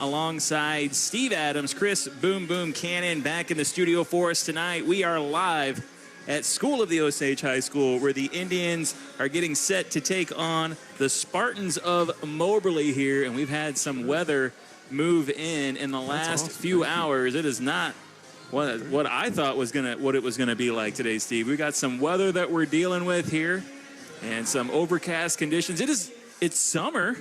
alongside Steve Adams, Chris Boom Boom Cannon back in the studio for us tonight. We are live at School of the Osage High School, where the Indians are getting set to take on the Spartans of Moberly here, and we've had some weather move in the last few hours. It is not what I thought was what it was gonna be like today, Steve. We got some weather that we're dealing with here, and some overcast conditions. It's summer,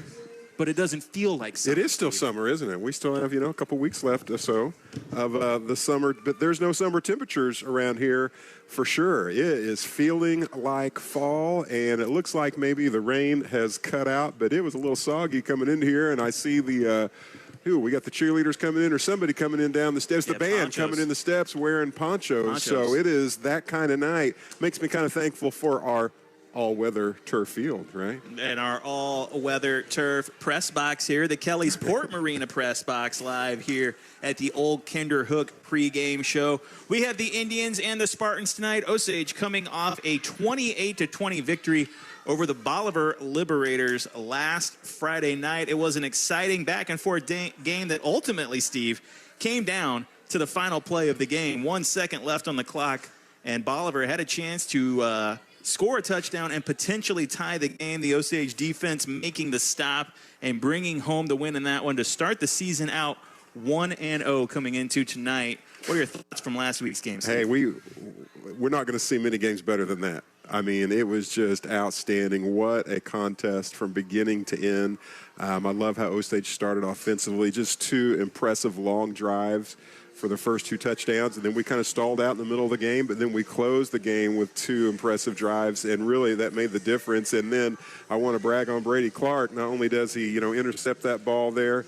but it doesn't feel like summer. It is still summer, isn't it? We still have, a couple weeks left or so of the summer, but there's no summer temperatures around here for sure. It is feeling like fall, and it looks like maybe the rain has cut out, but it was a little soggy coming in here, and I see we got the cheerleaders coming in, or somebody coming in down the steps, the band coming in the steps wearing ponchos. So it is that kind of night. Makes me kind of thankful for our all-weather turf field, right? And our all-weather turf press box here, the Kelly's Port Marina press box, live here at the Old Kinderhook pregame show. We have the Indians and the Spartans tonight. Osage coming off a 28-20 victory over the Bolivar Liberators last Friday night. It was an exciting back-and-forth game that ultimately, Steve, came down to the final play of the game. 1 second left on the clock, and Bolivar had a chance to score a touchdown and potentially tie the game. The Osage defense making the stop and bringing home the win in that one to start the season out 1-0 coming into tonight. What are your thoughts from last week's game, Steve? Hey, we're not going to see many games better than that. I mean, it was just outstanding. What a contest from beginning to end. I love how Osage started offensively. Just two impressive long drives for the first two touchdowns, and then we kind of stalled out in the middle of the game, but then we closed the game with two impressive drives, and really that made the difference. And then I want to brag on Brady Clark. Not only does he, intercept that ball there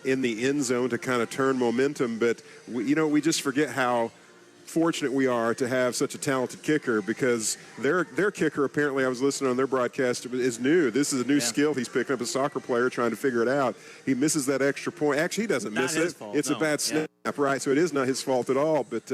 in the end zone to kind of turn momentum, but we just forget how fortunate we are to have such a talented kicker, because their kicker, apparently, I was listening on their broadcast, is new. This is a new skill he's picking up, a soccer player trying to figure it out. He misses that extra point. Actually, he doesn't miss it. It's a bad snap, right? So it is not his fault at all, but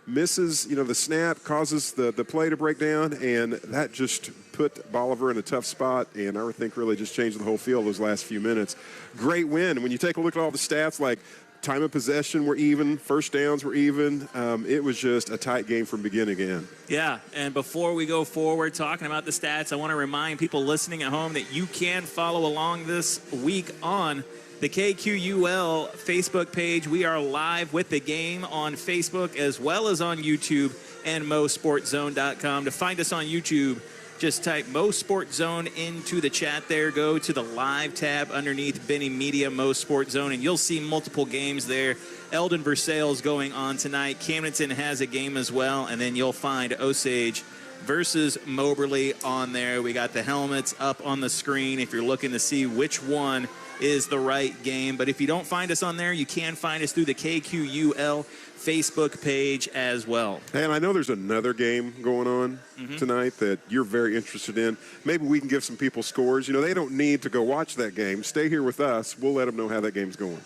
misses, the snap, causes the play to break down, and that just put Bolivar in a tough spot, and I think really just changed the whole field those last few minutes. Great win. When you take a look at all the stats, like time of possession were even, first downs were even. It was just a tight game from beginning to end. Yeah, and before we go forward talking about the stats, I want to remind people listening at home that you can follow along this week on the KQUL Facebook page. We are live with the game on Facebook as well as on YouTube and MoSportsZone.com. To find us on YouTube, just type MoSportsZone into the chat there. Go to the live tab underneath Benny Media MoSportsZone, and you'll see multiple games there. Eldon Versailles going on tonight. Camdenton has a game as well, and then you'll find Osage versus Moberly on there. We got the helmets up on the screen if you're looking to see which one is the right game. But if you don't find us on there, you can find us through the KQUL Facebook page as well. And I know there's another game going on tonight that you're very interested in. Maybe we can give some people scores. They don't need to go watch that game. Stay here with us. We'll let them know how that game's going.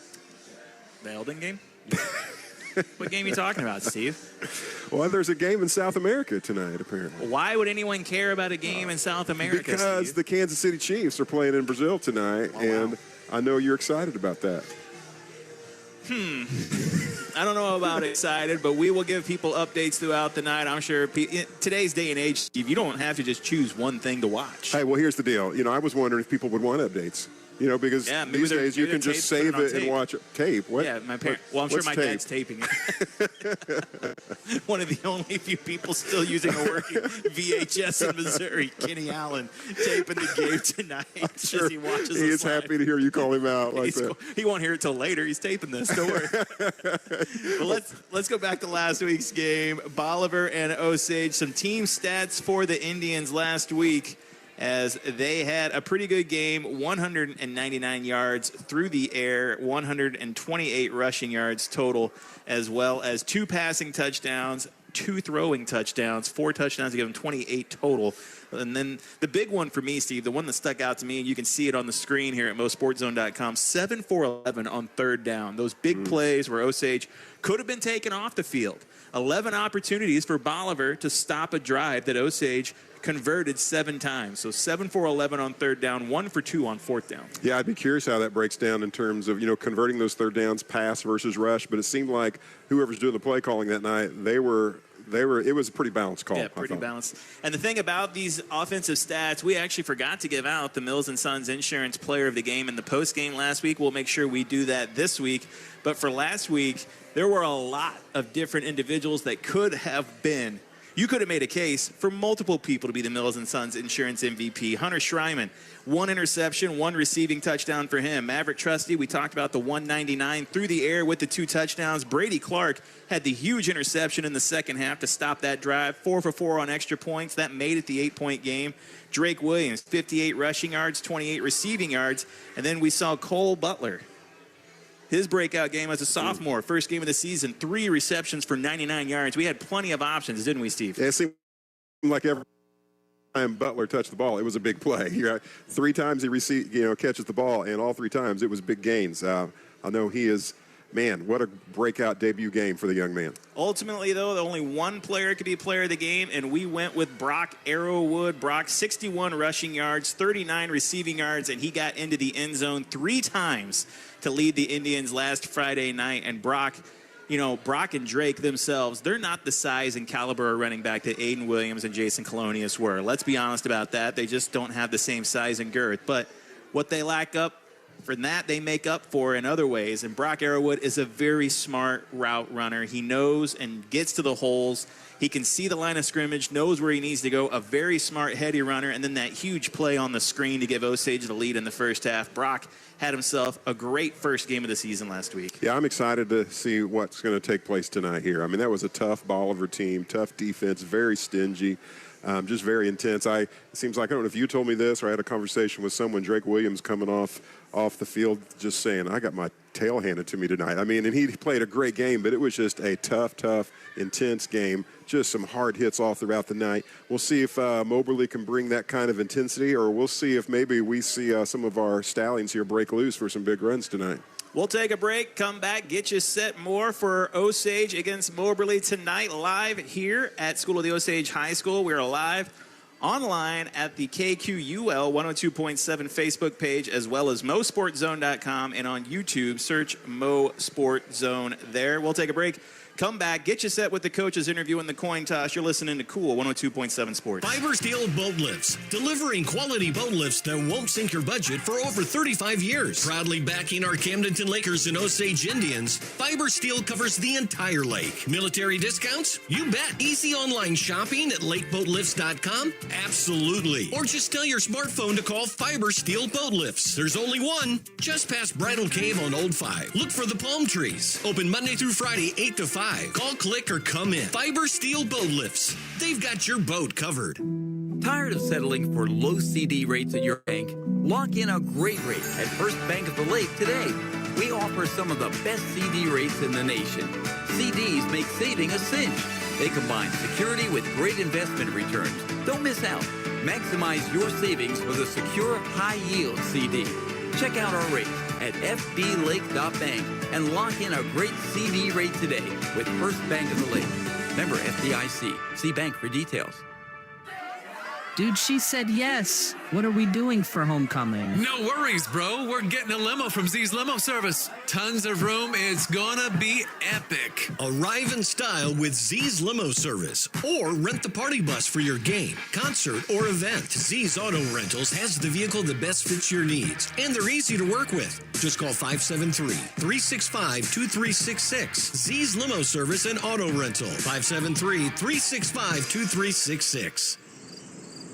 The Eldon game? What game are you talking about, Steve? Well, there's a game in South America tonight, apparently. Why would anyone care about a game in South America, Because Steve? the Kansas City Chiefs are playing in Brazil tonight, and I know you're excited about that. I don't know about excited, but we will give people updates throughout the night. I'm sure in today's day and age, Steve, you don't have to just choose one thing to watch. Hey, well, here's the deal. I was wondering if people would want updates. Because these days you can just save it and watch it. Tape? What? Yeah, my parents. Well, I'm sure my dad's taping it. One of the only few people still using a working VHS in Missouri, Kenny Allen, taping the game tonight sure as he watches he is happy to hear you call him out like that. He won't hear it till later. He's taping this. Don't worry. Well, let's go back to last week's game. Bolivar and Osage. Some team stats for the Indians last week, as they had a pretty good game. 199 yards through the air, 128 rushing yards total, as well as 2 passing touchdowns, 2 throwing touchdowns, 4 touchdowns to give them 28 total. And then the big one for me, Steve, the one that stuck out to me, and you can see it on the screen here at MoSportsZone.com, 7 for 11 on third down. Those big plays where Osage could have been taken off the field. 11 opportunities for Bolivar to stop a drive that Osage converted 7 times. So 7 for 11 on third down, 1 for 2 on fourth down. Yeah, I'd be curious how that breaks down in terms of, converting those third downs, pass versus rush. But it seemed like whoever's doing the play calling that night, it was a pretty balanced call. Yeah, pretty balanced. And the thing about these offensive stats, we actually forgot to give out the Mills & Sons Insurance Player of the Game in the postgame last week. We'll make sure we do that this week. But for last week, there were a lot of different individuals that could have been. You could have made a case for multiple people to be the Mills & Sons Insurance MVP. Hunter Schreiman, 1 interception, 1 receiving touchdown for him. Maverick Trusty, we talked about the 199 through the air with the 2 touchdowns. Brady Clark had the huge interception in the second half to stop that drive. 4 for 4 on extra points. That made it the 8-point game. Drake Williams, 58 rushing yards, 28 receiving yards. And then we saw Cole Butler. His breakout game as a sophomore, first game of the season, 3 receptions for 99 yards. We had plenty of options, didn't we, Steve? Yeah, it seemed like every time Butler touched the ball, it was a big play. 3 times he catches the ball, and all 3 times it was big gains. I know he is, man, what a breakout debut game for the young man. Ultimately, though, only one player could be player of the game, and we went with Brock Arrowwood. Brock, 61 rushing yards, 39 receiving yards, and he got into the end zone 3 times to lead the Indians last Friday night. And Brock, Brock and Drake themselves, they're not the size and caliber of running back that Aiden Williams and Jason Colonius were. Let's be honest about that. They just don't have the same size and girth. But what they lack up for that, they make up for in other ways. And Brock Arrowwood is a very smart route runner. He knows and gets to the holes. He can see the line of scrimmage, knows where he needs to go. A very smart, heady runner. And then that huge play on the screen to give Osage the lead in the first half. Brock had himself a great first game of the season last week. Yeah, I'm excited to see what's going to take place tonight here. I mean, that was a tough Bolivar team, tough defense, very stingy. Just very intense. It seems like, I don't know if you told me this or I had a conversation with someone, Drake Williams coming off the field just saying, I got my tail handed to me tonight. I mean, and he played a great game, but it was just a tough, intense game. Just some hard hits all throughout the night. We'll see if Moberly can bring that kind of intensity, or we'll see if maybe we see some of our stallions here break loose for some big runs tonight. We'll take a break, come back, get you set more for Osage against Moberly tonight, live here at School of the Osage High School. We're live online at the KQUL 102.7 Facebook page, as well as MoSportsZone.com, and on YouTube, search MoSportsZone there. We'll take a break. Come back, get you set with the coaches interview and the coin toss. You're listening to Cool 102.7 Sports. Fiber Steel Boat Lifts, delivering quality boat lifts that won't sink your budget for over 35 years. Proudly backing our Camdenton Lakers and Osage Indians, Fiber Steel covers the entire lake. Military discounts? You bet. Easy online shopping at lakeboatlifts.com? Absolutely. Or just tell your smartphone to call Fiber Steel Boat Lifts. There's only one, just past Bridal Cave on Old 5. Look for the palm trees. Open Monday through Friday, 8 to 5. Call, click, or come in. Fiber Steel Boat Lifts. They've got your boat covered. Tired of settling for low CD rates at your bank? Lock in a great rate at First Bank of the Lake today. We offer some of the best CD rates in the nation. CDs make saving a cinch. They combine security with great investment returns. Don't miss out. Maximize your savings with a secure, high-yield CD. Check out our rates at fblake.bank and lock in a great CD rate today with First Bank of the Lake. Member FDIC. See bank for details. Dude, she said yes. What are we doing for homecoming? No worries, bro. We're getting a limo from Z's Limo Service. Tons of room. It's gonna be epic. Arrive in style with Z's Limo Service, or rent the party bus for your game, concert, or event. Z's Auto Rentals has the vehicle that best fits your needs, and they're easy to work with. Just call 573-365-2366. Z's Limo Service and Auto Rental. 573-365-2366.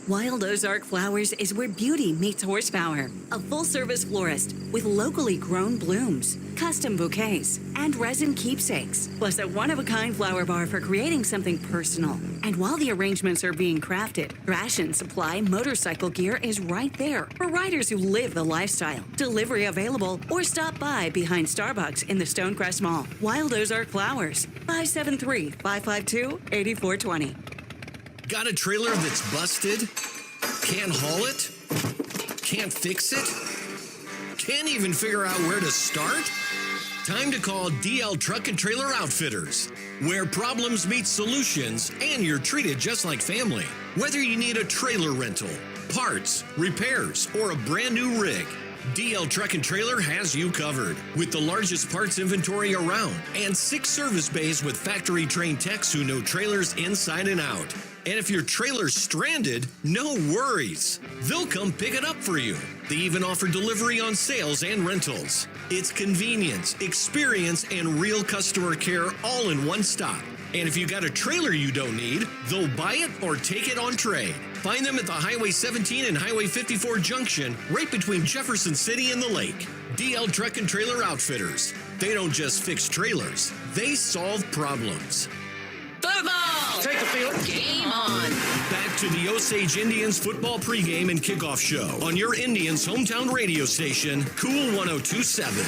Wild Ozark Flowers is where beauty meets horsepower. A full-service florist with locally grown blooms, custom bouquets, and resin keepsakes, plus a one-of-a-kind flower bar for creating something personal. And while the arrangements are being crafted, Ration Supply motorcycle gear is right there for riders who live the lifestyle. Delivery available, or stop by behind Starbucks in the Stonecrest Mall. Wild Ozark Flowers, 573-552-8420. Got a trailer that's busted? Can't haul it? Can't fix it? Can't even figure out where to start? Time to call DL Truck and Trailer Outfitters, where problems meet solutions and you're treated just like family. Whether you need a trailer rental, parts, repairs, or a brand new rig, DL Truck and Trailer has you covered with the largest parts inventory around and 6 service bays with factory trained techs who know trailers inside and out. And if your trailer's stranded, no worries. They'll come pick it up for you. They even offer delivery on sales and rentals. It's convenience, experience, and real customer care all in one stop. And if you got a trailer you don't need, they'll buy it or take it on trade. Find them at the Highway 17 and Highway 54 junction, right between Jefferson City and the lake. DL Truck and Trailer Outfitters. They don't just fix trailers, they solve problems. Football! Take the field. Game on! Back to the Osage Indians football pregame and kickoff show on your Indians hometown radio station, Cool 1027.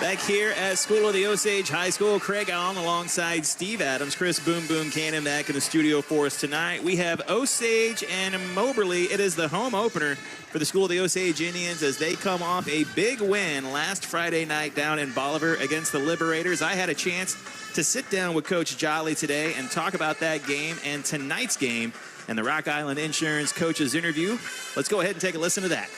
Back here at School of the Osage High School, Craig Allen alongside Steve Adams, Chris Boom Boom Cannon back in the studio for us tonight. We have Osage and Moberly. It is the home opener for the School of the Osage Indians as they come off a big win last Friday night down in Bolivar against the Liberators. I had a chance to sit down with Coach Jolly today and talk about that game and tonight's game and the Rock Island Insurance coaches interview. Let's go ahead and take a listen to that.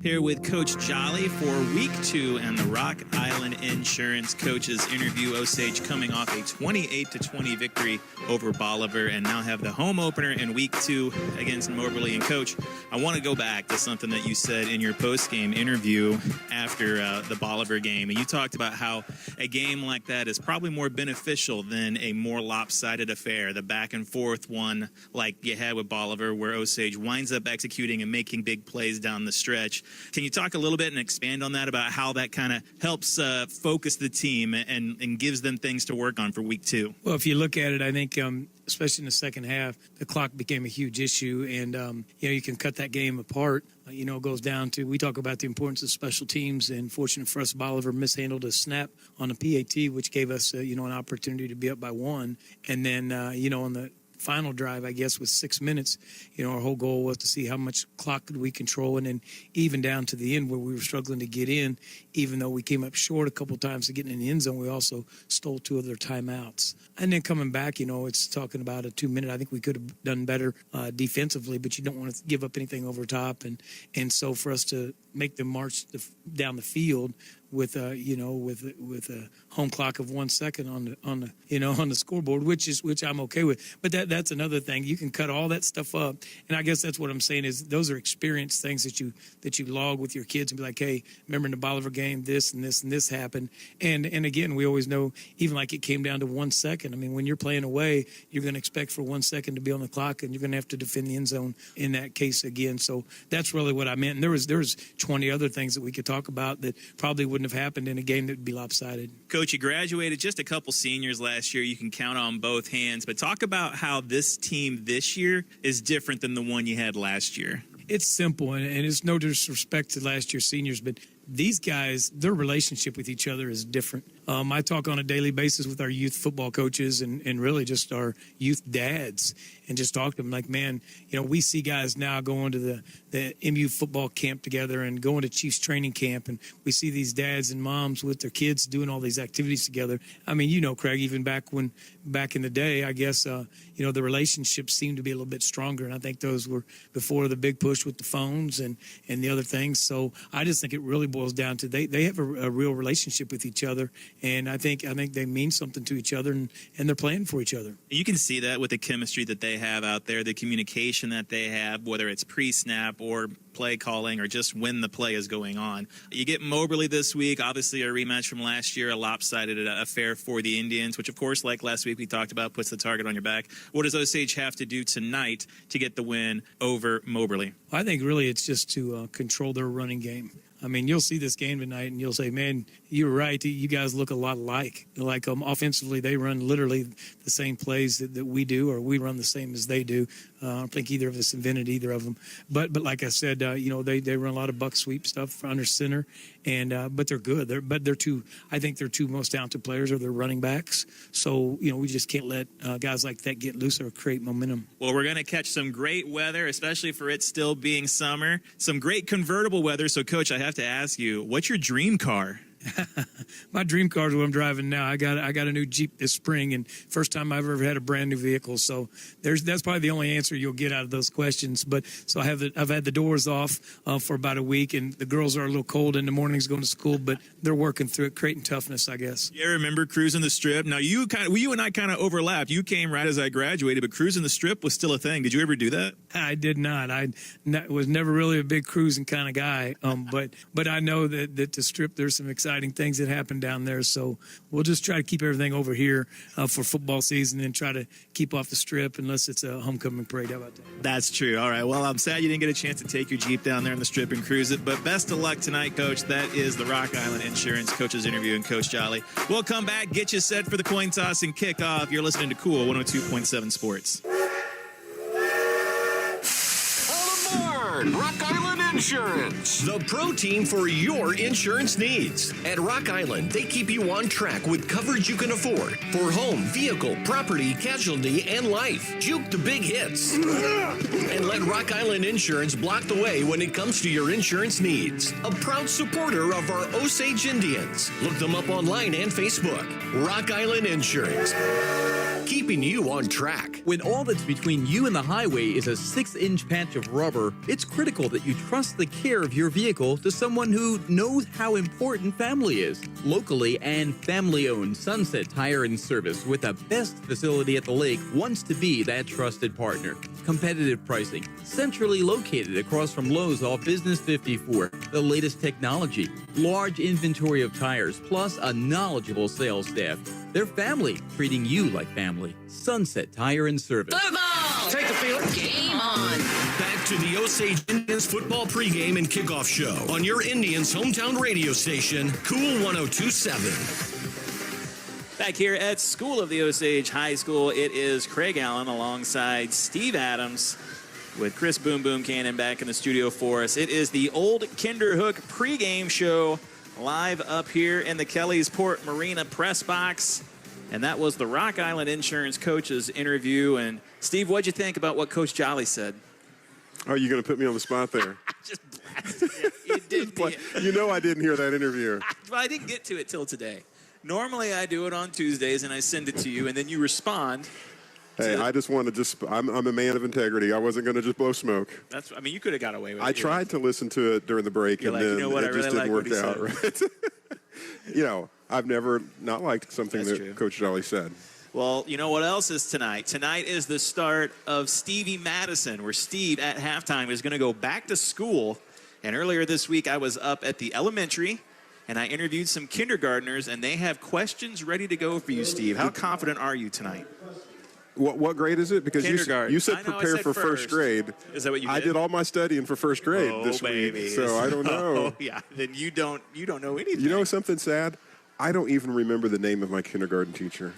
Here with Coach Jolly for Week 2 and the Rock Island Insurance Coaches interview. Osage coming off a 28-20 victory over Bolivar and now have the home opener in Week 2 against Moberly. And Coach, I want to go back to something that you said in your post-game interview after the Bolivar game. And you talked about how a game like that is probably more beneficial than a more lopsided affair, the back-and-forth one like you had with Bolivar where Osage winds up executing and making big plays down the stretch. Can you talk a little bit and expand on that about how that kind of helps focus the team and gives them things to work on for Week 2? Well, if you look at it, I think especially in the second half, the clock became a huge issue, and you can cut that game apart. It goes down to, we talk about the importance of special teams, and fortunate for us, Bolivar mishandled a snap on a PAT, which gave us an opportunity to be up by 1, and then on the final drive, I guess, with 6 minutes, our whole goal was to see how much clock could we control, and then even down to the end where we were struggling to get in, even though we came up short a couple times to getting in the end zone, we also stole 2 of their timeouts. And then coming back, it's talking about a 2-minute. I think we could have done better defensively, but you don't want to give up anything over top, and so for us to make them march down the field with a home clock of 1 second on the scoreboard, which I'm okay with. But that's another thing. You can cut all that stuff up, and I guess that's what I'm saying is those are experience things that you log with your kids and be like, hey, remember in the Bolivar game, this and this and this happened. And again, we always know, even like it came down to 1 second. I mean, when you're playing away, you're going to expect for 1 second to be on the clock, and you're going to have to defend the end zone in that case again. So that's really what I meant. And there was 20 other things that we could talk about that probably wouldn't have happened in a game that would be lopsided. Coach, you graduated just a couple seniors last year. You can count on both hands, but talk about how this team this year is different than the one you had last year. It's simple, and it's no disrespect to last year's seniors, but these guys, their relationship with each other is different. I talk on a daily basis with our youth football coaches and really just our youth dads and just talk to them like, man, we see guys now going to the MU football camp together and going to Chiefs training camp, and we see these dads and moms with their kids doing all these activities together. I mean, Craig, even back in the day, I guess, the relationships seemed to be a little bit stronger, and I think those were before the big push with the phones and the other things. So I just think it really boils down to they have a real relationship with each other, and I think they mean something to each other, and they're playing for each other. You can see that with the chemistry that they have out there, the communication that they have, whether it's pre-snap or play calling or just when the play is going on. You get Moberly this week, obviously a rematch from last year, a lopsided affair for the Indians, which of course, like last week we talked about, puts the target on your back. What does Osage have to do tonight to get the win over Moberly? I think really it's just to control their running game. I mean, you'll see this game tonight, and you'll say, man, you were right. You guys look a lot alike. Like offensively, they run literally the same plays that we do, or we run the same as they do. I don't think either of us invented either of them. But like I said, they run a lot of buck sweep stuff under center, and but they're good. I think their two most talented players are their running backs. So, we just can't let guys like that get loose or create momentum. Well, we're going to catch some great weather, especially for it still being summer. Some great convertible weather. So, Coach, I have to ask you, what's your dream car? My dream car is what I'm driving now. I got a new Jeep this spring, and first time I've ever had a brand new vehicle. So that's probably the only answer you'll get out of those questions. But so I've had the doors off for about a week, and the girls are a little cold in the mornings going to school, but they're working through it, creating toughness, I guess. Yeah, I remember cruising the strip. Now you and I kind of overlapped. You came right as I graduated, but cruising the strip was still a thing. Did you ever do that? I did not. I was never really a big cruising kind of guy. But I know that the strip, there's some exciting things that happen down there. So we'll just try to keep everything over here for football season and try to keep off the strip unless it's a homecoming parade. How about that? That's true. All right. Well, I'm sad you didn't get a chance to take your Jeep down there on the strip and cruise it. But best of luck tonight, Coach. That is the Rock Island Insurance Coach's interview and Coach Jolly. We'll come back, get you set for the coin toss and kickoff. You're listening to Cool 102.7 Sports. Rock Island Insurance, the pro team for your insurance needs. At Rock Island, they keep you on track with coverage you can afford for home, vehicle, property, casualty, and life. Juke the big hits. And let Rock Island Insurance block the way when it comes to your insurance needs. A proud supporter of our Osage Indians. Look them up online and Facebook. Rock Island Insurance, keeping you on track. When all that's between you and the highway is a 6-inch patch of rubber, it's critical that you trust the care of your vehicle to someone who knows how important family is. Locally and family-owned, Sunset Tire and Service, with the best facility at the lake, wants to be that trusted partner. Competitive pricing, centrally located across from Lowe's off Business 54. The latest technology, large inventory of tires, plus a knowledgeable sales staff. Their family, treating you like family. Sunset Tire and Service. Football! Take the field. Game on! Back to the Osage Indians Football pregame and kickoff show on your Indians hometown radio station, Cool 102.7. Back here at School of the Osage High School, it is Craig Allen alongside Steve Adams with Chris Boom Boom Cannon back in the studio for us. It is the Old Kinderhook pregame show live up here in the Kelly's Port Marina press box. And that was the Rock Island Insurance Coach's interview. And Steve, what'd you think about what Coach Jolly said? Are you going to put me on the spot there? Just blasted it. You did. You know I didn't hear that interview. I didn't get to it till today. Normally I do it on Tuesdays and I send it to you and then you respond. Hey, I just want to I'm a man of integrity. I wasn't going to just blow smoke. You could have got away with it. I tried to listen to it during the break and then it just didn't work out. Right? You know, I've never not liked something that Coach Jolly said. Well, you know what else is tonight? Tonight is the start of Stevie Madison, where Steve at halftime is going to go back to school. And earlier this week, I was up at the elementary, and I interviewed some kindergartners, and they have questions ready to go for you, Steve. How confident are you tonight? What grade is it? Because kindergarten. You said prepare for first grade. Is that what you did? I did all my studying for first grade this week, so I don't know. Oh, yeah. Then you don't know anything. You know something sad? I don't even remember the name of my kindergarten teacher.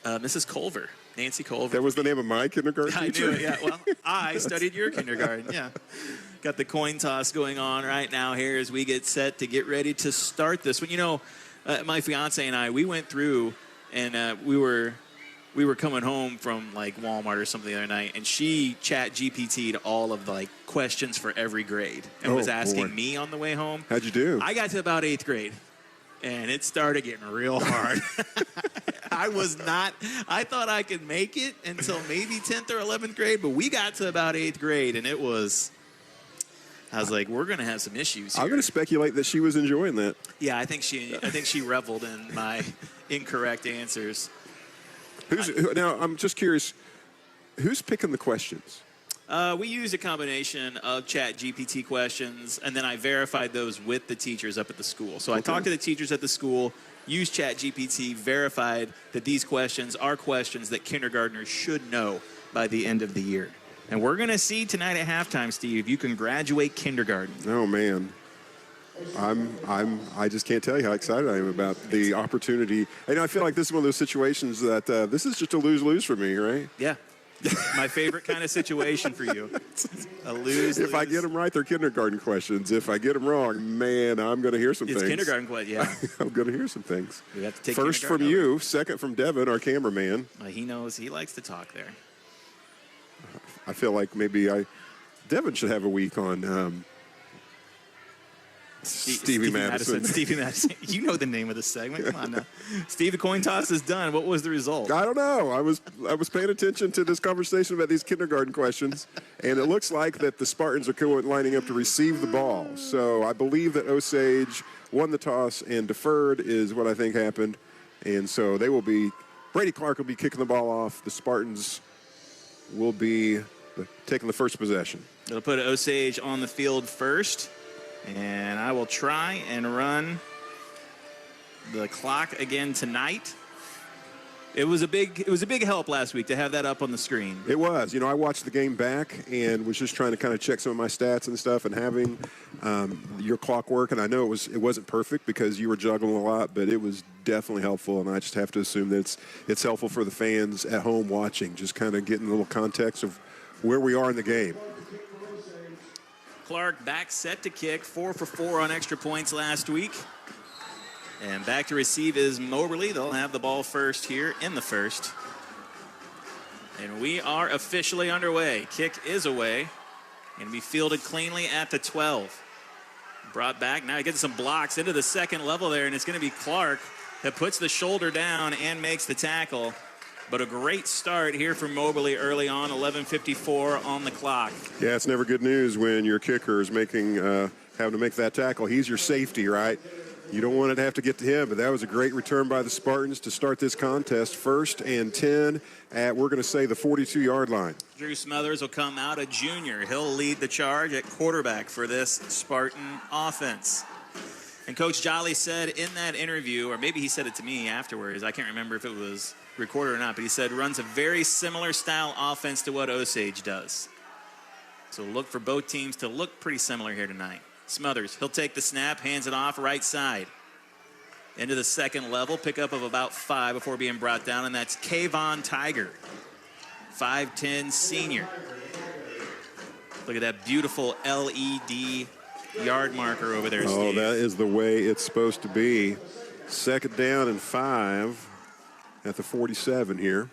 Mrs. Culver, Nancy Culver. That was the name of my kindergarten teacher? I knew it, yeah. Well, I studied your kindergarten, yeah. Got the coin toss going on right now here as we get set to get ready to start this one. You know, my fiance and I, we went through and we were coming home from like Walmart or something the other night, and she chat GPT'd all of the like questions for every grade and was asking me on the way home. How'd you do? I got to about 8th grade, and it started getting real hard. I thought I could make it until maybe 10th or 11th grade, but we got to about 8th grade, and I was like, we're going to have some issues here. I'm going to speculate that she was enjoying that. Yeah, I think she reveled in my incorrect answers. Now, I'm just curious, who's picking the questions? We used a combination of chat GPT questions, and then I verified those with the teachers up at the school. So I talked to the teachers at the school, used chat GPT, verified that these questions are questions that kindergartners should know by the end of the year. And we're going to see tonight at halftime, Steve, you can graduate kindergarten. Oh, man. I just can't tell you how excited I am about the opportunity. And I feel like this is one of those situations that this is just a lose-lose for me, right? Yeah. My favorite kind of situation for you. A lose-lose. If I get them right, they're kindergarten questions. If I get them wrong, man, I'm going to hear some things. It's kindergarten questions, yeah. I'm going to hear some things. We have to take first from you, second from Devin, our cameraman. He knows. He likes to talk there. I feel like maybe Devin should have a week on Stevie Madison. Stevie Madison. You know the name of the segment. Come on now. Steve, the coin toss is done. What was the result? I don't know. I was paying attention to this conversation about these kindergarten questions, and it looks like that the Spartans are lining up to receive the ball. So I believe that Osage won the toss and deferred is what I think happened. And so Brady Clark will be kicking the ball off. The Spartans will be taking the first possession. It'll put Osage on the field first. And I will try and run the clock again tonight. It was a big help last week to have that up on the screen. It was. I watched the game back and was just trying to kind of check some of my stats and stuff, and having your clock work. And I know it wasn't perfect because you were juggling a lot, but it was definitely helpful. And I just have to assume that it's helpful for the fans at home watching, just kind of getting a little context of where we are in the game. Clark back set to kick, 4 for 4 on extra points last week. And back to receive is Moberly. They'll have the ball first here in the first. And we are officially underway. Kick is away. Going to be fielded cleanly at the 12. Brought back. Now he gets some blocks into the second level there, and it's going to be Clark that puts the shoulder down and makes the tackle. But a great start here for Moberly early on, 11:54 on the clock. Yeah, it's never good news when your kicker is having to make that tackle. He's your safety, right? You don't want it to have to get to him, but that was a great return by the Spartans to start this contest. 1st and 10 at, we're going to say, the 42-yard line. Drew Smothers will come out, a junior. He'll lead the charge at quarterback for this Spartan offense. And Coach Jolly said in that interview, or maybe he said it to me afterwards, I can't remember if it was recorded or not, but he said runs a very similar style offense to what Osage does. So look for both teams to look pretty similar here tonight. Smothers, he'll take the snap, hands it off right side. Into the second level, pickup of about 5 before being brought down, and that's Kayvon Tiger, 5'10" senior. Look at that beautiful LED yard marker over there, Steve. Oh, that is the way it's supposed to be. 2nd down and 5 at the 47 here.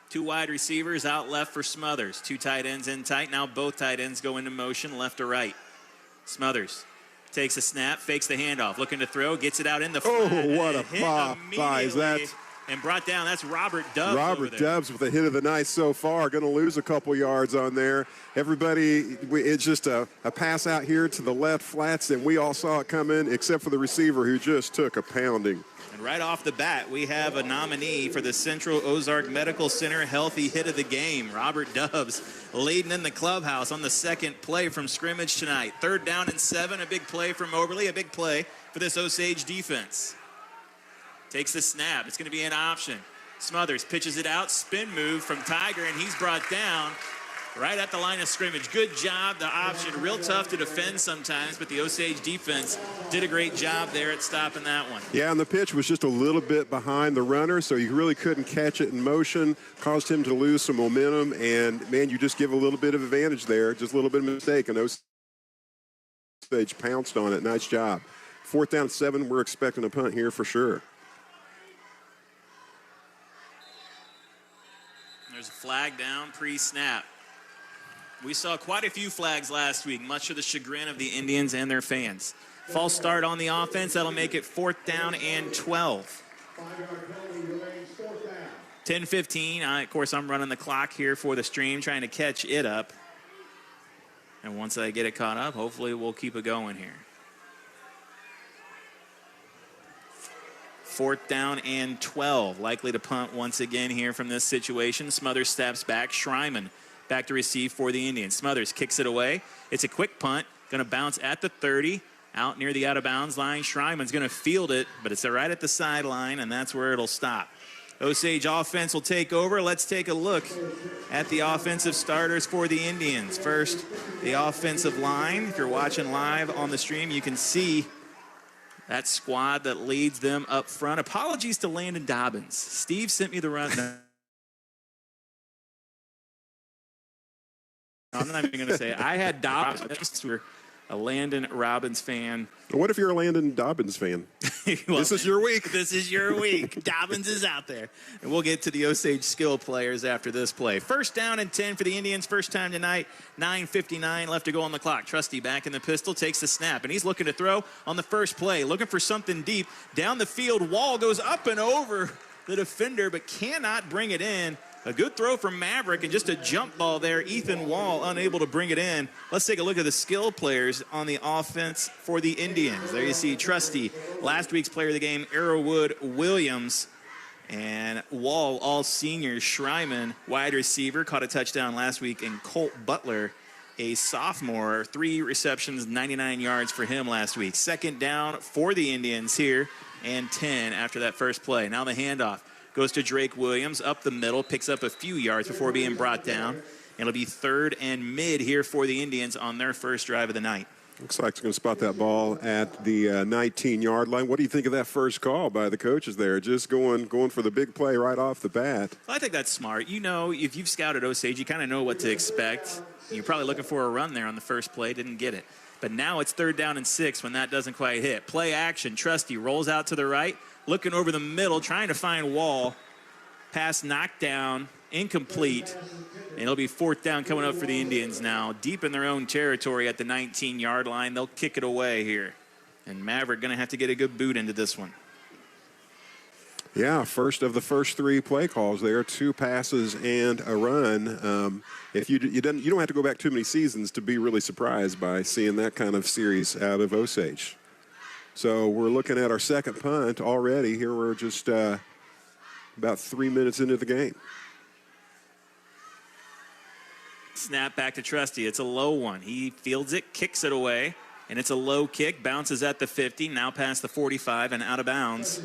2 wide receivers out left for Smothers. 2 tight ends in tight. Now both tight ends go into motion left to right. Smothers takes a snap, fakes the handoff, looking to throw, gets it out in the front. Oh, what a pop by that. And brought down, that's Robert Dubbs. Robert Dubbs with a hit of the night so far. Going to lose a couple yards on there. Everybody, it's just a pass out here to the left flats, and we all saw it coming, except for the receiver who just took a pounding. And right off the bat, we have a nominee for the Central Ozark Medical Center Healthy Hit of the Game. Robert Dubbs leading in the clubhouse on the second play from scrimmage tonight. 3rd down and 7, a big play from Moberly, a big play for this Osage defense. Takes the snap. It's going to be an option. Smothers pitches it out. Spin move from Tiger, and he's brought down right at the line of scrimmage. Good job, the option. Real tough to defend sometimes, but the Osage defense did a great job there at stopping that one. Yeah, and the pitch was just a little bit behind the runner, so you really couldn't catch it in motion. Caused him to lose some momentum, and, man, you just give a little bit of advantage there. Just a little bit of mistake, and Osage pounced on it. Nice job. 4th down 7, we're expecting a punt here for sure. There's a flag down pre-snap. We saw quite a few flags last week, much to the chagrin of the Indians and their fans. False start on the offense. That'll make it 4th down and 12. 10:15. Of course, I'm running the clock here for the stream, trying to catch it up. And once I get it caught up, hopefully we'll keep it going here. 4th down and 12. Likely to punt once again here from this situation. Smothers steps back. Schreiman back to receive for the Indians. Smothers kicks it away. It's a quick punt. Going to bounce at the 30. Out near the out-of-bounds line. Schreiman's going to field it, but it's right at the sideline, and that's where it'll stop. Osage offense will take over. Let's take a look at the offensive starters for the Indians. First, the offensive line. If you're watching live on the stream, you can see that squad that leads them up front. Apologies to Landon Dobbins. Steve sent me the run. I'm not even going to say it. I had Dobbins. a Landon Robbins fan. What if you're a Landon Dobbins fan? Well, this is your week. This is your week. Dobbins is out there. And we'll get to the Osage skill players after this play. First down and 10 for the Indians. First time tonight. 9:59 left to go on the clock. Trusty back in the pistol, takes the snap, and he's looking to throw on the first play. Looking for something deep. Down the field, Wall goes up and over the defender, but cannot bring it in. A good throw from Maverick and just a jump ball there. Ethan Wall unable to bring it in. Let's take a look at the skill players on the offense for the Indians. There you see Trusty, last week's player of the game, Arrowwood Williams, and Wall, all seniors. Schreiman, wide receiver, caught a touchdown last week, and Colt Butler, a sophomore, 3 receptions, 99 yards for him last week. Second down for the Indians here, and 10 after that first play. Now the handoff goes to Drake Williams up the middle, picks up a few yards before being brought down. It'll be 3rd and mid here for the Indians on their first drive of the night. Looks like it's going to spot that ball at the 19-yard line. What do you think of that first call by the coaches there? Just going for the big play right off the bat. Well, I think that's smart. You know, if you've scouted Osage, you kind of know what to expect. You're probably looking for a run there on the first play, didn't get it. But now it's 3rd down and 6 when that doesn't quite hit. Play action, Trusty rolls out to the right, looking over the middle, trying to find Wall. Pass knocked down, incomplete, and it'll be 4th down coming up for the Indians now. Deep in their own territory at the 19-yard line. They'll kick it away here. And Maverick going to have to get a good boot into this one. Yeah, first of the first 3 play calls there, 2 passes and a run. If you don't have to go back too many seasons to be really surprised by seeing that kind of series out of Osage. So we're looking at our second punt already. Here we're just about 3 minutes into the game. Snap back to Trusty. It's a low one. He fields it, kicks it away, and it's a low kick. Bounces at the 50, now past the 45 and out of bounds.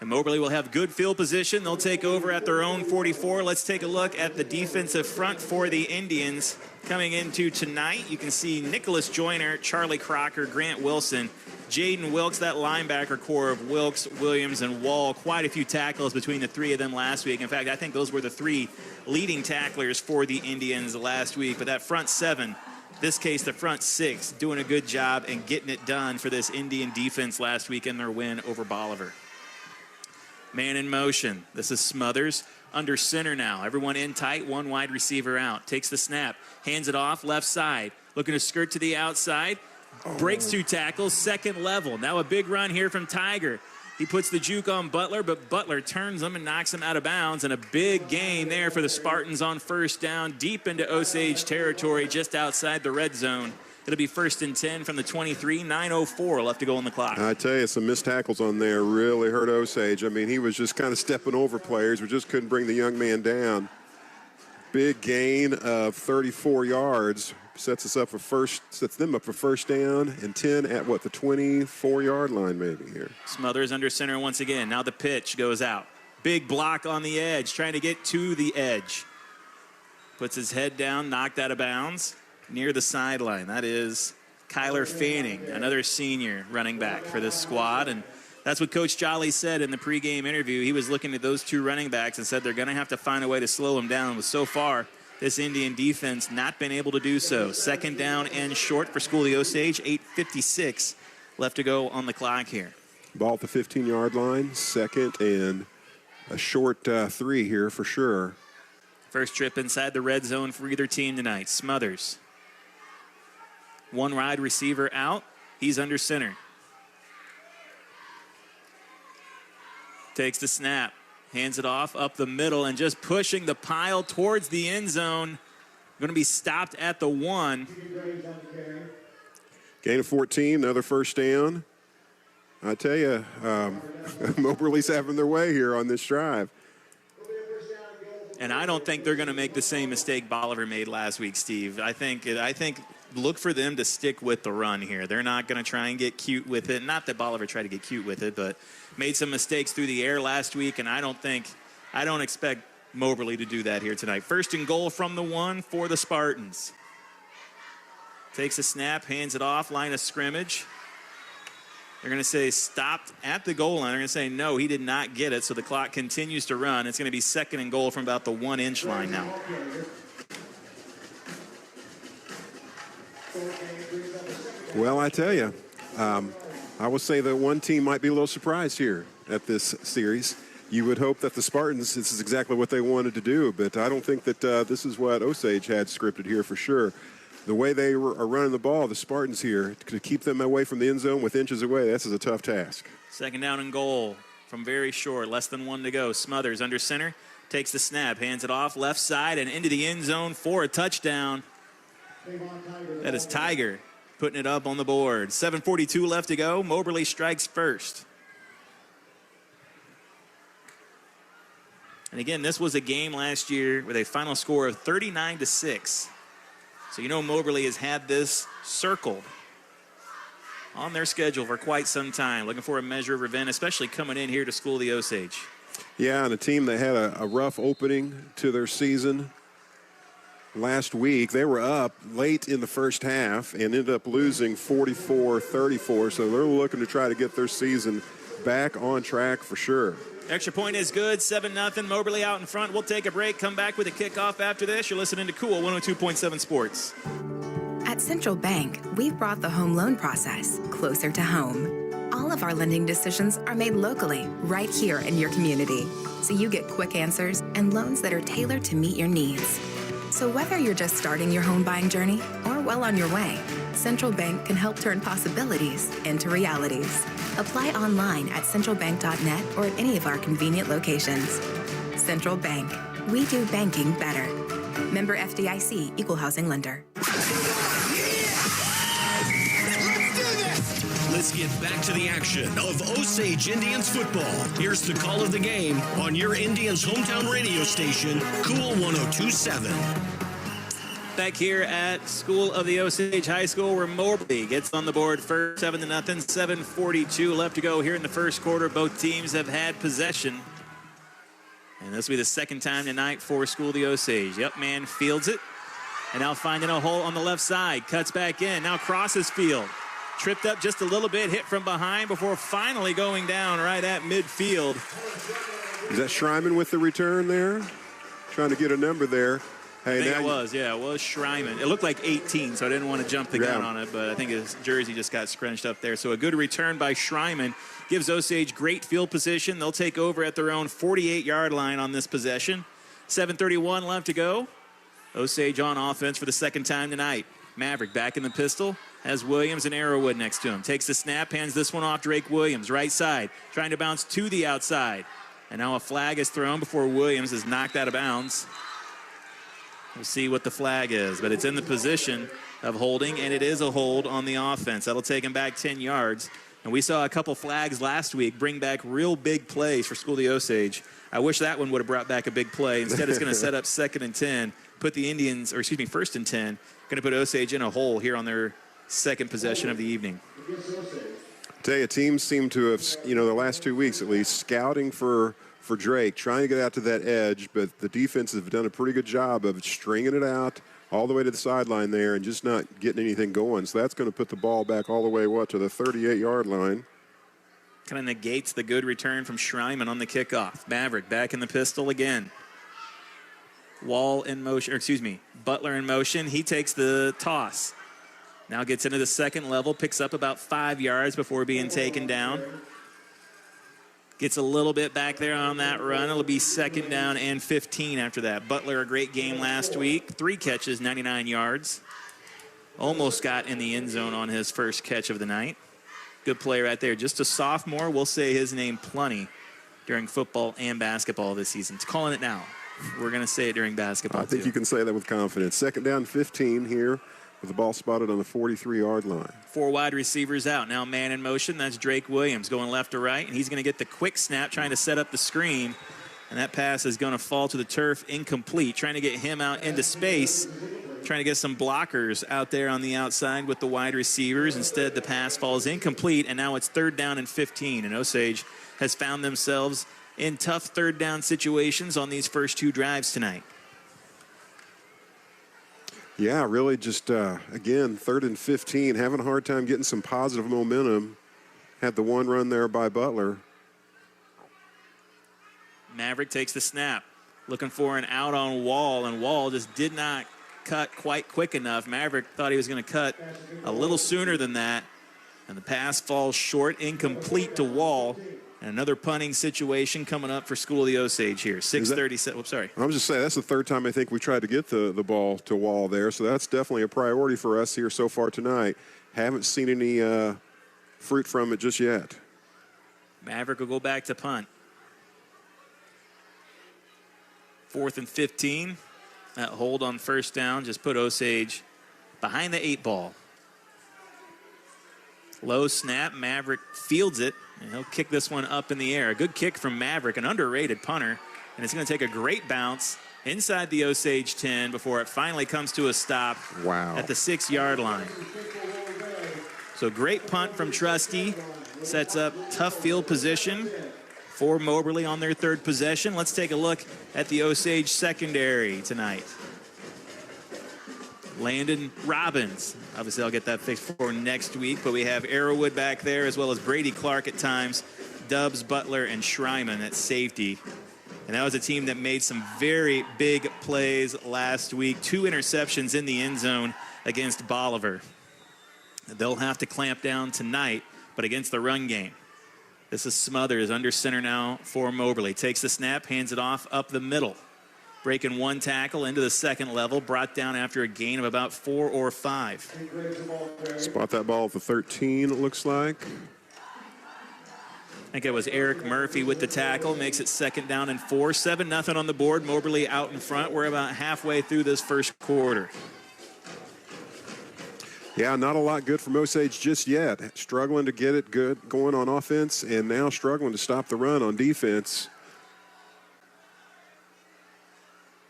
And Moberly will have good field position. They'll take over at their own 44. Let's take a look at the defensive front for the Indians coming into tonight. You can see Nicholas Joyner, Charlie Crocker, Grant Wilson, Jaden Wilkes, that linebacker core of Wilkes, Williams, and Wall. Quite a few tackles between the 3 of them last week. In fact, I think those were the 3 leading tacklers for the Indians last week. But that front 7, this case the front 6, doing a good job and getting it done for this Indian defense last week in their win over Bolivar. Man in motion. This is Smothers under center now. Everyone in tight, 1 wide receiver out. Takes the snap, hands it off left side. Looking to skirt to the outside. Breaks 2 tackles, second level. Now a big run here from Tiger. He puts the juke on Butler, but Butler turns him and knocks him out of bounds. And a big gain there for the Spartans on first down, deep into Osage territory, just outside the red zone. It'll be 1st and 10 from the 23, 9:04 left to go on the clock. I tell you, some missed tackles on there really hurt Osage. I mean, he was just kind of stepping over players. We just couldn't bring the young man down. Big gain of 34 yards. Sets them up for first down and 10 at the 24-yard line maybe here. Smothers under center once again. Now the pitch goes out. Big block on the edge, trying to get to the edge. Puts his head down, knocked out of bounds near the sideline. That is Kyler Fanning, another senior running back for this squad. And that's what Coach Jolly said in the pregame interview. He was looking at those 2 running backs and said they're going to have to find a way to slow them down. But so far, this Indian defense not been able to do so. 2nd down and short for School of the Osage. 8:56 left to go on the clock here. Ball at the 15-yard line. 2nd and a short 3 here for sure. First trip inside the red zone for either team tonight. Smothers. 1 wide receiver out. He's under center. Takes the snap. Hands it off up the middle and just pushing the pile towards the end zone. Going to be stopped at the 1. Gain of 14, another first down. I tell you, Moberly's having their way here on this drive. And I don't think they're going to make the same mistake Bolivar made last week, Steve. I think look for them to stick with the run here. They're not going to try and get cute with it. Not that Bolivar tried to get cute with it, but made some mistakes through the air last week, and I don't expect Moberly to do that here tonight. 1st and goal from the 1 for the Spartans. Takes a snap, hands it off, line of scrimmage. They're going to say stopped at the goal line. They're going to say no, he did not get it, so the clock continues to run. It's going to be 2nd and goal from about the 1-inch line now. Well, I tell you, I will say that one team might be a little surprised here at this series. You would hope that the Spartans, this is exactly what they wanted to do, but I don't think that this is what Osage had scripted here for sure. The way they are running the ball, the Spartans here, to keep them away from the end zone with inches away, this is a tough task. Second down and goal from very short, less than 1 to go. Smothers under center, takes the snap, hands it off left side and into the end zone for a touchdown. That is Tiger putting it up on the board. 7:42 left to go. Moberly strikes first. And again, this was a game last year with a final score of 39-6. So you know Moberly has had this circled on their schedule for quite some time, looking for a measure of revenge, especially coming in here to school the Osage. Yeah, and a team that had a rough opening to their season last week. They were up late in the first half and ended up losing 44-34. So they're looking to try to get their season back on track for sure. Extra point is good, 7-0. Moberly out in front. We'll take a break, come back with a kickoff after this. You're listening to Cool 102.7 Sports. At Central Bank, we've brought the home loan process closer to home. All of our lending decisions are made locally, right here in your community, so you get quick answers and loans that are tailored to meet your needs. So whether you're just starting your home buying journey or well on your way, Central Bank can help turn possibilities into realities. Apply online at centralbank.net or at any of our convenient locations. Central Bank. We do banking better. Member FDIC, Equal Housing Lender. Let's get back to the action of Osage Indians football. Here's the call of the game on your Indians hometown radio station, Cool 102.7. Back here at School of the Osage High School, where Moberly gets on the board first, 7-0. 7:42 left to go here in the first quarter. Both teams have had possession. And this will be the second time tonight for School of the Osage. Yep, man fields it. And now finding a hole on the left side. Cuts back in. Now crosses field. Tripped up just a little bit. Hit from behind before finally going down right at midfield. Is that Schreiman with the return there? Trying to get a number there. Hey, I think it was Schreiman. It looked like 18, so I didn't want to jump the gun on it, but I think his jersey just got scrunched up there. So a good return by Schreiman gives Osage great field position. They'll take over at their own 48-yard line on this possession. 7:31 left to go. Osage on offense for the second time tonight. Maverick back in the pistol. Has Williams and Arrowwood next to him. Takes the snap, hands this one off Drake Williams, right side. Trying to bounce to the outside. And now a flag is thrown before Williams is knocked out of bounds. We'll see what the flag is, but it's in the position of holding, and it is a hold on the offense. That'll take him back 10 yards. And we saw a couple flags last week bring back real big plays for School of the Osage. I wish that one would have brought back a big play. Instead, it's going to set up 2nd and 10, put the Indians, or excuse me, 1st and 10, going to put Osage in a hole here on their second possession of the evening. I tell you, teams seem to have, the last 2 weeks at least, scouting for Drake, trying to get out to that edge, but the defenses have done a pretty good job of stringing it out all the way to the sideline there and just not getting anything going. So that's going to put the ball back all the way, to the 38-yard line. Kind of negates the good return from Schreiman on the kickoff. Maverick back in the pistol again. Wall in motion, Butler in motion. He takes the toss. Now gets into the second level, picks up about 5 yards before being taken down. Gets a little bit back there on that run. It'll be 2nd down and 15 after that. Butler, a great game last week. 3 catches, 99 yards. Almost got in the end zone on his first catch of the night. Good play right there. Just a sophomore. We'll say his name plenty during football and basketball this season. It's calling it now. We're going to say it during basketball, I think you can say that with confidence. 2nd down, 15 here. With the ball spotted on the 43-yard line. 4 wide receivers out. Now man in motion. That's Drake Williams going left to right. And he's going to get the quick snap trying to set up the screen. And that pass is going to fall to the turf incomplete. Trying to get him out into space. Trying to get some blockers out there on the outside with the wide receivers. Instead, the pass falls incomplete. And now it's 3rd down and 15. And Osage has found themselves in tough 3rd down situations on these first 2 drives tonight. Yeah, really just, again, 3rd and 15, having a hard time getting some positive momentum. Had the one run there by Butler. Maverick takes the snap, looking for an out on Wall, and Wall just did not cut quite quick enough. Maverick thought he was going to cut a little sooner than that. And the pass falls short, incomplete to Wall. And another punting situation coming up for School of the Osage here. 6:37. Oops, sorry. I'm just saying that's the third time I think we tried to get the ball to Wall there. So that's definitely a priority for us here so far tonight. Haven't seen any fruit from it just yet. Maverick will go back to punt. 4th and 15. That hold on first down just put Osage behind the 8 ball. Low snap. Maverick fields it, and he'll kick this one up in the air. A good kick from Maverick, an underrated punter, and it's going to take a great bounce inside the Osage 10 before it finally comes to a stop at the 6-yard line. So great punt from Trusty. Sets up tough field position for Moberly on their 3rd possession. Let's take a look at the Osage secondary tonight. Landon Robbins. Obviously, I'll get that fixed for next week, but we have Arrowwood back there as well as Brady Clark at times, Dubs, Butler, and Schreiman at safety. And that was a team that made some very big plays last week. 2 interceptions in the end zone against Bolivar. They'll have to clamp down tonight, but against the run game. This is Smothers under center now for Moberly. Takes the snap, hands it off up the middle. Breaking 1 tackle into the 2nd level, brought down after a gain of about 4 or 5. Spot that ball at the 13, it looks like. I think it was Eric Murphy with the tackle. Makes it 2nd down and 4. 7-0 on the board. Moberly out in front. We're about halfway through this first quarter. Yeah, not a lot good from Osage just yet. Struggling to get it good going on offense, and now struggling to stop the run on defense.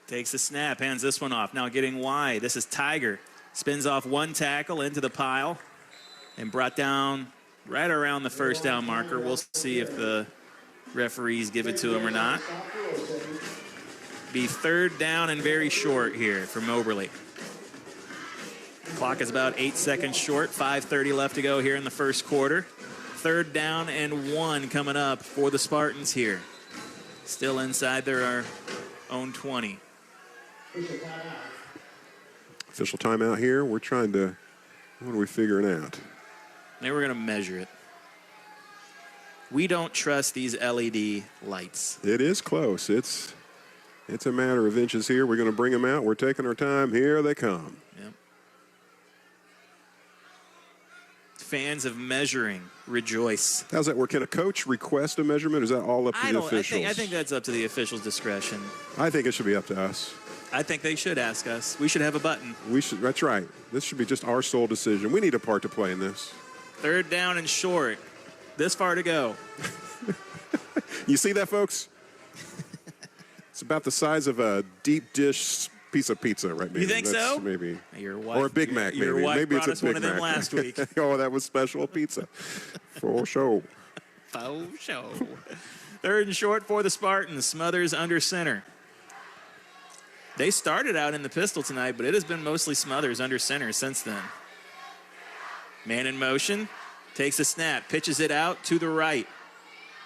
Takes the snap, hands this one off. Now getting wide. This is Tiger. Spins off 1 tackle into the pile and brought down right around the first down marker. We'll see if the referees give it to him or not. Be 3rd down and very short here for Moberly. Clock is about 8 seconds short. 5:30 left to go here in the first quarter. 3rd down and 1 coming up for the Spartans here. Still inside their own 20. Official timeout here. We're trying to, what are we figuring out? Now we're going to measure it. We don't trust these LED lights. It is close. It's a matter of inches here. We're going to bring them out. We're taking our time. Here they come. Yep. Fans of measuring rejoice. How's that work? Can a coach request a measurement? Or is that all up to the officials? I think that's up to the officials' discretion. I think it should be up to us. I think they should ask us. We should have a button. We should. That's right. This should be just our sole decision. We need a part to play in this. 3rd down and short. This far to go. You see that, folks? It's about the size of a deep dish piece of pizza, right? Maybe. You think so? Maybe. Your wife, or a Big Mac, maybe. Your wife maybe brought it's us a Big one of them Mac. last week. Oh, that was special pizza. For sure. For sure. 3rd and short for the Spartans. Smothers under center. They started out in the pistol tonight, but it has been mostly Smothers under center since then. Man in motion. Takes a snap. Pitches it out to the right.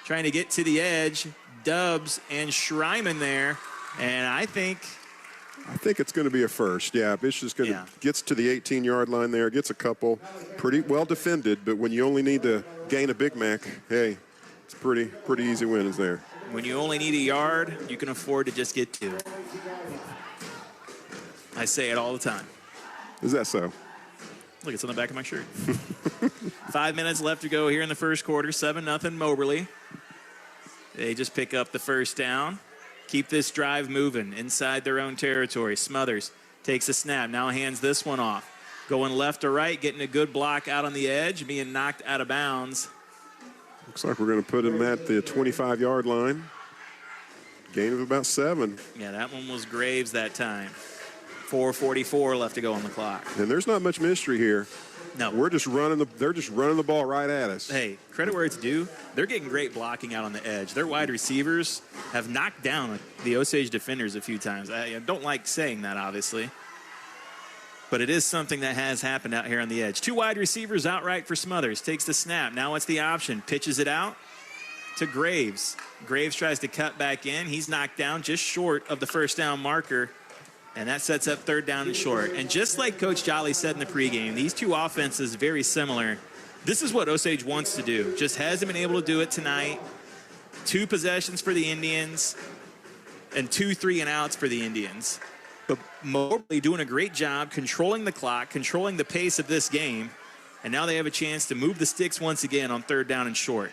Trying to get to the edge. Dubs and Schreiman there. And I think it's going to be a first. Yeah, Bish is going to gets to the 18-yard line there, gets a couple. Pretty well defended, but when you only need to gain a Big Mac, hey, it's pretty easy wins there. When you only need a yard, you can afford to just get 2. I say it all the time. Is that so? Look, it's on the back of my shirt. 5 minutes left to go here in the first quarter. 7-0 Moberly. They just pick up the first down. Keep this drive moving inside their own territory. Smothers takes a snap. Now hands this one off. Going left to right, getting a good block out on the edge, being knocked out of bounds. Looks like we're going to put him at the 25-yard line. Gain of about 7. Yeah, that one was Graves that time. 4:44 left to go on the clock. And there's not much mystery here. No. They're just running the ball right at us. Hey, credit where it's due. They're getting great blocking out on the edge. Their wide receivers have knocked down the Osage defenders a few times. I don't like saying that, obviously. But it is something that has happened out here on the edge. 2 wide receivers outright for Smothers. Takes the snap. Now it's the option. Pitches it out to Graves. Graves tries to cut back in. He's knocked down just short of the first down marker. And that sets up third down and short. And just like Coach Jolly said in the pregame, these two offenses very similar. This is what Osage wants to do. Just hasn't been able to do it tonight. 2 possessions for the Indians and 2 3-and-outs for the Indians. But Moberly doing a great job controlling the clock, controlling the pace of this game. And now they have a chance to move the sticks once again on third down and short.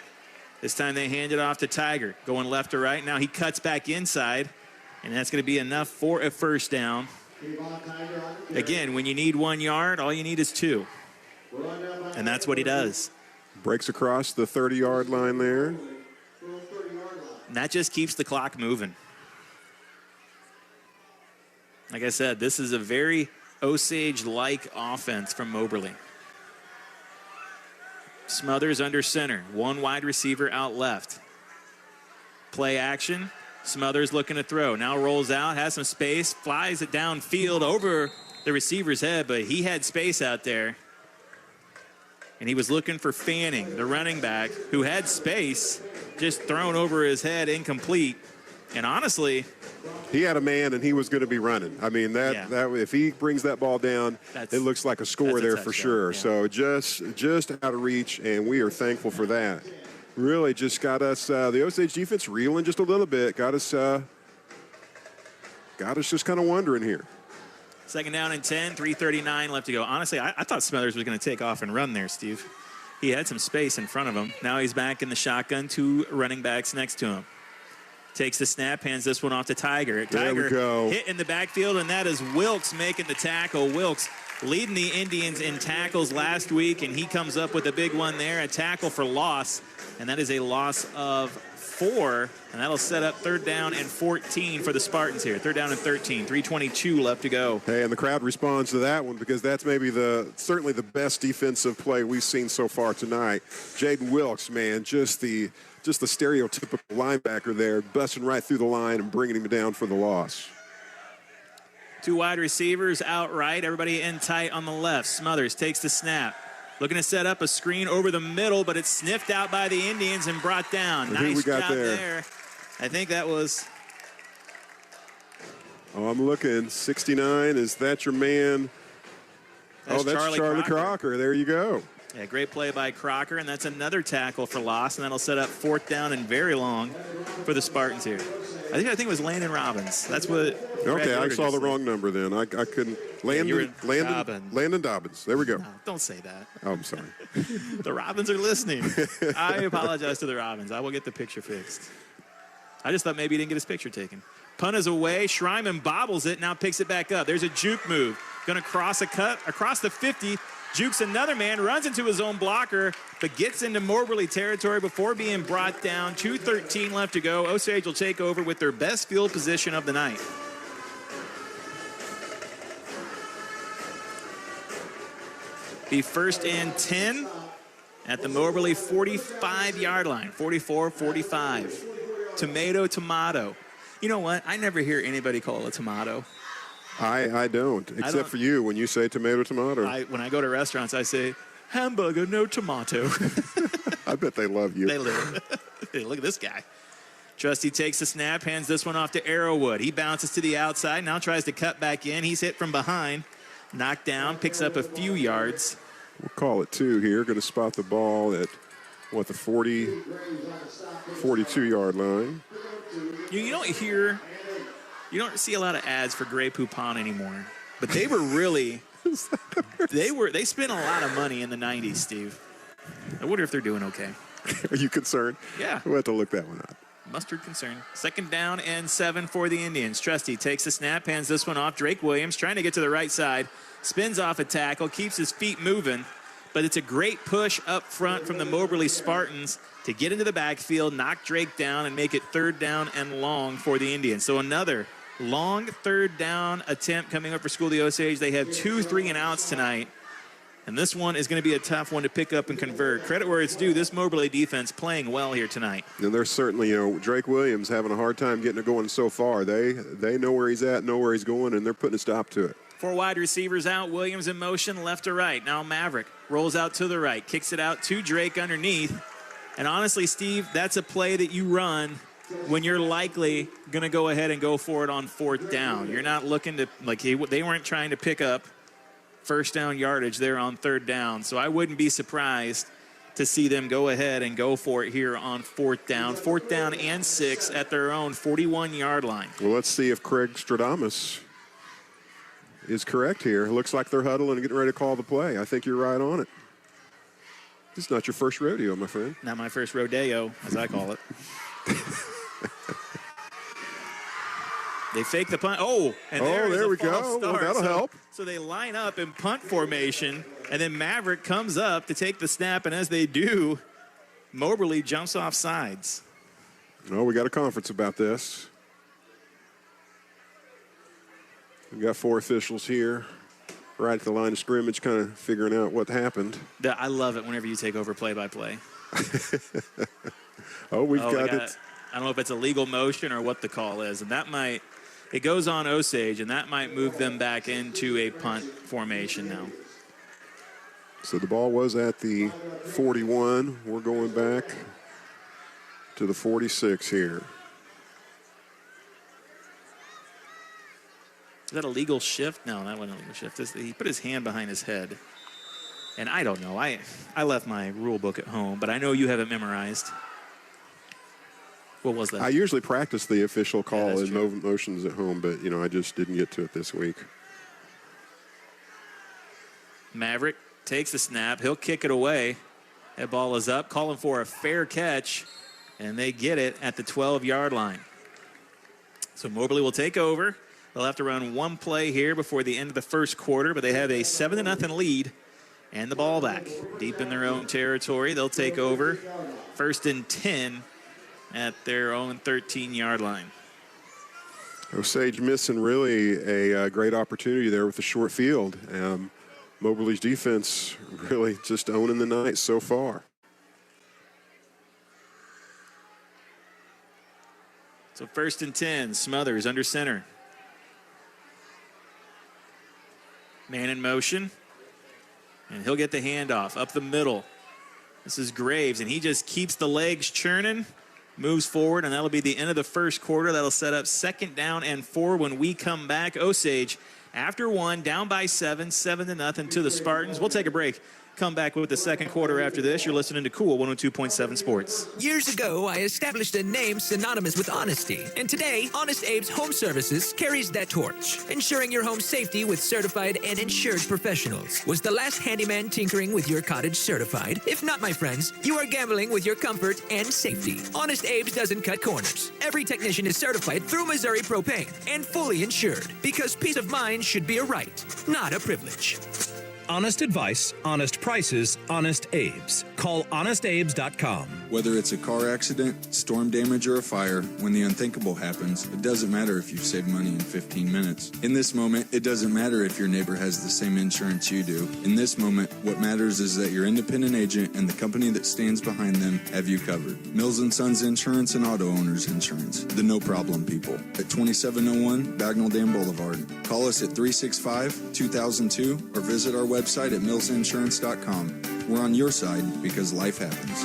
This time they hand it off to Tiger, going left to right. Now he cuts back inside. And that's going to be enough for a first down. Again, when you need 1 yard, all you need is 2. And that's what he does. Breaks across the 30-yard line there. And that just keeps the clock moving. Like I said, this is a very Osage-like offense from Moberly. Smothers under center. 1 wide receiver out left. Play action. Smothers looking to throw. Now rolls out, has some space, flies it downfield over the receiver's head, but he had space out there. And he was looking for Fanning, the running back, who had space, just thrown over his head, incomplete. And honestly, he had a man and he was going to be running. I mean, that if he brings that ball down, it looks like a score there for sure. Yeah. So just out of reach, and we are thankful for that. Really just got us, the Osage defense reeling just a little bit. Got us just kind of wondering here. Second down and 10, 3:39 left to go. Honestly, I thought Smothers was going to take off and run there, Steve. He had some space in front of him. Now he's back in the shotgun, 2 running backs next to him. Takes the snap, hands this one off to Tiger. Tiger hit in the backfield, and that is Wilkes making the tackle. Wilkes leading the Indians in tackles last week, and he comes up with a big one there, a tackle for loss. And that is a loss of 4, and that'll set up third down and 14 for the Spartans here. Third down and 13, 3:22 left to go. Hey, and the crowd responds to that one because that's maybe certainly the best defensive play we've seen so far tonight. Jaden Wilkes, man, just the stereotypical linebacker there, busting right through the line and bringing him down for the loss. 2 wide receivers out right, everybody in tight on the left. Smothers takes the snap. Looking to set up a screen over the middle, but it's sniffed out by the Indians and brought down. Nice job there. I think that was... Oh, I'm looking. 69. Is that your man? That's Charlie Crocker. There you go. Yeah, great play by Crocker, and that's another tackle for loss, and that'll set up 4th down and very long for the Spartans here. I think it was Landon Robbins. That's what... Okay, I saw the wrong number then. I couldn't... Landon Dobbins. There we go. No, don't say that. Oh, I'm sorry. The Robins are listening. I apologize to the Robins. I will get the picture fixed. I just thought maybe he didn't get his picture taken. Punt is away. Schreiman bobbles it, now picks it back up. There's a juke move. Going to cross a cut across the 50. Jukes another man, runs into his own blocker, but gets into Moberly territory before being brought down. 2:13 left to go. Osage will take over with their best field position of the night. Be 1st and 10 at the Moberly 45-yard line. 44-45. Tomato. You know what? I never hear anybody call it a tomato. I don't, except for you when you say tomato. When I go to restaurants, I say, hamburger, no tomato. I bet they love you. They love it. Look at this guy. Trusty takes the snap, hands this one off to Arrowwood. He bounces to the outside, now tries to cut back in. He's hit from behind. Knocked down, picks up a few yards. We'll call it 2 here. Going to spot the ball at, the 42-yard line. You don't see a lot of ads for Grey Poupon anymore. But they were really, they spent a lot of money in the 90s, Steve. I wonder if they're doing okay. Are you concerned? Yeah. We'll have to look that one up. Mustard concern. 2nd down and 7 for the Indians. Trusty takes the snap, hands this one off. Drake Williams trying to get to the right side. Spins off a tackle, keeps his feet moving. But it's a great push up front from the Moberly Spartans to get into the backfield, knock Drake down, and make it 3rd down and long for the Indians. So another long 3rd down attempt coming up for School of the Osage. They have 2 3-and-outs tonight. And this one is going to be a tough one to pick up and convert. Credit where it's due. This Moberly defense playing well here tonight. And they're certainly, Drake Williams having a hard time getting it going so far. They know where he's at, know where he's going, and they're putting a stop to it. 4 wide receivers out. Williams in motion, left to right. Now Maverick rolls out to the right, kicks it out to Drake underneath. And honestly, Steve, that's a play that you run when you're likely going to go ahead and go for it on 4th down. You're not looking to, like, they weren't trying to pick up first down yardage there on 3rd down. So I wouldn't be surprised to see them go ahead and go for it here on 4th down. 4th down and 6 at their own 41-yard line. Well, let's see if Craig Stradamus is correct here. It looks like they're huddling and getting ready to call the play. I think you're right on it. This is not your first rodeo, my friend. Not my first rodeo, as I call it. They fake the punt. Oh, and there we go. Well, that'll help. So they line up in punt formation, and then Maverick comes up to take the snap, and as they do, Moberly jumps off sides. Oh, we got a conference about this. We got 4 officials here, right at the line of scrimmage, kind of figuring out what happened. I love it whenever you take over play-by-play. We've got it. I don't know if it's a legal motion or what the call is, and that might. It goes on Osage, and that might move them back into a punt formation now. So the ball was at the 41. We're going back to the 46 here. Is that a legal shift? No, that wasn't a legal shift. He put his hand behind his head. And I don't know. I left my rule book at home, but I know you have it memorized. What was that? I usually practice the official call in true. motions at home, but, I just didn't get to it this week. Maverick takes the snap. He'll kick it away. That ball is up, calling for a fair catch, and they get it at the 12-yard line. So Moberly will take over. They'll have to run one play here before the end of the first quarter, but they have a 7-0 lead and the ball back. Deep in their own territory, they'll take over. 1st and 10 at their own 13-yard line. Osage missing really a great opportunity there with the short field. Moberly's defense really just owning the night so far. So 1st and 10, Smothers under center. Man in motion. And he'll get the handoff up the middle. This is Graves, and he just keeps the legs churning, moves forward, and that'll be the end of the first quarter. That'll set up 2nd down and 4 when we come back. Osage, after 1, down by 7, 7-0 to the Spartans. We'll take a break. Come back with the second quarter after this. You're listening to Cool 102.7 Sports. Years ago, I established a name synonymous with honesty. And today, Honest Abe's Home Services carries that torch. Ensuring your home safety with certified and insured professionals. Was the last handyman tinkering with your cottage certified? If not, my friends, you are gambling with your comfort and safety. Honest Abe's doesn't cut corners. Every technician is certified through Missouri Propane and fully insured. Because peace of mind should be a right, not a privilege. Honest advice, honest prices, Honest Abe's. Call honestabes.com. Whether it's a car accident, storm damage, or a fire, when the unthinkable happens, it doesn't matter if you've saved money in 15 minutes. In this moment, it doesn't matter if your neighbor has the same insurance you do. In this moment, what matters is that your independent agent and the company that stands behind them have you covered. Mills & Sons Insurance and Auto Owners Insurance. The no-problem people. At 2701 Bagnell Dam Boulevard. Call us at 365-2002 or visit our website at millsinsurance.com. We're on your side because life happens.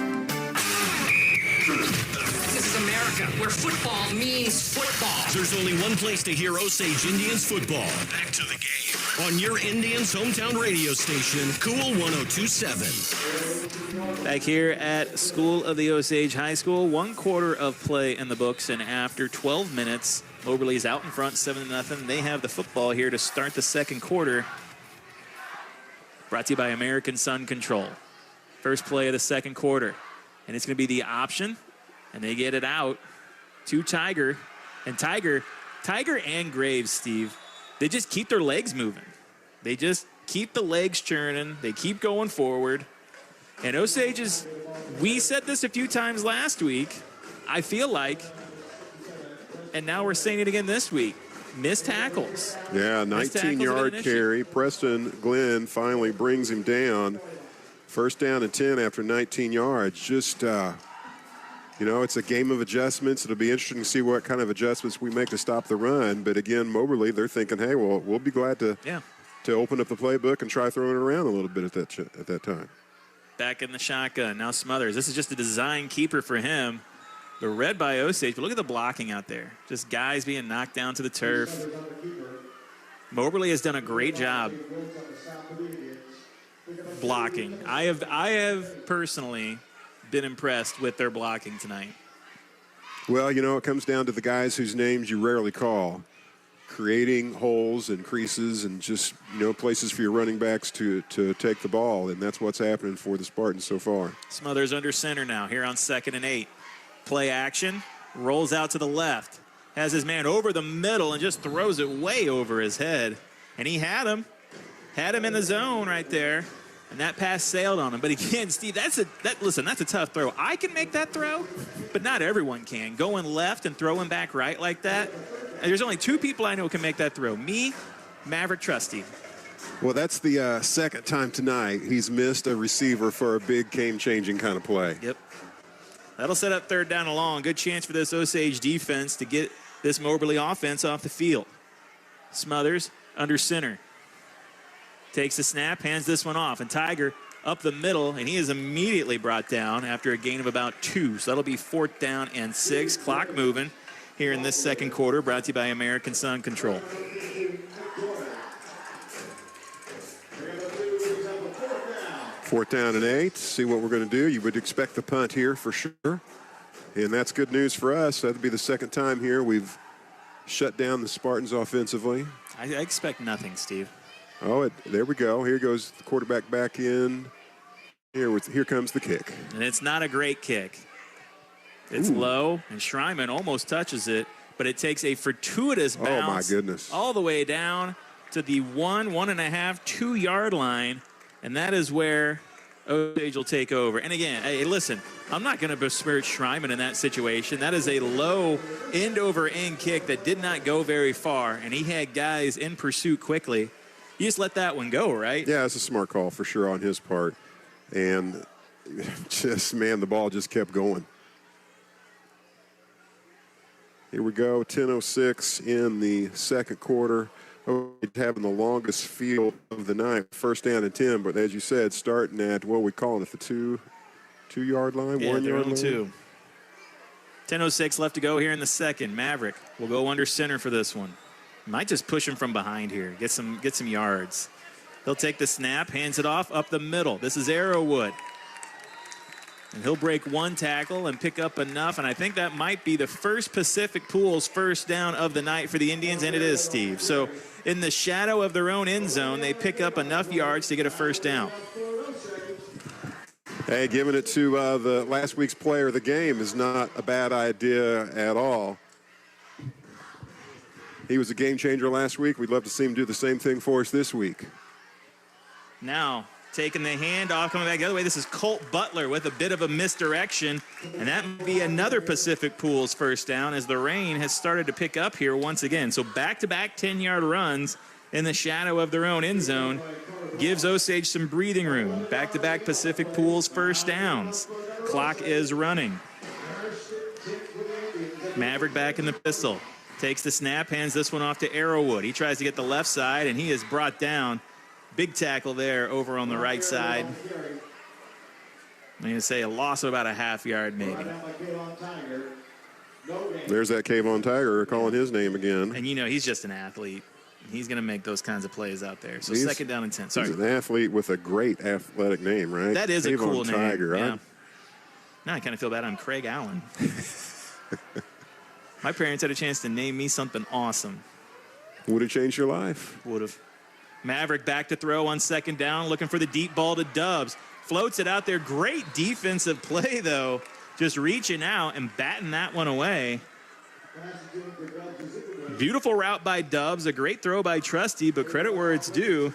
This is America, where football means football. There's only one place to hear Osage Indians football. Back to the game. On your Indians' hometown radio station, Cool 102.7. Back here at School of the Osage High School, 1 quarter of play in the books, and after 12 minutes, Moberly's out in front, 7-0. They have the football here to start the second quarter. Brought to you by American Sun Control. First play of the second quarter. And it's going to be the option. And they get it out to Tiger. And Tiger and Graves, Steve, they just keep their legs moving. They just keep the legs churning. They keep going forward. And Osage is, we said this a few times last week, I feel like, and now we're saying it again this week. Missed tackles. Yeah, 19-yard carry. Preston Glenn finally brings him down. 1st down and 10 after 19 yards. Just, it's a game of adjustments. It'll be interesting to see what kind of adjustments we make to stop the run. But again, Moberly, they're thinking, hey, well, we'll be glad to open up the playbook and try throwing it around a little bit at that time. Back in the shotgun. Now Smothers. This is just a design keeper for him. But read by Osage. But look at the blocking out there. Just guys being knocked down to the turf. Moberly has done a great job blocking. I have personally been impressed with their blocking tonight. Well, you know, it comes down to the guys whose names you rarely call, creating holes and creases and just, you know, places for your running backs to take the ball, and that's what's happening for the Spartans so far. Smothers under center now here on 2nd and 8. Play action, rolls out to the left, has his man over the middle and just throws it way over his head. And he had him in the zone right there, and that pass sailed on him. But again, Steve, that's a tough throw. I can make that throw, but not everyone can. Going left and throwing back right like that. There's only 2 people I know can make that throw. Me, Maverick Trusty. Well, that's the second time tonight he's missed a receiver for a big game-changing kind of play. Yep. That'll set up 3rd down and long. Good chance for this Osage defense to get this Moberly offense off the field. Smothers under center. Takes the snap, hands this one off. And Tiger up the middle, and he is immediately brought down after a gain of about 2. So that'll be 4th down and 6. Clock moving here in this second quarter, brought to you by American Sun Control. Fourth down and 8. See what we're going to do. You would expect the punt here for sure. And that's good news for us. That'd be the second time here we've shut down the Spartans offensively. I expect nothing, Steve. Oh, there we go. Here goes the quarterback back in. Here comes the kick. And it's not a great kick. It's low, and Schreiman almost touches it, but it takes a fortuitous bounce. Oh, my goodness. All the way down to the 1.5, 2-yard line. And that is where Osage will take over. And again, hey, listen, I'm not going to besmirch Schreiman in that situation. That is a low end-over-end kick that did not go very far, and he had guys in pursuit quickly. You just let that one go, right? Yeah, it's a smart call for sure on his part. And just, man, the ball just kept going. Here we go, 10:06 in the second quarter. Having the longest field of the night, 1st down and 10, but as you said, starting at, what are we calling it, the 2-yard line, yeah, 1-yard line? 2. 10:06 left to go here in the second. Maverick will go under center for this one. Might just push him from behind here, get some yards. He'll take the snap, hands it off up the middle. This is Arrowwood. And he'll break 1 tackle and pick up enough, and I think that might be the first Pacific Pools 1st down of the night for the Indians, and it is, Steve. So in the shadow of their own end zone, they pick up enough yards to get a 1st down. Hey, giving it to the last week's player of the game is not a bad idea at all. He was a game changer last week. We'd love to see him do the same thing for us this week. Now, taking the handoff, coming back the other way. This is Colt Butler with a bit of a misdirection. And that might be another Pacific Pools 1st down as the rain has started to pick up here once again. So back-to-back 10-yard runs in the shadow of their own end zone gives Osage some breathing room. Back-to-back Pacific Pools 1st downs. Clock is running. Maverick back in the pistol. Takes the snap, hands this one off to Arrowwood. He tries to get the left side, and he is brought down. Big tackle there over on the right side. I'm going to say a loss of about a 1/2 yard maybe. There's that Kayvon Tiger calling his name again. And, you know, he's just an athlete. He's going to make those kinds of plays out there. So 2nd down and 10. Sorry. He's an athlete with a great athletic name, right? That is Kayvon a cool Tiger, name. right? Yeah. Now I kind of feel bad. I'm Craig Allen. My parents had a chance to name me something awesome. Would have changed your life. Would have. Maverick back to throw on 2nd down, looking for the deep ball to Dubs. Floats it out there. Great defensive play, though. Just reaching out and batting that one away. Beautiful route by Dubs. A great throw by Trusty, but credit where it's due.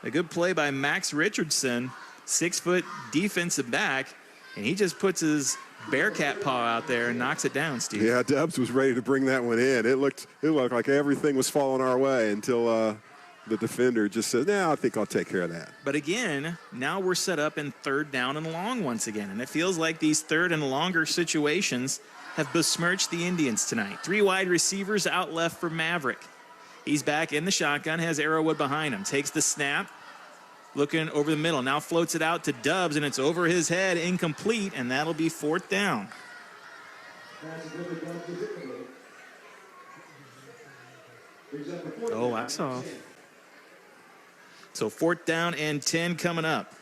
A good play by Max Richardson, 6-foot defensive back, and he just puts his Bearcat paw out there and knocks it down, Steve. Yeah, Dubs was ready to bring that one in. It looked like everything was falling our way until the defender just said, "No, I think I'll take care of that." But again, now we're set up in 3rd down and long once again, and it feels like these 3rd and longer situations have besmirched the Indians tonight. 3 wide receivers out left for Maverick. He's back in the shotgun, has Arrowwood behind him, takes the snap, looking over the middle, now floats it out to Dubs, and it's over his head, incomplete, and that'll be 4th down. Oh, I saw. So 4th down and 10 coming up.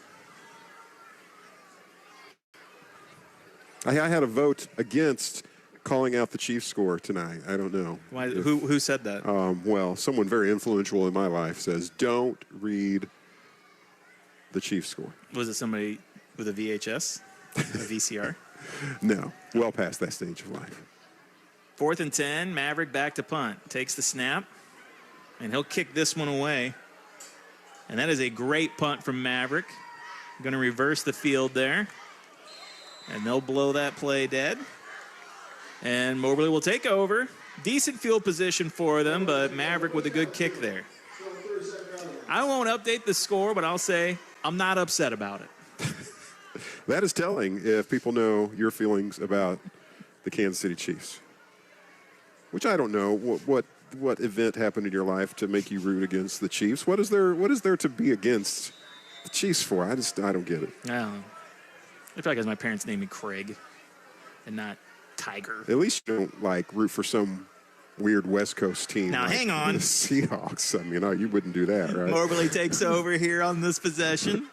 I had a vote against calling out the Chiefs score tonight. I don't know. Why? Who said that? Well, someone very influential in my life says, don't read the Chiefs score. Was it somebody with a VHS? A VCR? No, well past that stage of life. 4th and 10, Maverick back to punt. Takes the snap, and he'll kick this one away. And that is a great punt from Maverick. Going to reverse the field there. And they'll blow that play dead. And Moberly will take over. Decent field position for them, but Maverick with a good kick there. I won't update the score, but I'll say I'm not upset about it. That is telling if people know your feelings about the Kansas City Chiefs. Which I don't know. What event happened in your life to make you root against the Chiefs? What is there to be against the Chiefs for? I don't get it. I don't know. I feel like as my parents named me Craig and not Tiger. At least you don't root for some weird West Coast team. Now hang on. The Seahawks. I mean, you wouldn't do that, right? Moberly takes over here on this possession.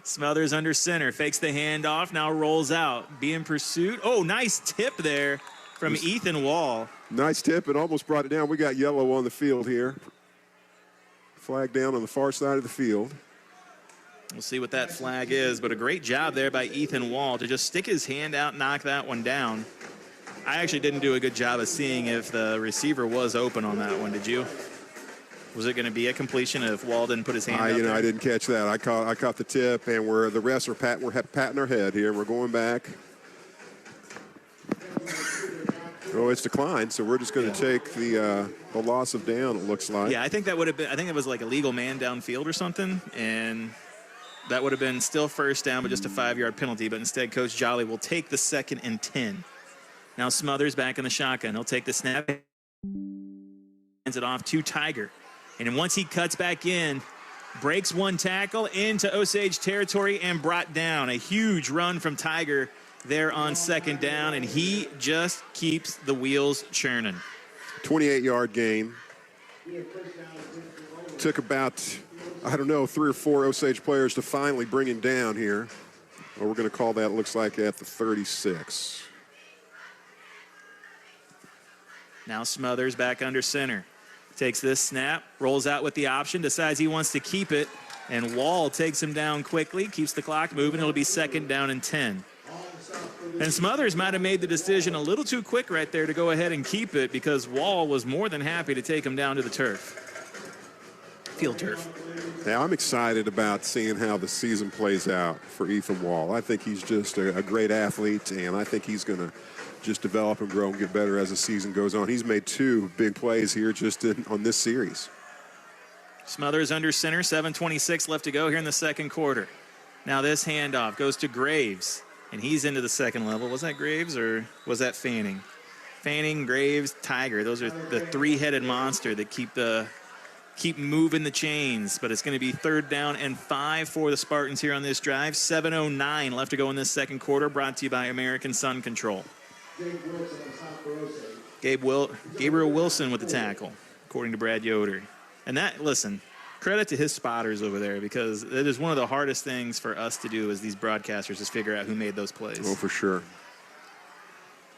Smothers under center, fakes the handoff, now rolls out. Be in pursuit. Oh, nice tip there from Ethan Wall. Nice tip, and almost brought it down. We got yellow on the field here. Flag down on the far side of the field. We'll see what that flag is, but a great job there by Ethan Wall to just stick his hand out, knock that one down. I actually didn't do a good job of seeing if the receiver was open on that one. Did you? Was it going to be a completion if Wall didn't put his hand out there? I didn't catch that. I caught the tip, and the refs are patting our head here. We're going back. Oh, it's declined, so we're just going to take the loss of down, it looks like. Yeah, I think that would have been, I think it was like a legal man downfield or something, and that would have been still first down, but just a 5-yard penalty. But instead, Coach Jolly will take the 2nd and 10. Now Smothers back in the shotgun. He'll take the snap, hands it off to Tiger. And then once he cuts back in, breaks one tackle into Osage territory and brought down. A huge run from Tiger there on 2nd down, and he just keeps the wheels churning. 28-yard gain. Took about, 3 or 4 Osage players to finally bring him down here. Well, we're going to call that, looks like, at the 36. Now Smothers back under center. Takes this snap, rolls out with the option, decides he wants to keep it, and Wall takes him down quickly, keeps the clock moving. It'll be 2nd down and 10. And Smothers might have made the decision a little too quick right there to go ahead and keep it, because Wall was more than happy to take him down to the turf. Field turf. Now, I'm excited about seeing how the season plays out for Ethan Wall. I think he's just a great athlete, and I think he's going to just develop and grow and get better as the season goes on. He's made 2 big plays here just on this series. Smothers under center, 7:26 left to go here in the 2nd quarter. Now this handoff goes to Graves, and he's into the 2nd level. Was that Graves or was that Fanning? Fanning, Graves, Tiger. Those are the 3-headed monster that keep moving the chains. But it's going to be 3rd down and 5 for the Spartans here on this drive. 7:09 left to go in this 2nd quarter, brought to you by American Sun Control. Gabriel Wilson with the tackle, according to Brad Yoder. And that, listen, credit to his spotters over there, because it is one of the hardest things for us to do as these broadcasters is figure out who made those plays. Oh, for sure.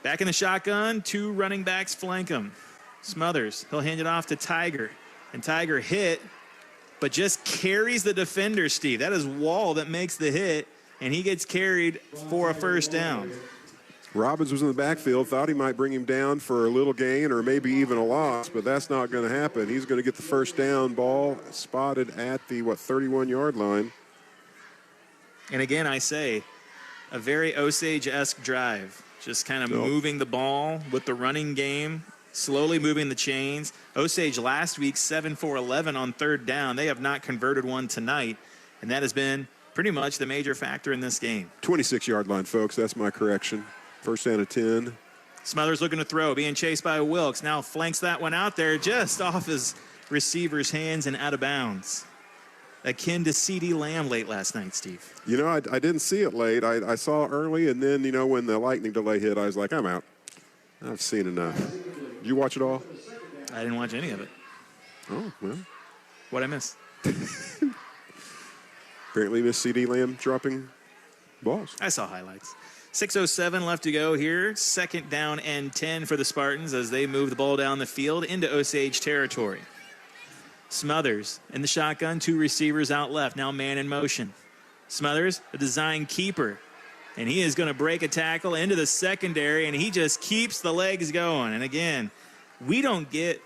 Back in the shotgun, 2 running backs flank him. Smothers, he'll hand it off to Tiger. And Tiger hit, but just carries the defender, Steve. That is Wall that makes the hit, and he gets carried for a 1st down. Robbins was in the backfield, thought he might bring him down for a little gain or maybe even a loss, but that's not going to happen. He's going to get the 1st down. Ball spotted at the, 31-yard line. And again, I say, a very Osage-esque drive. Just kind of moving the ball with the running game, slowly moving the chains. Osage last week, 7 for 11 on 3rd down. They have not converted one tonight, and that has been pretty much the major factor in this game. 26-yard line, folks. That's my correction. 1st down and 10. Smothers looking to throw, being chased by Wilkes. Now flanks that one out there just off his receiver's hands and out of bounds. Akin to C.D. Lamb late last night, Steve. I didn't see it late. I saw it early, and then, when the lightning delay hit, I was like, I'm out. I've seen enough. Did you watch it all? I didn't watch any of it. Oh, well. What'd I miss? Apparently missed C.D. Lamb dropping balls. I saw highlights. 6:07 left to go here. 2nd down and 10 for the Spartans as they move the ball down the field into Osage territory. Smothers in the shotgun, 2 receivers out left. Now man in motion. Smothers, a design keeper. And he is going to break a tackle into the secondary, and he just keeps the legs going. And again, we don't get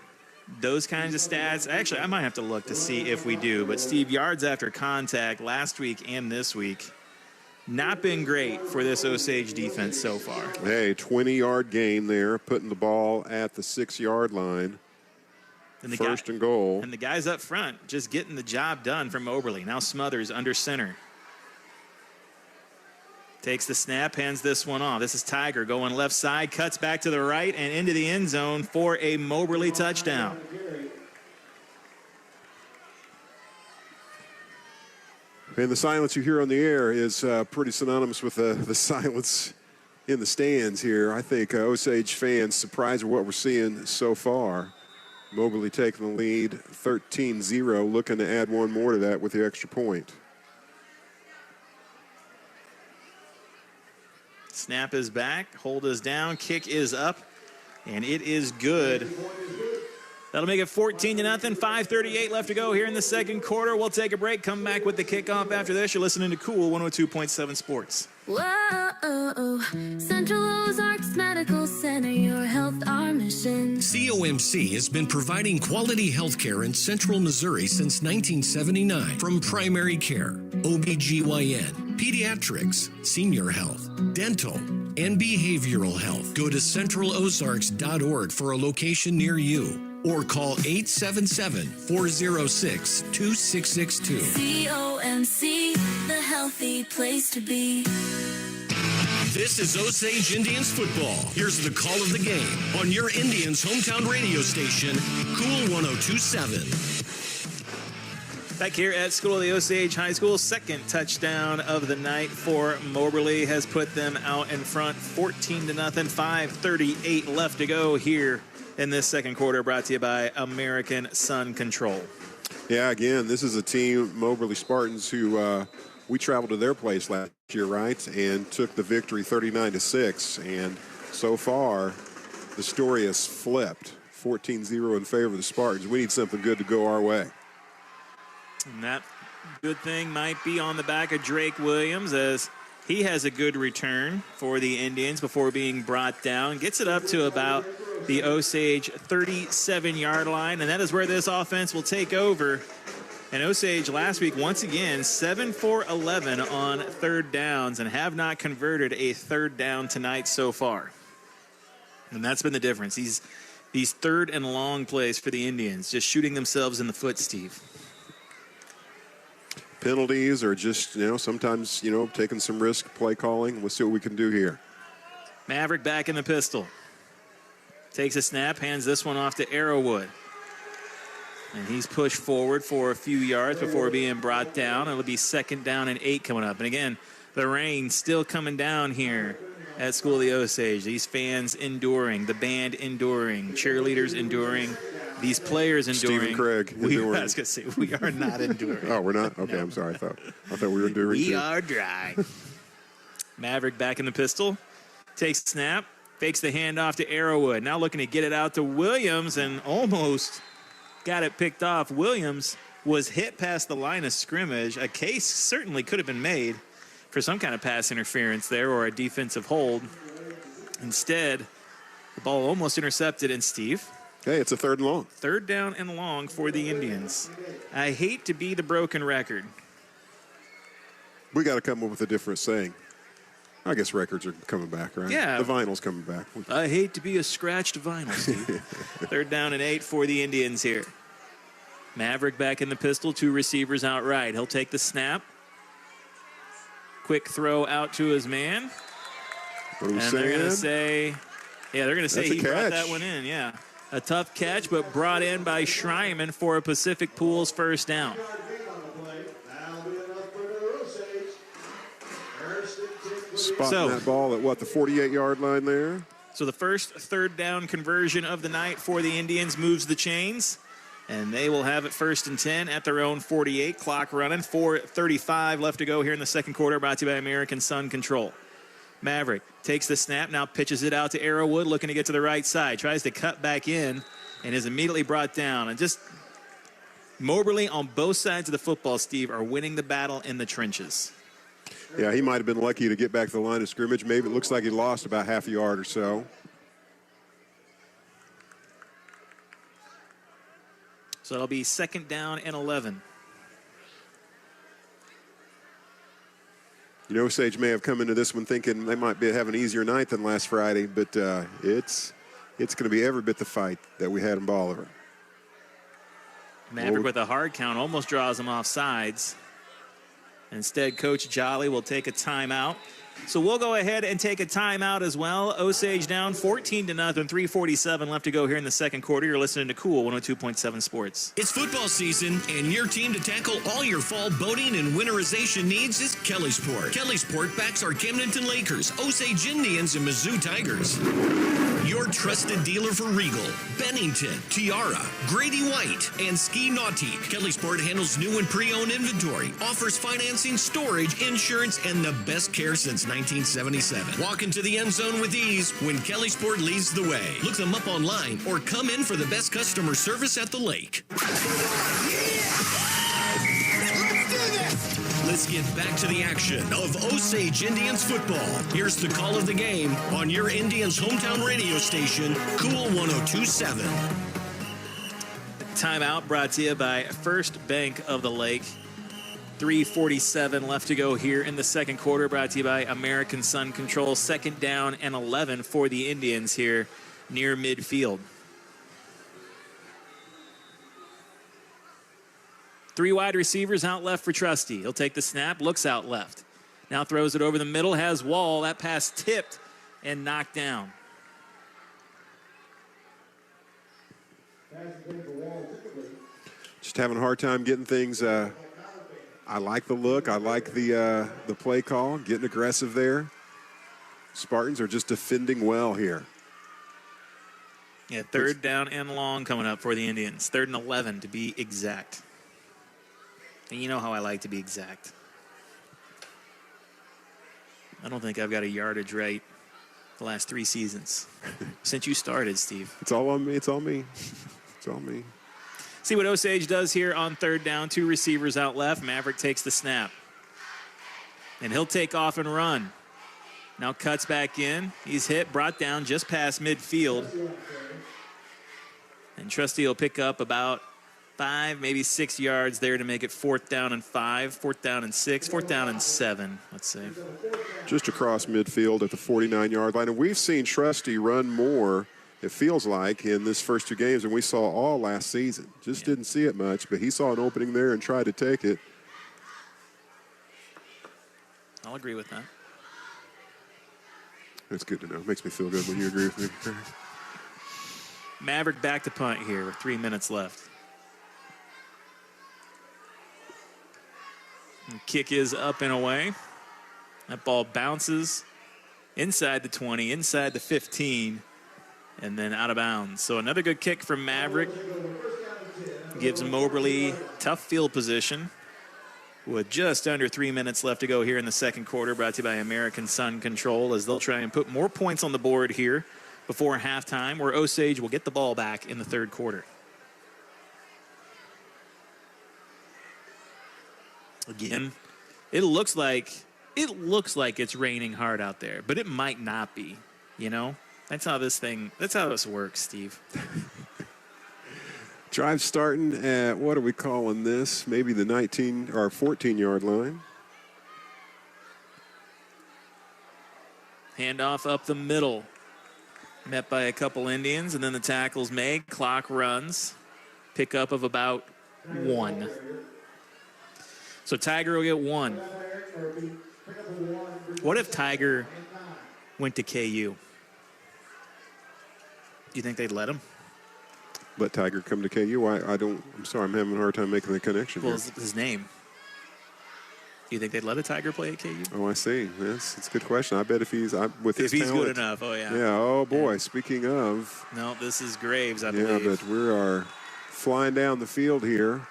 those kinds of stats. Actually, I might have to look to see if we do. But Steve, yards after contact last week and this week, not been great for this Osage defense so far. Hey, 20-yard gain there, putting the ball at the 6-yard line. And First and goal. And the guys up front just getting the job done from Moberly. Now Smothers under center. Takes the snap, hands this one off. This is Tiger going left side, cuts back to the right and into the end zone for a Moberly touchdown. And the silence you hear on the air is pretty synonymous with the silence in the stands here. I think Osage fans surprised with what we're seeing so far. Moberly taking the lead 13-0, looking to add one more to that with the extra point. Snap is back, hold is down, kick is up, and it is good. That'll make it 14-0, 5:38 left to go here in the second quarter. We'll take a break, come back with the kickoff after this. You're listening to Cool 102.7 Sports. Whoa, Central Ozarks Medical Center, your health, our mission. COMC has been providing quality health care in central Missouri since 1979. From primary care, OBGYN, pediatrics, senior health, dental, and behavioral health. Go to centralozarks.org for a location near you. Or call 877-406-2662. COMC, the healthy place to be. This is Osage Indians Football. Here's the call of the game on your Indians' hometown radio station, Cool 102.7. Back here at School of the Osage High School, second touchdown of the night for Moberly has put them out in front 14-0, 5:38 left to go here in this second quarter, brought to you by American Sun Control. Yeah, again, this is a team, Moberly Spartans, who we traveled to their place last year, right, and took the victory 39-6. And so far, the story has flipped, 14-0 in favor of the Spartans. We need something good to go our way. And that good thing might be on the back of Drake Williams as he has a good return for the Indians before being brought down. Gets it up to about the Osage 37-yard line, and that is where this offense will take over. And Osage last week, once again, 7 for 11 on third downs and have not converted a third down tonight so far. And that's been the difference. These third and long plays for the Indians, just shooting themselves in the foot, Steve. Penalties or just, sometimes, taking some risk play calling. We'll see what we can do here. Maverick back in the pistol. Takes a snap, hands this one off to Arrowwood. And he's pushed forward for a few yards before being brought down. It'll be 2nd down and 8 coming up. And again, the rain still coming down here at School of the Osage. These fans enduring, the band enduring, cheerleaders enduring, these players enduring. Stephen Craig enduring. I was going to say, we are not enduring. Oh, we're not? Okay, no. I'm sorry. I thought we were enduring We too. are dry. Maverick back in the pistol. Takes snap. Fakes the handoff to Arrowwood. Now looking to get it out to Williams and almost got it picked off. Williams was hit past the line of scrimmage. A case certainly could have been made for some kind of pass interference there or a defensive hold. Instead, the ball almost intercepted. And Steve? Hey, it's a 3rd and long. 3rd down and long for the Indians. I hate to be the broken record. We got to come up with a different saying. I guess records are coming back, right? Yeah. The vinyl's coming back. I hate to be a scratched vinyl, Steve. 3rd down and 8 for the Indians here. Maverick back in the pistol, 2 receivers out right. He'll take the snap. Quick throw out to his man. What are we saying? They're going to say, he brought that one in, yeah. A tough catch, but brought in by Schreiman for a Pacific Pools first down. Spotting that ball at, the 48-yard line there? So the first third down conversion of the night for the Indians moves the chains, and they will have it 1st and 10 at their own 48. Clock running, 4:35 left to go here in the second quarter, brought to you by American Sun Control. Maverick takes the snap, now pitches it out to Arrowwood, looking to get to the right side. Tries to cut back in and is immediately brought down. And just Moberly on both sides of the football, Steve, are winning the battle in the trenches. Yeah, he might have been lucky to get back to the line of scrimmage. Maybe it looks like he lost about half a yard or so. So it'll be 2nd down and 11. You know, Osage may have come into this one thinking they might have an easier night than last Friday, but it's going to be every bit the fight that we had in Bolivar. Maverick with a hard count almost draws him off sides. Instead, Coach Jolly will take a timeout. So we'll go ahead and take a timeout as well. Osage down 14-0, 3:47 left to go here in the second quarter. You're listening to Cool 102.7 Sports. It's football season, and your team to tackle all your fall boating and winterization needs is Kellysport. Kellysport backs our Camdenton Lakers, Osage Indians, and Mizzou Tigers. Your trusted dealer for Regal, Bennington, Tiara, Grady White, and Ski Nautique. Kellysport handles new and pre-owned inventory, offers financing, storage, insurance, and the best care since 1977. Walk into the end zone with ease when Kellysport leads the way. Look them up online or come in for the best customer service at the lake. Let's get back to the action of Osage Indians football. Here's the call of the game on your Indians hometown radio station, Cool 102.7. Timeout brought to you by First Bank of the Lake. 3:47 left to go here in the second quarter, brought to you by American Sun Control. 2nd down and 11 for the Indians here near midfield. 3 wide receivers out left for Trusty. He'll take the snap, looks out left. Now throws it over the middle, has Wall. That pass tipped and knocked down. Just having a hard time getting things. I like the look. I like the play call, getting aggressive there. Spartans are just defending well here. Yeah, 3rd down and long coming up for the Indians. 3rd and 11 to be exact. And you know how I like to be exact. I don't think I've got a yardage right the last 3 seasons. Since you started, Steve. It's all on me. It's all me. It's all me. See what Osage does here on 3rd down. 2 receivers out left. Maverick takes the snap. And he'll take off and run. Now cuts back in. He's hit, brought down just past midfield. And Trusty will pick up about 5, maybe 6 yards there to make it 4th down and 5, 4th down and 6, 4th down and 7, let's say. Just across midfield at the 49-yard line. And we've seen Trusty run more, it feels like, in this first 2 games than we saw all last season. Just didn't see it much, but he saw an opening there and tried to take it. I'll agree with that. That's good to know. It makes me feel good when you agree with me. Maverick back to punt here with 3 minutes left. And kick is up and away. That ball bounces inside the 20, inside the 15, and then out of bounds. So another good kick from Maverick. Gives Moberly tough field position with just under 3 minutes left to go here in the second quarter, brought to you by American Sun Control, as they'll try and put more points on the board here before halftime, where Osage will get the ball back in the 3rd quarter. Again, it looks like it's raining hard out there, but it might not be, you know? That's how this works, Steve. Drive starting at, what are we calling this? Maybe the 19 or 14-yard line. Handoff up the middle. Met by a couple Indians, and then the tackle's made. Clock runs. Pickup of about 1. So Tiger will get 1. What if Tiger went to KU? Do you think they'd let him? Let Tiger come to KU? I'm sorry, I'm having a hard time making the connection. Well, here. his name. Do you think they'd let a Tiger play at KU? Oh, I see. Yes, it's a good question. I bet if he's with his If he's talent, good enough, oh, yeah. Yeah, oh, boy. Yeah. Speaking of. No, this is Graves, I believe. Yeah, but we are flying down the field here,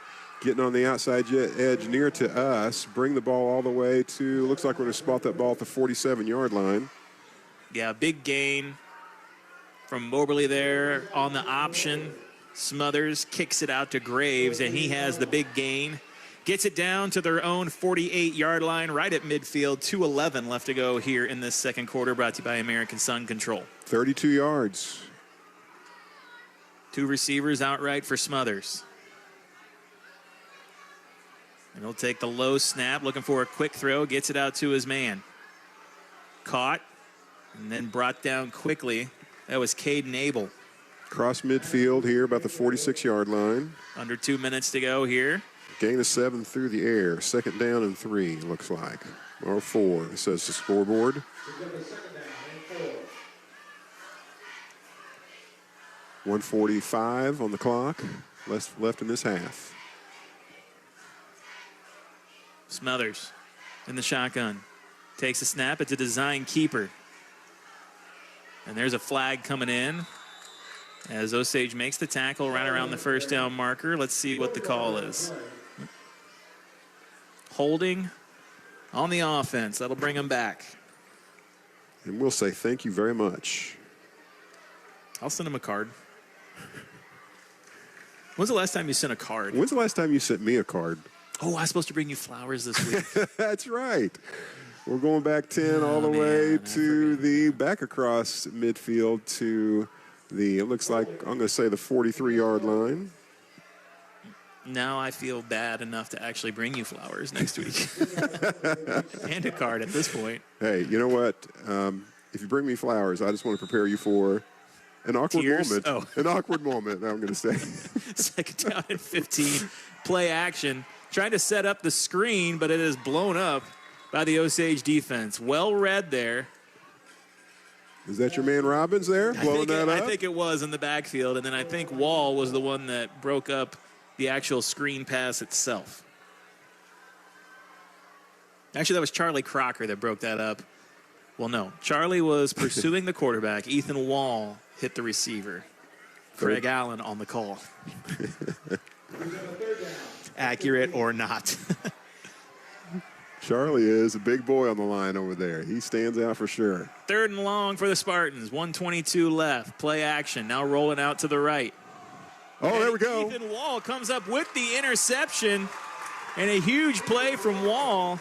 getting on the outside edge near to us, bring the ball all the way to, looks like we're going to spot that ball at the 47-yard line. Yeah, big gain from Moberly there on the option. Smothers kicks it out to Graves, and he has the big gain. Gets it down to their own 48-yard line, right at midfield. 2:11 left to go here in this second quarter, brought to you by American Sun Control. 32 yards. 2 receivers outright for Smothers. And he'll take the low snap, looking for a quick throw, gets it out to his man. Caught, and then brought down quickly. That was Caden Abel. Cross midfield here, about the 46-yard line. Under 2 minutes to go here. Gain of 7 through the air. Second down and 3, looks like. Or 4, it says the scoreboard. 1:45 on the clock. Left in this half. Smothers in the shotgun. Takes a snap. It's a design keeper. And there's a flag coming in as Osage makes the tackle right around the first down marker. Let's see what the call is. Holding on the offense. That'll bring him back. And we'll say thank you very much. I'll send him a card. When's the last time you sent a card? When's the last time you sent me a card? Oh, I was supposed to bring you flowers this week. That's right. We're going back 10 all the way to the back across midfield to the, it looks like, I'm going to say the 43-yard line. Now I feel bad enough to actually bring you flowers next week. And a card at this point. Hey, you know what? If you bring me flowers, I just want to prepare you for an awkward moment. Oh. An awkward moment, I'm going to say. Second down and 15. Play action. Trying to set up the screen, but it is blown up by the Osage defense. Well read there. Is that your man Robbins there, blowing that up? I think it was in the backfield, and then I think Wall was the one that broke up the actual screen pass itself. Actually, that was Charlie Crocker that broke that up. Well, no. Charlie was pursuing the quarterback. Ethan Wall hit the receiver. Craig Allen on the call. Accurate or not. Charlie is a big boy on the line over there. He stands out for sure. 3rd and long for the Spartans. 1:22 left. Play action. Now rolling out to the right. Oh, there we go. Ethan Wall comes up with the interception. And a huge play from Wall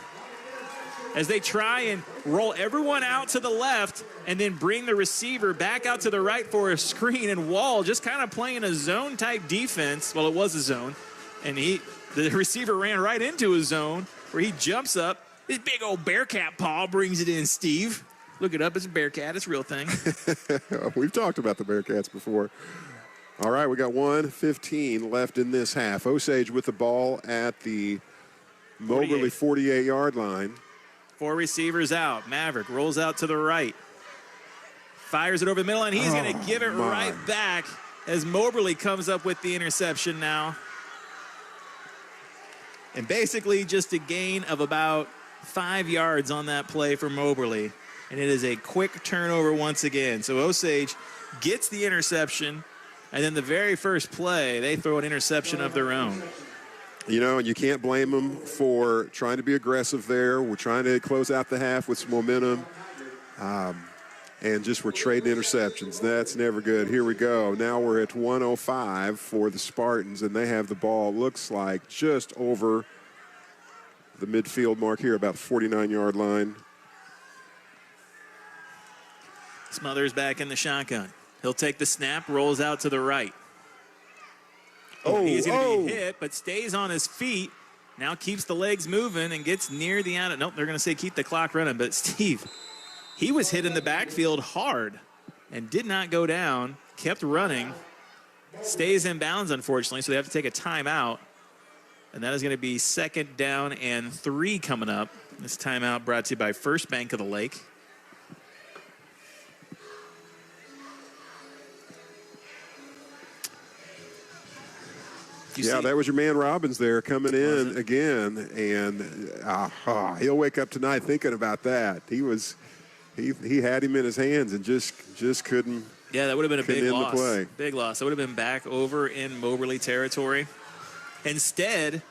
as they try and roll everyone out to the left and then bring the receiver back out to the right for a screen. And Wall just kind of playing a zone-type defense. Well, it was a zone. And the receiver ran right into a zone where he jumps up. His big old Bearcat paw brings it in, Steve. Look it up. It's a Bearcat. It's a real thing. We've talked about the Bearcats before. All right, we got 1:15 left in this half. Osage with the ball at the Moberly 48-yard line. 4 receivers out. Maverick rolls out to the right. Fires it over the middle, and he's going to give it right back as Moberly comes up with the interception now. And basically just a gain of about 5 yards on that play for Moberly. And it is a quick turnover once again. So Osage gets the interception, and then the very first play, they throw an interception of their own. You know, you can't blame them for trying to be aggressive there. We're trying to close out the half with some momentum. And just we're trading interceptions. That's never good. Here we go. Now we're at 1:05 for the Spartans, and they have the ball, looks like, just over the midfield mark here, about the 49-yard line. Smothers back in the shotgun. He'll take the snap, rolls out to the right. He's going to be hit, but stays on his feet. Now keeps the legs moving and gets near the out. Nope, they're going to say keep the clock running. But Steve, he was hit in the backfield hard and did not go down. Kept running. Stays in bounds, unfortunately, so they have to take a timeout. And that is going to be 2nd down and 3 coming up. This timeout brought to you by First Bank of the Lake. Yeah, that was your man Robbins there coming in again, and he'll wake up tonight thinking about that. He had him in his hands and just couldn't. Yeah, that would have been a big loss. The play. Big loss. That would have been back over in Moberly territory. Instead,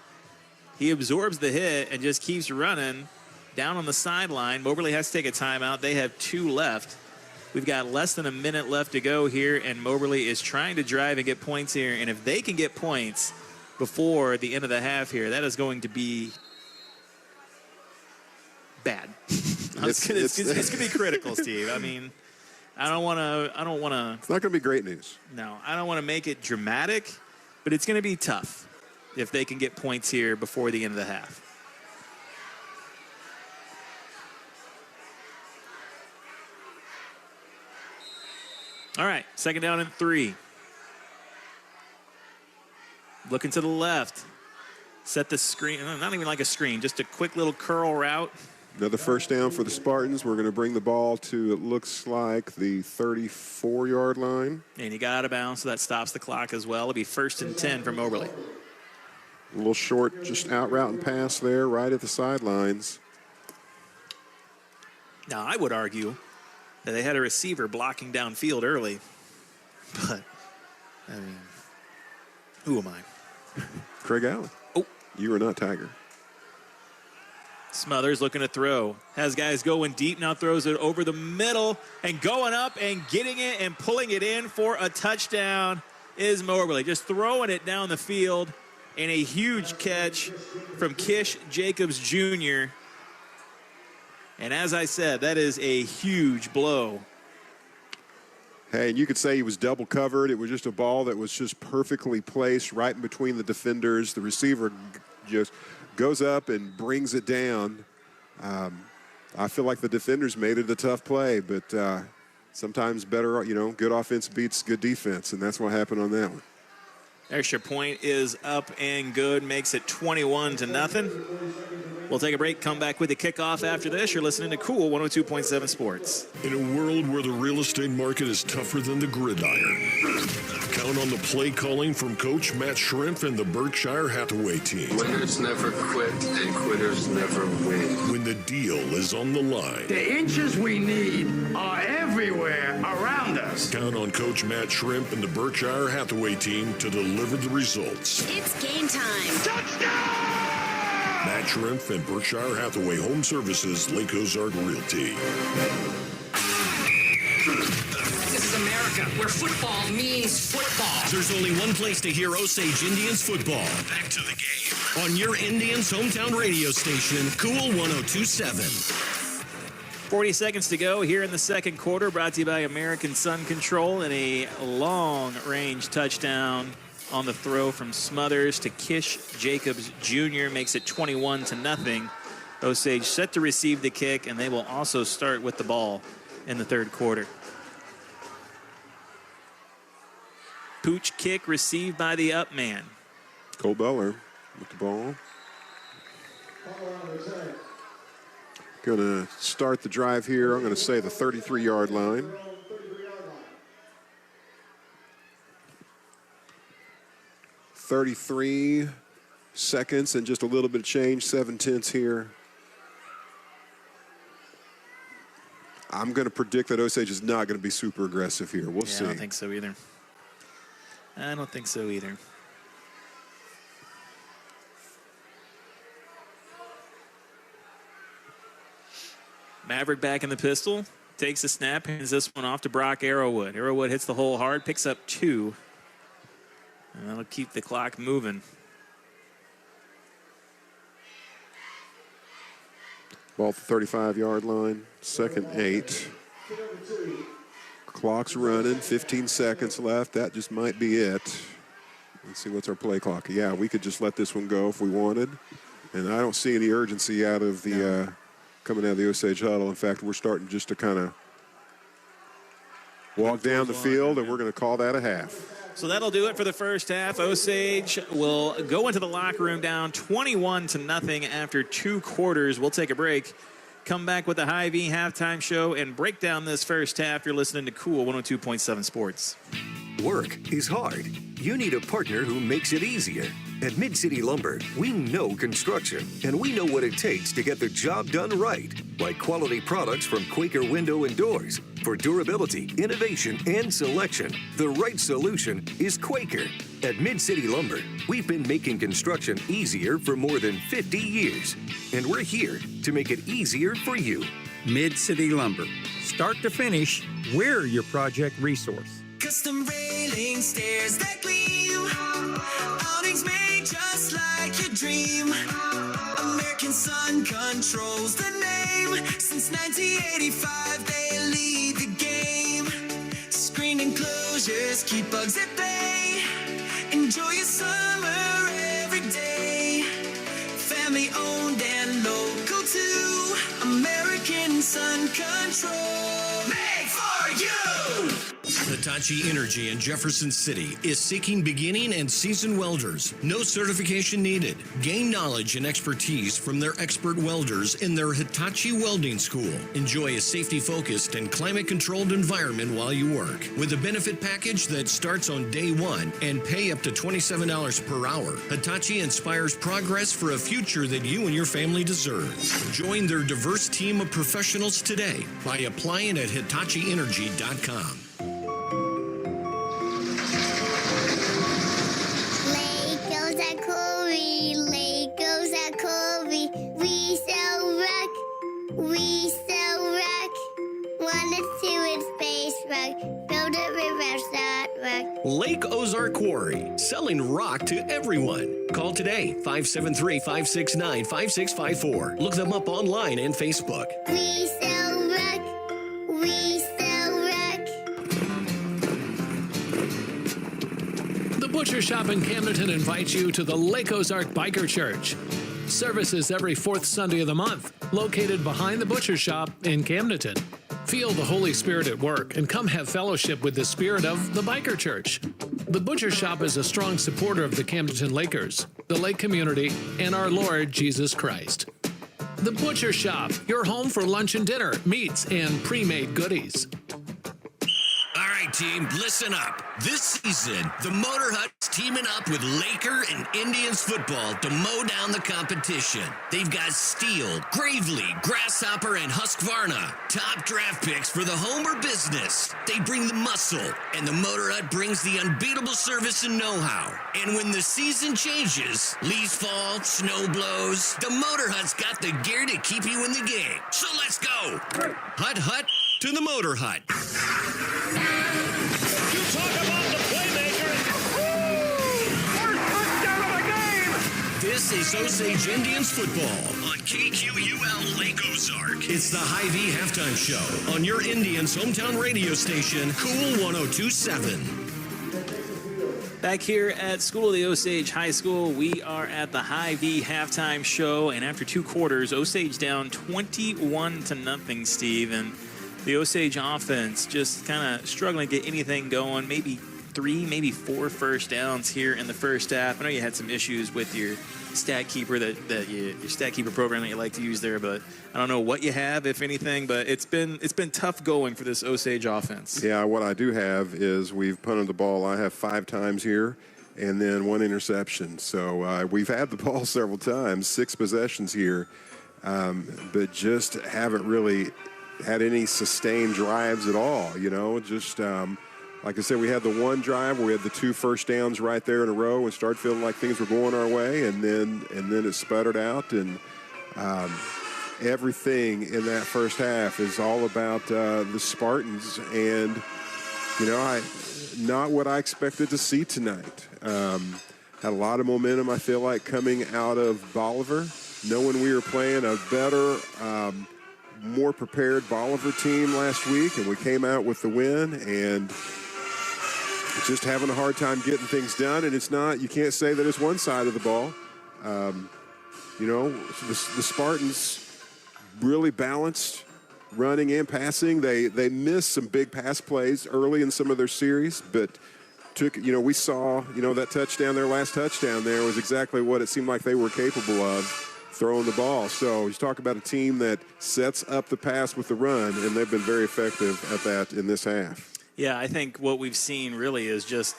he absorbs the hit and just keeps running down on the sideline. Moberly has to take a timeout. They have 2 left. We've got less than a minute left to go here, and Moberly is trying to drive and get points here. And if they can get points before the end of the half here, that is going to be bad. It's going to be critical, Steve. I mean, I don't want to. It's not going to be great news. No, I don't want to make it dramatic, but it's going to be tough if they can get points here before the end of the half. All right, 2nd down and 3. Looking to the left. Set the screen, not even like a screen, just a quick little curl route. Another first down for the Spartans. We're going to bring the ball to, it looks like, the 34-yard line. And he got out of bounds, so that stops the clock as well. It'll be 1st and 10 for Moberly. A little short, just out route and pass there, right at the sidelines. Now, I would argue that they had a receiver blocking downfield early. But, I mean, who am I? Craig Allen. Oh. You are not Tiger. Smothers looking to throw. Has guys going deep, now throws it over the middle and going up and getting it and pulling it in for a touchdown is Moberly. Just throwing it down the field, and a huge catch from Kish Jacobs Jr. And as I said, that is a huge blow. Hey, and you could say he was double covered. It was just a ball that was just perfectly placed right in between the defenders. The receiver just goes up and brings it down. I feel like the defenders made it a tough play, but sometimes better, good offense beats good defense, and that's what happened on that one. Extra point is up and good, makes it 21-0. We'll take a break, come back with the kickoff after this. You're listening to Cool 102.7 Sports. In a world where the real estate market is tougher than the gridiron, count on the play calling from Coach Matt Shrimp and the Berkshire Hathaway team. Winners never quit and quitters never win. When the deal is on the line. The inches we need are everywhere around us. Count on Coach Matt Shrimp and the Berkshire Hathaway team to deliver the results. It's game time. Touchdown! Matt Shrimp and Berkshire Hathaway Home Services, Lake Ozark Realty. This is America, where football means football. There's only one place to hear Osage Indians football. Back to the game. On your Indians' hometown radio station, Cool 102.7. 40 seconds to go here in the second quarter, brought to you by American Sun Control, and a long-range touchdown on the throw from Smothers to Kish Jacobs Jr. makes it 21-0. Osage set to receive the kick, and they will also start with the ball in the third quarter. Pooch kick received by the up man. Cole Beller with the ball. Going to start the drive here. I'm going to say the 33-yard line. 33 seconds and just a little bit of change, 7/10 here. I'm going to predict that Osage is not going to be super aggressive here. We'll see. I don't think so either. I don't think so either. Maverick back in the pistol, takes a snap, hands this one off to Brock Arrowwood. Arrowwood hits the hole hard, picks up 2. And that'll keep the clock moving. Ball at the 35-yard line, 2nd 8. Clock's running, 15 seconds left. That just might be it. Let's see, what's our play clock? Yeah, we could just let this one go if we wanted. And I don't see any urgency out of the coming out of the Osage huddle. In fact, we're starting just to kind of walk down the field, and we're going to call that a half. So that'll do it for the first half. Osage will go into the locker room down 21-0 after 2 quarters. We'll take a break, come back with the Hy-Vee halftime show, and break down this first half. You're listening to Cool 102.7 Sports. Work is hard. You need a partner who makes it easier. At Mid-City Lumber, we know construction, and we know what it takes to get the job done right. Like quality products from Quaker Window and Doors. For durability, innovation, and selection, the right solution is Quaker. At Mid-City Lumber, we've been making construction easier for more than 50 years. And we're here to make it easier for you. Mid-City Lumber. Start to finish, we're your project resource. Custom railing stairs that gleam. Awnings made just like your dream. American Sun controls the name. Since 1985, they lead the game. Screen enclosures keep bugs at bay. Enjoy your summer every day. Family owned and local too. American Sun Control. Made for you! Hitachi Energy in Jefferson City is seeking beginning and seasoned welders. No certification needed. Gain knowledge and expertise from their expert welders in their Hitachi Welding School. Enjoy a safety-focused and climate-controlled environment while you work. With a benefit package that starts on day one and pay up to $27 per hour, Hitachi inspires progress for a future that you and your family deserve. Join their diverse team of professionals today by applying at HitachiEnergy.com. Lake Ozark Quarry, selling rock to everyone. Call today, 573-569-5654. Look them up online and Facebook. We sell rock. We sell rock. The Butcher Shop in Camdenton invites you to the Lake Ozark Biker Church. Services every fourth Sunday of the month, located behind the Butcher Shop in Camdenton. Feel the Holy Spirit at work and come have fellowship with the spirit of the Biker Church. The Butcher Shop is a strong supporter of the Camdenton Lakers, the Lake community, and our Lord Jesus Christ. The Butcher Shop, your home for lunch and dinner, meats, and pre-made goodies. All right, team, listen up. This season, the Motor Hut's teaming up with Laker and Indians football to mow down the competition. They've got Steele, Gravely, Grasshopper, and Husqvarna. Top draft picks for the home or business. They bring the muscle, and the Motor Hut brings the unbeatable service and know-how. And when the season changes, leaves fall, snow blows, the Motor Hut's got the gear to keep you in the game. So let's go. Hut to the Motor Hut. You talk about the playmaker. First touchdown of the game. This is Osage Indians Football on KQUL Lake Ozark. It's the Hy-Vee Halftime Show on your Indians' hometown radio station, Cool 102.7. Back here at School of the Osage High School, we are at the Hy-Vee Halftime Show, and after two quarters, Osage down 21-0, Steve, and the Osage offense just kind of struggling to get anything going. Maybe 3, maybe 4 first downs here in the first half. I know you had some issues with your stat keeper your stat keeper program that you like to use there, but I don't know what you have, if anything. But it's been tough going for this Osage offense. Yeah, what I do have is we've punted the ball. I have 5 times here, and then 1 interception. So we've had the ball several times, 6 possessions here, but just haven't really had any sustained drives at all, just like I said, we had the one drive where we had the 2 first downs right there in a row and started feeling like things were going our way, and then it sputtered out, and everything in that first half is all about the Spartans, and not what I expected to see tonight. Had a lot of momentum, I feel like, coming out of Bolivar, knowing we were playing a better more prepared Bolivar team last week, and we came out with the win, and just having a hard time getting things done. And it's not, you can't say that it's one side of the ball. The Spartans really balanced running and passing. They missed some big pass plays early in some of their series, but we saw, that touchdown, their last touchdown there was exactly what it seemed like they were capable of, throwing the ball. So you talk about a team that sets up the pass with the run, and they've been very effective at that in this half. Yeah, I think what we've seen really is just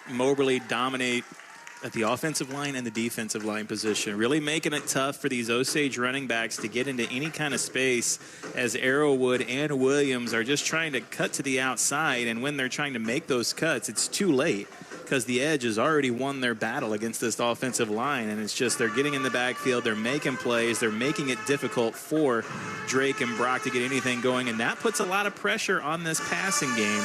Moberly dominate at the offensive line and the defensive line position, really making it tough for these Osage running backs to get into any kind of space as Arrowwood and Williams are just trying to cut to the outside. And when they're trying to make those cuts, it's too late because the Edge has already won their battle against this offensive line. And it's just they're getting in the backfield, they're making plays, they're making it difficult for Drake and Brock to get anything going. And that puts a lot of pressure on this passing game.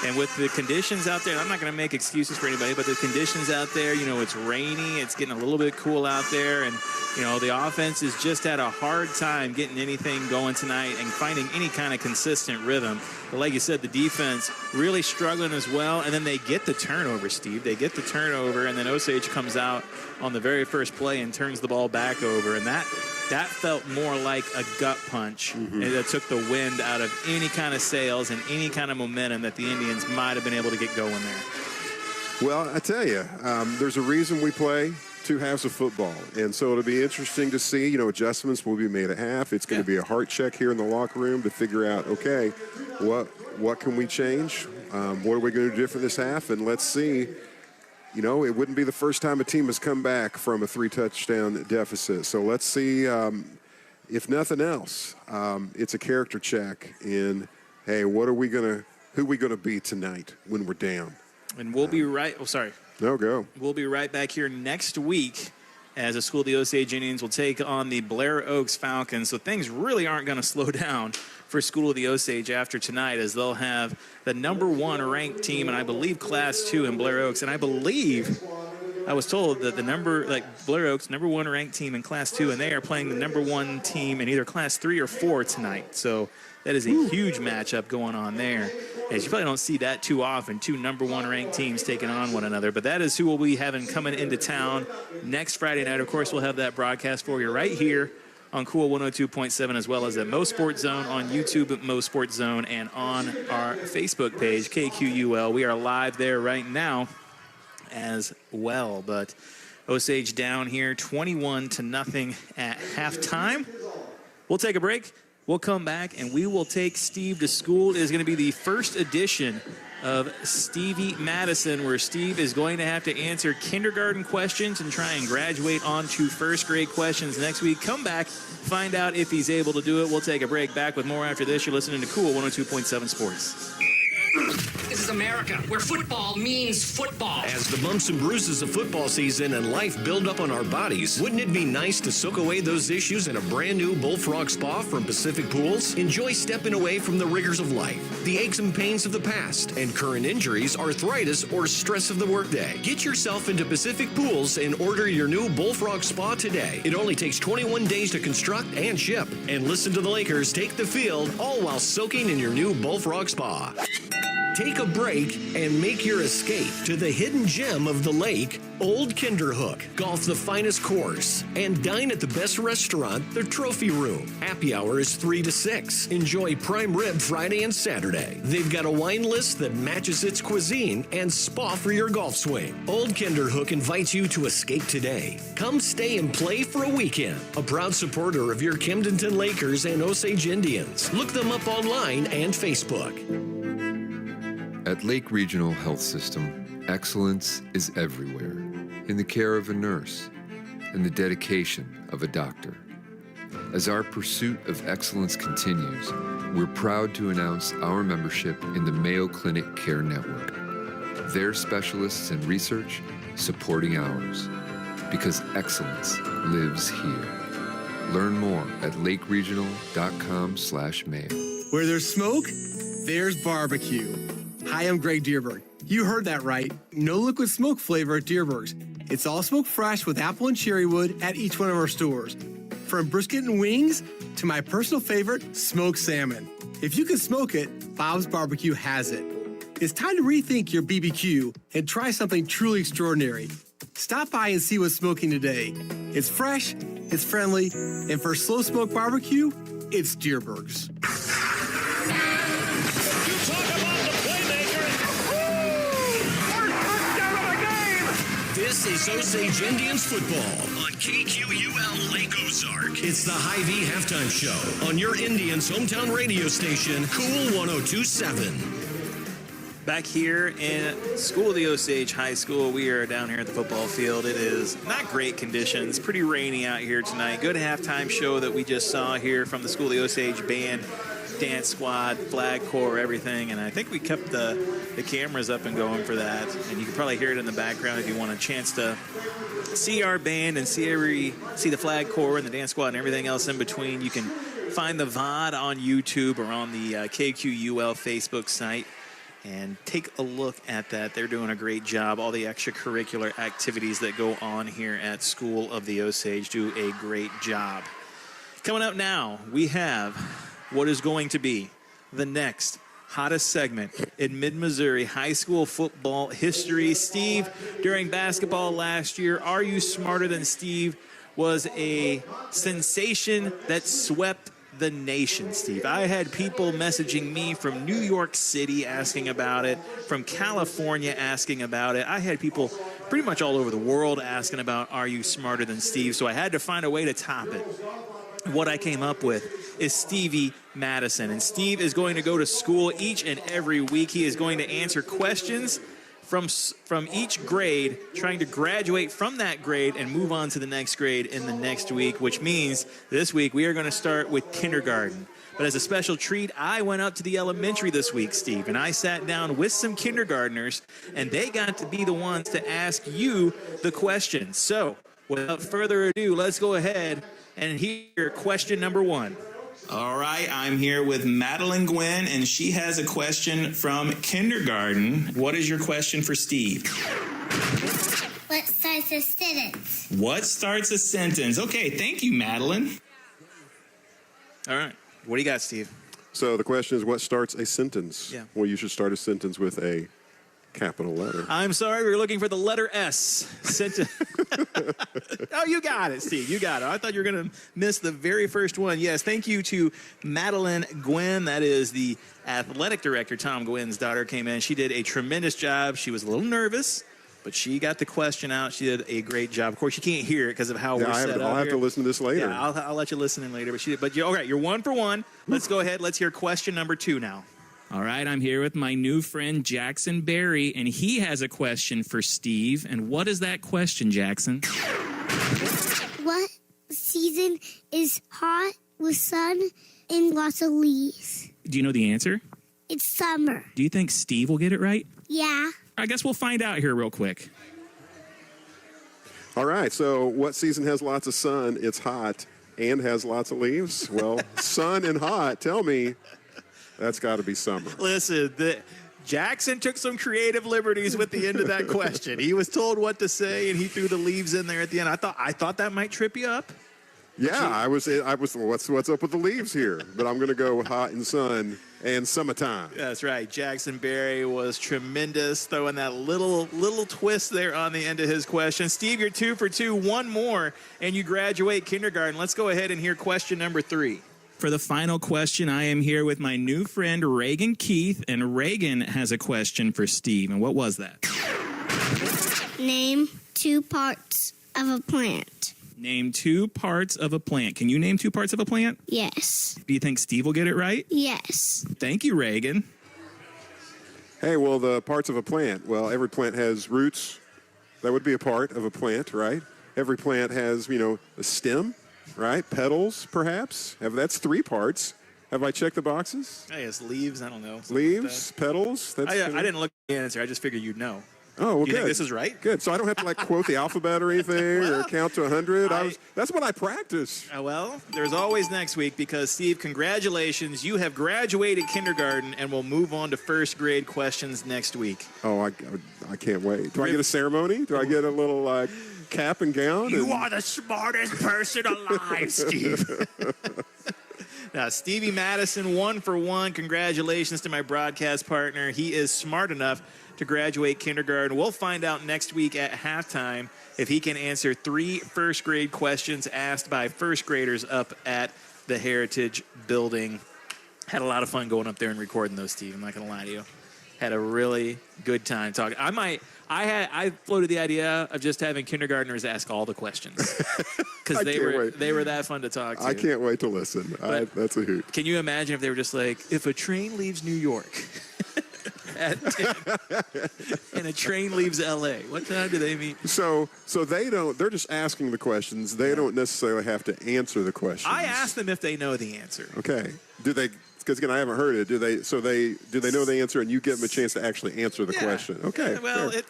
And with the conditions out there, I'm not going to make excuses for anybody, but the conditions out there, it's rainy, it's getting a little bit cool out there, and, the offense has just had a hard time getting anything going tonight and finding any kind of consistent rhythm. But like you said, the defense really struggling as well, and then they get the turnover, Steve. They get the turnover, and then Osage comes out on the very first play and turns the ball back over, and that felt more like a gut punch. And that took the wind out of any kind of sails and any kind of momentum that the Indians might have been able to get going there. Well, I tell you, there's a reason we play 2 halves of football. And so it'll be interesting to see, adjustments will be made at half. It's going to be a heart check here in the locker room to figure out, okay, what can we change? What are we going to do different this half? And let's see. It wouldn't be the first time a team has come back from a 3-touchdown deficit. So let's see, if nothing else, it's a character check in, hey, who are we going to be tonight when we're down? And we'll be right. Oh, sorry. No, go. We'll be right back here next week as the School of the Osage Indians will take on the Blair Oaks Falcons. So things really aren't going to slow down for School of the Osage after tonight, as they'll have the #1 ranked team, and I believe Class 2 in Blair Oaks. And I believe I was told that Blair Oaks, #1 ranked team in Class 2, and they are playing the #1 team in either Class 3 or 4 tonight. So that is a huge matchup going on there. As you probably don't see that too often, 2 #1 ranked teams taking on one another. But that is who we'll be having coming into town next Friday night. Of course, we'll have that broadcast for you right here on Cool 102.7, as well as at MoSportsZone on YouTube at MoSportsZone and on our Facebook page, KQUL. We are live there right now as well. But Osage down here 21-0 at halftime. We'll take a break. We'll come back and we will take Steve to school. It is going to be the first edition of Stevie Madison, where Steve is going to have to answer kindergarten questions and try and graduate on to first grade questions next week. Come back, find out if he's able to do it. We'll take a break. Back with more after this. You're listening to Cool 102.7 Sports. This is America, where football means football. As the bumps and bruises of football season and life build up on our bodies, wouldn't it be nice to soak away those issues in a brand new Bullfrog Spa from Pacific Pools? Enjoy stepping away from the rigors of life, the aches and pains of the past, and current injuries, arthritis, or stress of the workday. Get yourself into Pacific Pools and order your new Bullfrog Spa today. It only takes 21 days to construct and ship. And listen to the Lakers take the field, all while soaking in your new Bullfrog Spa. Take a break and make your escape to the hidden gem of the lake, Old Kinderhook. Golf the finest course and dine at the best restaurant, the Trophy Room. Happy hour is 3 to 6. Enjoy prime rib Friday and Saturday. They've got a wine list that matches its cuisine and spa for your golf swing. Old Kinderhook invites you to escape today. Come stay and play for a weekend. A proud supporter of your Camdenton Lakers and Osage Indians. Look them up online and Facebook. At Lake Regional Health System, excellence is everywhere, in the care of a nurse and the dedication of a doctor. As our pursuit of excellence continues, we're proud to announce our membership in the Mayo Clinic Care Network. Their specialists and research supporting ours, because excellence lives here. Learn more at lakeregional.com/Mayo. Where there's smoke, there's barbecue. Hi, I'm Greg Dierberg. You heard that right. No liquid smoke flavor at Dierberg's. It's all smoked fresh with apple and cherry wood at each one of our stores. From brisket and wings to my personal favorite, smoked salmon. If you can smoke it, Bob's Barbecue has it. It's time to rethink your BBQ and try something truly extraordinary. Stop by and see what's smoking today. It's fresh, it's friendly, and for slow smoke barbecue, it's Dierberg's. This is Osage Indians Football on KQUL Lake Ozark. It's the Hy-Vee Halftime Show on your Indians' hometown radio station, Cool 102.7. Back here in School of the Osage High School, we are down here at the football field. It is not great conditions, pretty rainy out here tonight. Good halftime show that we just saw here from the School of the Osage band, dance squad, flag corps, everything. And I think we kept the cameras up and going for that. And you can probably hear it in the background if you want a chance to see our band and see the flag corps and the dance squad and everything else in between. You can find the VOD on YouTube or on the KQUL Facebook site and take a look at that. They're doing a great job. All the extracurricular activities that go on here at School of the Osage do a great job. Coming up now, we have what is going to be the next hottest segment in Mid-Missouri high school football history. Steve, during basketball last year, Are You Smarter Than Steve was a sensation that swept the nation, Steve. I had people messaging me from New York City asking about it, from California asking about it. I had people pretty much all over the world asking about Are You Smarter Than Steve? So I had to find a way to top it. What I came up with is Stevie Madison. And Steve is going to go to school each and every week. He is going to answer questions from each grade, trying to graduate from that grade and move on to the next grade in the next week, which means this week we are going to start with kindergarten. But as a special treat, I went up to the elementary this week, Steve, and I sat down with some kindergartners, and they got to be the ones to ask you the questions. So without further ado, let's go ahead and hear question number one. All right, I'm here with Madeline Gwynn, and she has a question from kindergarten. What is your question for Steve? What starts a sentence? What starts a sentence? Okay, thank you, Madeline. All right, what do you got, Steve? So the question is, what starts a sentence? Yeah. Well, you should start a sentence with a capital letter. I'm sorry, we were looking for the letter S. Oh, you got it, Steve. You got it. I thought you were going to miss the very first one. Yes, thank you to Madeline Gwynn. That is the athletic director. Tom Gwynn's daughter came in. She did a tremendous job. She was a little nervous, but she got the question out. She did a great job. Of course, you can't hear it because of how we're set up. I'll have to listen to this later. Yeah, I'll let you listen in later. But all right, you're 1 for 1. Let's go ahead. Let's hear question number 2 now. All right, I'm here with my new friend, Jackson Berry, and he has a question for Steve. And what is that question, Jackson? What season is hot with sun and lots of leaves? Do you know the answer? It's summer. Do you think Steve will get it right? Yeah. I guess we'll find out here real quick. All right, so what season has lots of sun, it's hot, and has lots of leaves? Well, sun and hot, tell me. That's got to be summer. Listen, Jackson took some creative liberties with the end of that question. He was told what to say, and he threw the leaves in there at the end. I thought that might trip you up. Yeah, I was. What's up with the leaves here? But I'm going to go with hot and sun and summertime. That's right. Jackson Berry was tremendous, throwing that little twist there on the end of his question. Steve, you're 2 for 2. One more, and you graduate kindergarten. Let's go ahead and hear question number 3. For the final question, I am here with my new friend, Reagan Keith, and Reagan has a question for Steve. And what was that? Name 2 parts of a plant. Name 2 parts of a plant. Can you name 2 parts of a plant? Yes. Do you think Steve will get it right? Yes. Thank you, Reagan. Hey, well, the parts of a plant. Well, every plant has roots. That would be a part of a plant, right? Every plant has, a stem. Right? Petals, perhaps? That's 3 parts. Have I checked the boxes? I guess leaves. I don't know. Leaves, petals. I didn't look at the answer. I just figured you'd know. Oh, well, you good. think this is right? Good. So I don't have to quote the alphabet or anything or count to 100. That's what I practice. Well, there's always next week because, Steve, congratulations. You have graduated kindergarten and will move on to first grade questions next week. Oh, I can't wait. Do I get a ceremony? Do I get a little cap and gown? You are the smartest person alive, Steve. Now, Stevie Madison, 1 for 1. Congratulations to my broadcast partner. He is smart enough to graduate kindergarten. We'll find out next week at halftime if he can answer 3 first grade questions asked by first graders up at the Heritage Building. Had a lot of fun going up there and recording those, Steve. I'm not going to lie to you. Had a really good time talking. I floated the idea of just having kindergartners ask all the questions because they were that fun to talk to. I can't wait to listen. That's a hoot. Can you imagine if they were just like, if a train leaves New York at 10. And a train leaves L.A. What time do they meet? So they're just asking the questions. They don't necessarily have to answer the questions. I asked them if they know the answer. Okay. Do they? Because again, I haven't heard it. Do they know the answer, and you give them a chance to actually answer the question? Okay. Well, fair.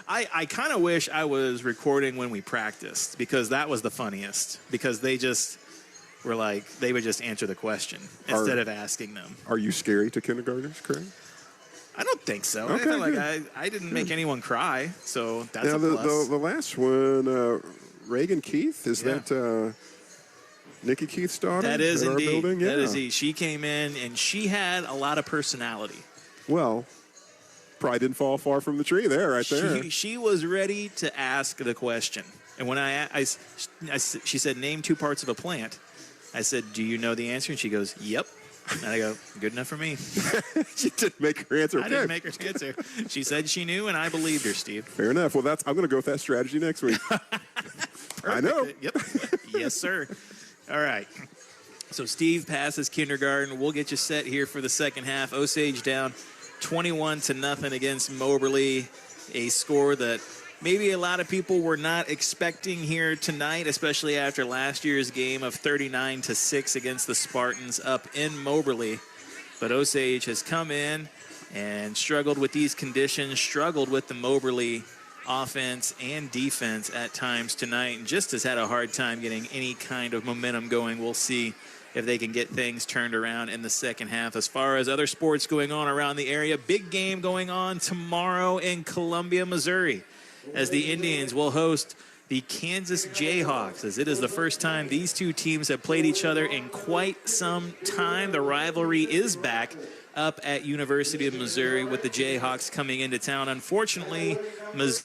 I kind of wish I was recording when we practiced, because that was the funniest. Because they just were like, they would just answer the question instead of asking them. Are you scary to kindergartners, Craig? I don't think so. Okay, I feel like good. I didn't make anyone cry, so that's Now, a plus. the last one, Reagan Keith, is Yeah. that Nikki Keith's daughter? That is in our indeed. building? That Yeah. is indeed. She came in, and she had a lot of personality. Well, probably didn't fall far from the tree there, right there. She was ready to ask the question. And when she said, name 2 parts of a plant, I said, do you know the answer? And she goes, yep. And I go, good enough for me. She didn't make her answer. I didn't make her answer. She said she knew, and I believed her, Steve. Fair enough. Well, I'm going to go with that strategy next week. I know. Yep. Yes, sir. All right. So Steve passes kindergarten. We'll get you set here for the second half. Osage down 21-0 against Moberly, a score that maybe a lot of people were not expecting here tonight, especially after last year's game of 39-6 against the Spartans up in Moberly. But Osage has come in and struggled with these conditions, struggled with the Moberly offense and defense at times tonight, and just has had a hard time getting any kind of momentum going. We'll see if they can get things turned around in the second half. As far as other sports going on around the area, big game going on tomorrow in Columbia, Missouri, as the Indians will host the Kansas Jayhawks, as it is the first time these two teams have played each other in quite some time. The rivalry is back up at University of Missouri, with the Jayhawks coming into town. Unfortunately, Missouri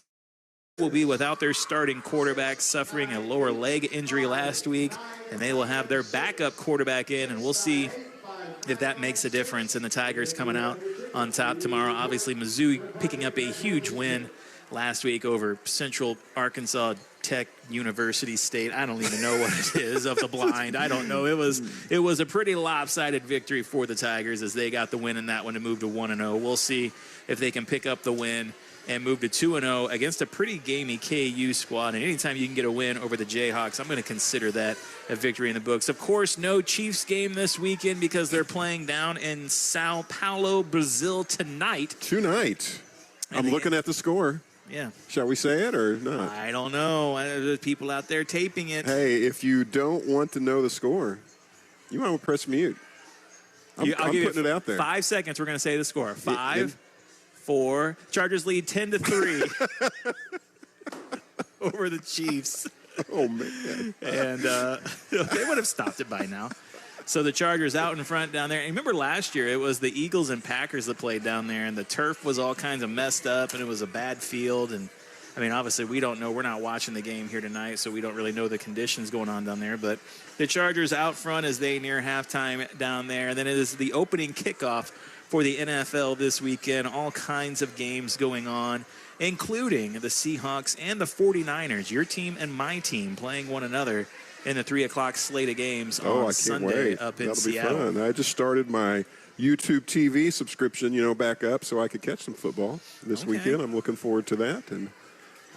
will be without their starting quarterback, suffering a lower leg injury last week, and they will have their backup quarterback in, and we'll see if that makes a difference. And the Tigers coming out on top tomorrow. Obviously, Mizzou picking up a huge win last week over Central Arkansas Tech University State. I don't even know what it is of the blind. I don't know. It was a pretty lopsided victory for the Tigers, as they got the win in that one to move to 1-0. We'll see if they can pick up the win and move to 2-0 against a pretty gamey KU squad. And anytime you can get a win over the Jayhawks, I'm going to consider that a victory in the books. Of course, no Chiefs game this weekend, because they're playing down in Sao Paulo, Brazil tonight. I'm looking at the score. Yeah. Shall we say it or not? I don't know. There's people out there taping it. Hey, if you don't want to know the score, you might want to press mute. I'm putting it out there. 5 seconds. We're going to say the score. 5, 4. Chargers lead 10-3 over the Chiefs. Oh, man. And they would have stopped it by now. So the Chargers out in front down there. And remember last year, it was the Eagles and Packers that played down there, and the turf was all kinds of messed up, and it was a bad field. And, I mean, obviously we don't know. We're not watching the game here tonight, so we don't really know the conditions going on down there. But the Chargers out front as they near halftime down there. And then it is the opening kickoff for the NFL this weekend. All kinds of games going on, including the Seahawks and the 49ers, your team and my team, playing one another in the 3 o'clock slate of games on Sunday up in Seattle. That'll be fun. I just started my YouTube TV subscription, back up so I could catch some football this weekend. I'm looking forward to that, and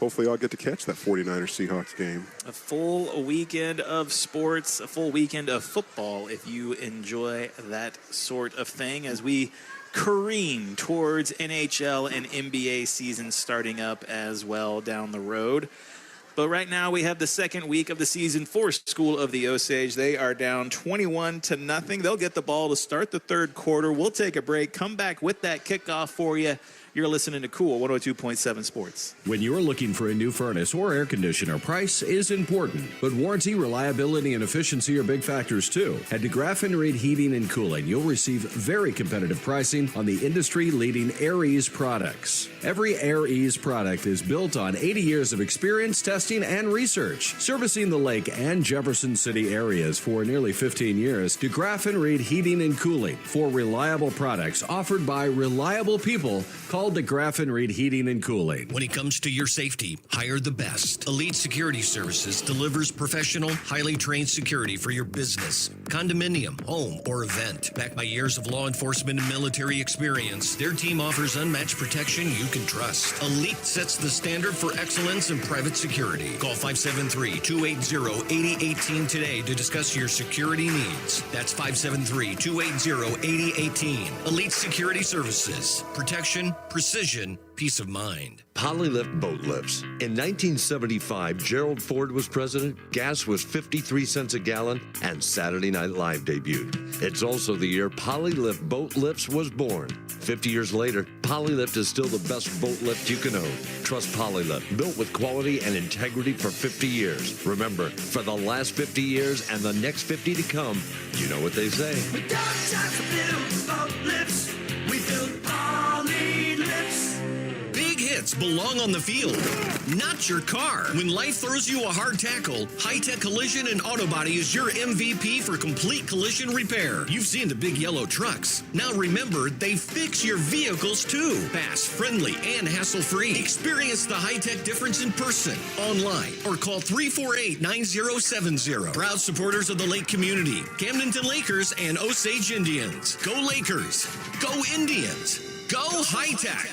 hopefully I'll get to catch that 49ers-Seahawks game. A full weekend of sports, a full weekend of football, if you enjoy that sort of thing, as we careen towards NHL and NBA season starting up as well down the road. But right now we have the second week of the season for School of the Osage. They are down 21-0. They'll get the ball to start the third quarter. We'll take a break, come back with that kickoff for you. You're listening to Cool 102.7 Sports. When you're looking for a new furnace or air conditioner, price is important, but warranty, reliability, and efficiency are big factors too. At DeGraff & Reed Heating and Cooling, you'll receive very competitive pricing on the industry-leading Air Ease products. Every Air Ease product is built on 80 years of experience, testing, and research. Servicing the Lake and Jefferson City areas for nearly 15 years, DeGraff & Reed Heating and Cooling. For reliable products offered by reliable people, call Call DeGraff and Reed Heating and Cooling. When it comes to your safety, hire the best. Elite Security Services delivers professional, highly trained security for your business, condominium, home, or event. Backed by years of law enforcement and military experience, their team offers unmatched protection you can trust. Elite sets the standard for excellence in private security. Call 573-280-8018 today to discuss your security needs. That's 573-280-8018. Elite Security Services. Protection, precision, peace of mind. Polylift boat lifts. In 1975, Gerald Ford was president, gas was 53 cents a gallon, and Saturday Night Live debuted. It's also the year Polylift boat lifts was born. 50 years later, Polylift is still the best boat lift you can own. Trust Polylift, built with quality and integrity for 50 years. Remember, for the last 50 years and the next 50 to come, you know what they say. We don't just build boat lifts, we build Poly lifts. Big hits belong on the field, not your car. When life throws you a hard tackle, High Tech Collision and Auto Body is your MVP for complete collision repair. You've seen the big yellow trucks. Now remember, they fix your vehicles too. Fast, friendly, and hassle-free. Experience the high-tech difference in person, online, or call 348-9070. Proud supporters of the Lake community, Camdenton Lakers and Osage Indians. Go Lakers. Go Indians. Go High Tech.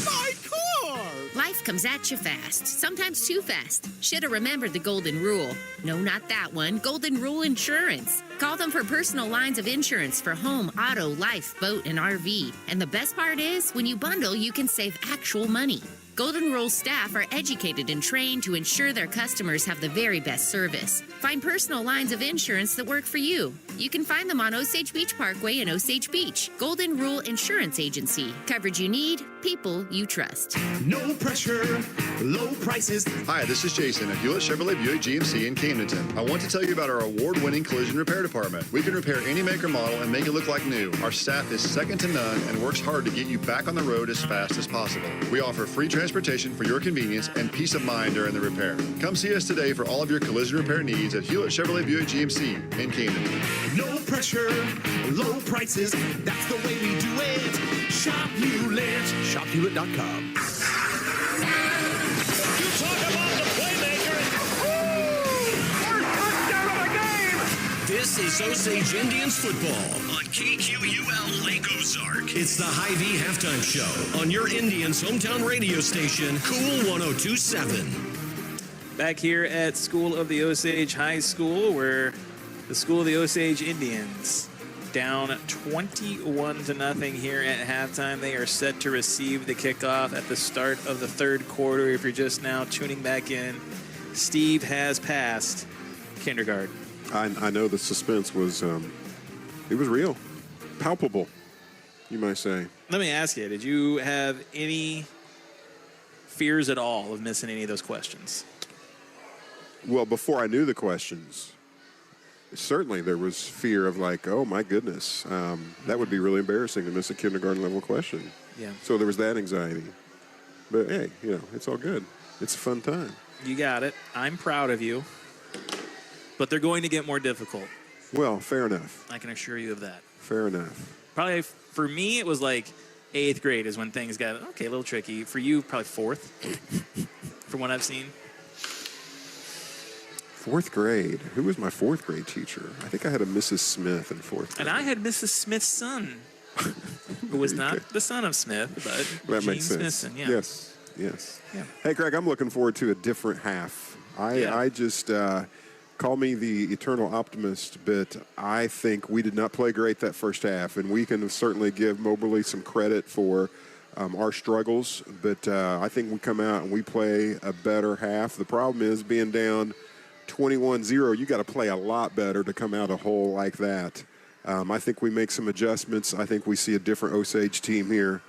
My car! Life comes at you fast, sometimes too fast. Should have remembered the golden rule. No, not that one. Golden Rule Insurance. Call them for personal lines of insurance for home, auto, life, boat, and RV. And the best part is, when you bundle, you can save actual money. Golden Rule staff are educated and trained to ensure their customers have the very best service. Find personal lines of insurance that work for you. You can find them on Osage Beach Parkway in Osage Beach. Golden Rule Insurance Agency. Coverage you need, people you trust. No pressure, low prices. Hi, this is Jason at Hewlett Chevrolet Buick GMC in Camdenton. I want to tell you about our award-winning collision repair department. We can repair any make or model and make it look like new. Our staff is second to none and works hard to get you back on the road as fast as possible. We offer free transportation for your convenience and peace of mind during the repair. Come see us today for all of your collision repair needs at Hewlett Chevrolet Buick GMC in Camdenton. No pressure, low prices. That's the way we do it. Shop Hewlett. ShopHewlett.com. You talk about the playmaker. First touchdown of the game. This is Osage Indians Football on KQUL Lake Ozark. It's the Hy-Vee Halftime Show on your Indians' hometown radio station, Cool 102.7. Back here at School of the Osage High School, where the School of the Osage Indians down 21-0 here at halftime. They are set to receive the kickoff at the start of the third quarter. If you're just now tuning back in, Steve has passed kindergarten. I know the suspense was, it was real, palpable, you might say. Let me ask you, did you have any fears at all of missing any of those questions? Well, before I knew the questions, certainly there was fear of like, oh my goodness, that would be really embarrassing to miss a kindergarten level question. Yeah. So there was that anxiety. But hey, it's all good. It's a fun time. You got it. I'm proud of you. But they're going to get more difficult. Well, fair enough. I can assure you of that. Fair enough. Probably for me, it was like 8th grade is when things got, a little tricky. For you, probably 4th, from what I've seen. 4th grade. Who was my 4th grade teacher? I think I had a Mrs. Smith in 4th grade. And I had Mrs. Smith's son, who was not the son of Smith, but that Gene makes sense. Smithson, yeah. Yes. Yeah. Hey, Greg, I'm looking forward to a different half. I just call me the eternal optimist, but I think we did not play great that first half, and we can certainly give Moberly some credit for our struggles, but I think we come out and we play a better half. The problem is being down 21-0, you got to play a lot better to come out a hole like that. I think we make some adjustments. I think we see a different Osage team here.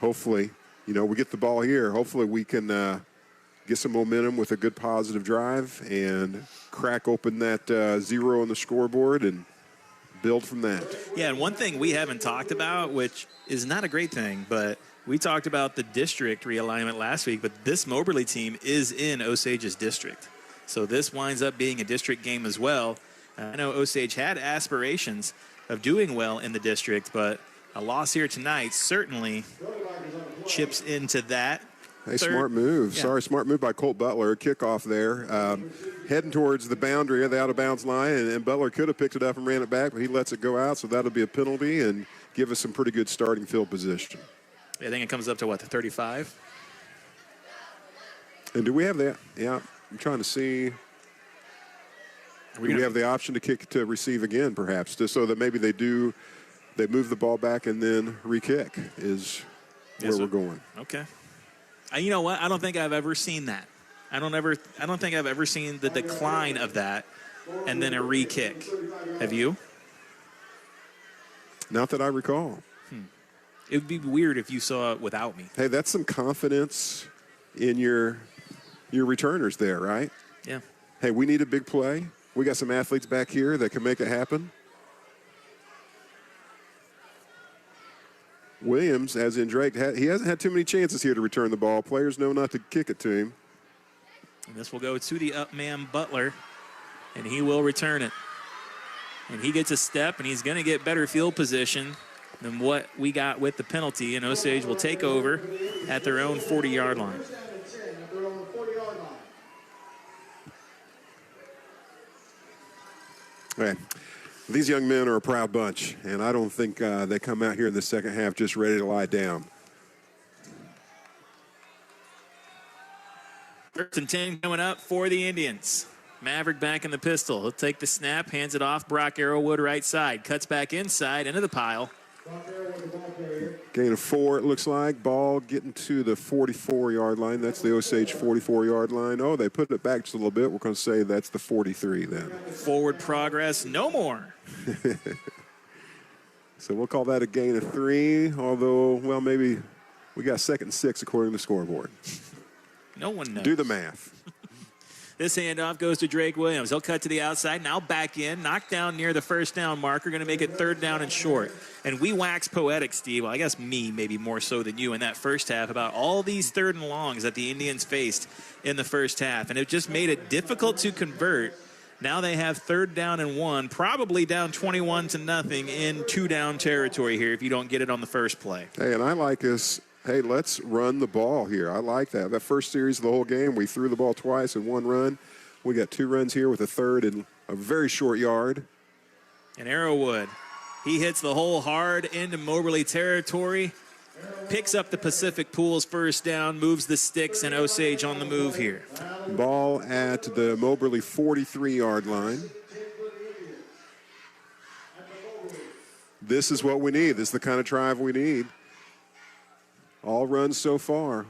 Hopefully, we get the ball here. Hopefully we can get some momentum with a good positive drive and crack open that 0 on the scoreboard and build from that. Yeah, and one thing we haven't talked about, which is not a great thing, but we talked about the district realignment last week, but this Moberly team is in Osage's district. So this winds up being a district game as well. I know Osage had aspirations of doing well in the district, but a loss here tonight certainly chips into that. Hey, smart move. Yeah. Smart move by Colt Butler. Kickoff there. Heading towards the boundary of the out-of-bounds line, and Butler could have picked it up and ran it back, but he lets it go out, so that'll be a penalty and give us some pretty good starting field position. I think it comes up to, what, the 35? And do we have that? Yeah, I'm trying to see. Do we have the option to kick to receive again, perhaps, just so that maybe they move the ball back and then re-kick is where we're going. Okay. You know what? I don't think I've ever seen that. I don't think I've ever seen the decline of that and then a re-kick. Have you? Not that I recall. It would be weird if you saw it without me. Hey, that's some confidence in your returners there, right? Yeah. Hey, we need a big play. We got some athletes back here that can make it happen. Williams, as in Drake, he hasn't had too many chances here to return the ball. Players know not to kick it to him. And this will go to the up man Butler, and he will return it. And he gets a step, and he's going to get better field position than what we got with the penalty, and Osage will take over at their own 40-yard line. Right. These young men are a proud bunch, and I don't think they come out here in the second half just ready to lie down. First and 10 coming up for the Indians. Maverick back in the pistol. He'll take the snap, hands it off. Brock Arrowwood right side. Cuts back inside into the pile. Gain of 4, it looks like. Ball getting to the 44-yard line. That's the Osage 44-yard line. Oh, they put it back just a little bit. We're going to say that's the 43 then. Forward progress, no more. So we'll call that a gain of 3, although, well, maybe we got 2nd and 6 according to the scoreboard. No one knows. Do the math. This handoff goes to Drake Williams. He'll cut to the outside, now back in, knocked down near the first down marker, going to make it 3rd down and short. And we wax poetic, Steve, well, I guess me maybe more so than you in that first half, about all these 3rd and longs that the Indians faced in the first half. And it just made it difficult to convert. Now they have 3rd down and 1, probably down 21-0 in 2-down territory here if you don't get it on the first play. Hey, and I like this. Hey, let's run the ball here. I like that. That first series of the whole game, we threw the ball twice in 1 run. We got 2 runs here with a 3rd in a very short yard. And Arrowwood, he hits the hole hard into Moberly territory, picks up the Pacific Pools first down, moves the sticks, and Osage on the move here. Ball at the Moberly 43-yard line. This is what we need. This is the kind of drive we need. All runs so far,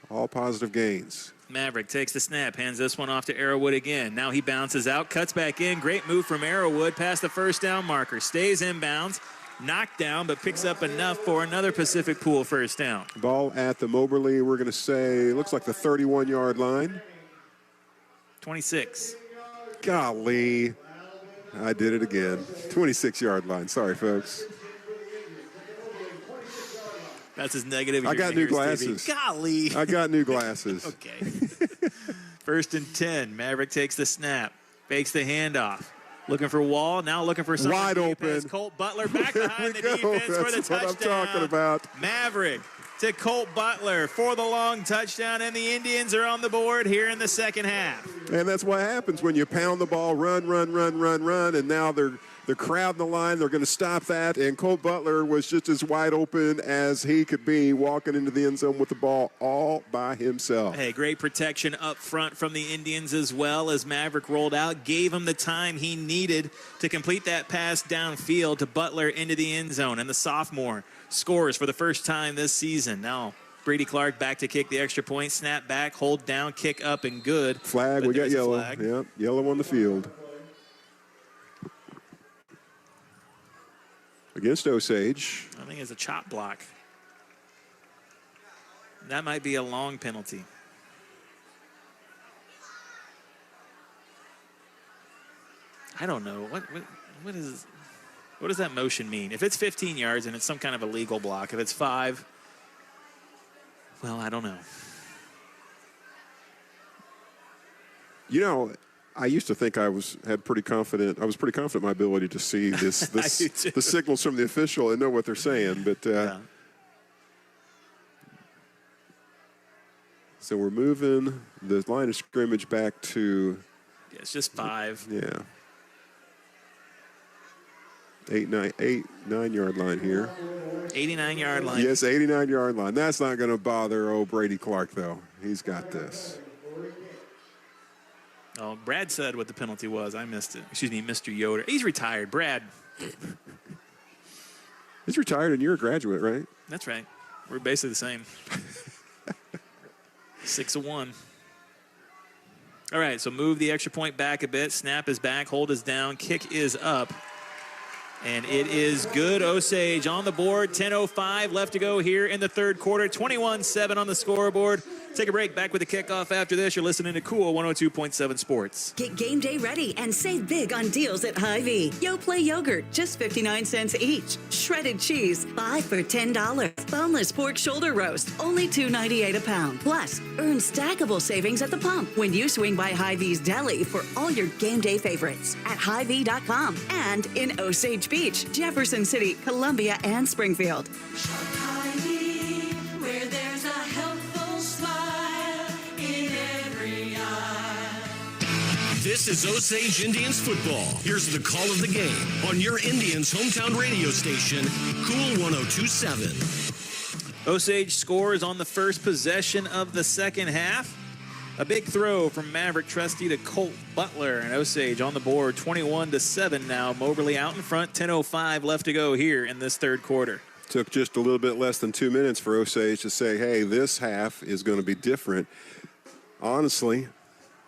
all positive gains. Maverick takes the snap, hands this one off to Arrowwood again. Now he bounces out, cuts back in. Great move from Arrowwood past the first down marker. Stays inbounds, knocked down, but picks up enough for another Pacific Pool first down. Ball at the Moberly, we're going to say, looks like the 31-yard line. 26. Golly, I did it again. 26-yard line. Sorry, folks. That's as negative as I got new glasses. Golly. I got new glasses. Okay. 1st and 10. Maverick takes the snap. Fakes the handoff. Looking for Wall. Now looking for someone. Wide open. Colt Butler back behind the defense for the That's touchdown. what I'm talking about. Maverick to Colt Butler for the long touchdown, and the Indians are on the board here in the second half. And that's what happens when you pound the ball, run, and now they're crowding the line. They're going to stop that, and Colt Butler was just as wide open as he could be, walking into the end zone with the ball all by himself. Hey, great protection up front from the Indians as well as Maverick rolled out, gave him the time he needed to complete that pass downfield to Butler into the end zone, and the sophomore scores for the first time this season. Now Brady Clark back to kick the extra point, snap back, hold down, kick up, and good. Flag, we got yellow. Yep, yellow on the field. Against Osage. I think it's a chop block. That might be a long penalty. I don't know. What does that motion mean? If it's 15 yards and it's some kind of a legal block, if it's 5, well, I don't know. You know, I used to think I was pretty confident in my ability to see the signals from the official and know what they're saying. But so we're moving the line of scrimmage back to. Yeah, it's just 5. Yeah. 89-yard line here. 89-yard line. Yes, 89-yard line. That's not going to bother old Brady Clark, though. He's got this. Oh, Brad said what the penalty was. I missed it. Excuse me, Mr. Yoder. He's retired. Brad. He's retired and you're a graduate, right? That's right. We're basically the same. 6-1. All right, so move the extra point back a bit. Snap is back. Hold is down. Kick is up. And it is good. Osage on the board. 10:05 left to go here in the third quarter. 21-7 on the scoreboard. Take a break. Back with the kickoff after this. You're listening to Cool 102.7 Sports. Get game day ready and save big on deals at Hy-Vee. Yoplait yogurt, just 59 cents each. Shredded cheese, 5 for $10. Boneless pork shoulder roast, only $2.98 a pound. Plus, earn stackable savings at the pump when you swing by Hy-Vee's Deli for all your game day favorites at Hy-Vee.com and in Osage Beach, Jefferson City, Columbia, and Springfield. Hy-Vee, where there's a helpful smile in every eye. This is Osage Indians Football. Here's the call of the game on your Indians' hometown radio station, Cool 102.7. Osage scores on the first possession of the second half. A big throw from Maverick Trusty to Colt Butler, and Osage on the board 21-7 now. Moberly out in front, 10:05 left to go here in this third quarter. Took just a little bit less than 2 minutes for Osage to say, hey, this half is going to be different. Honestly,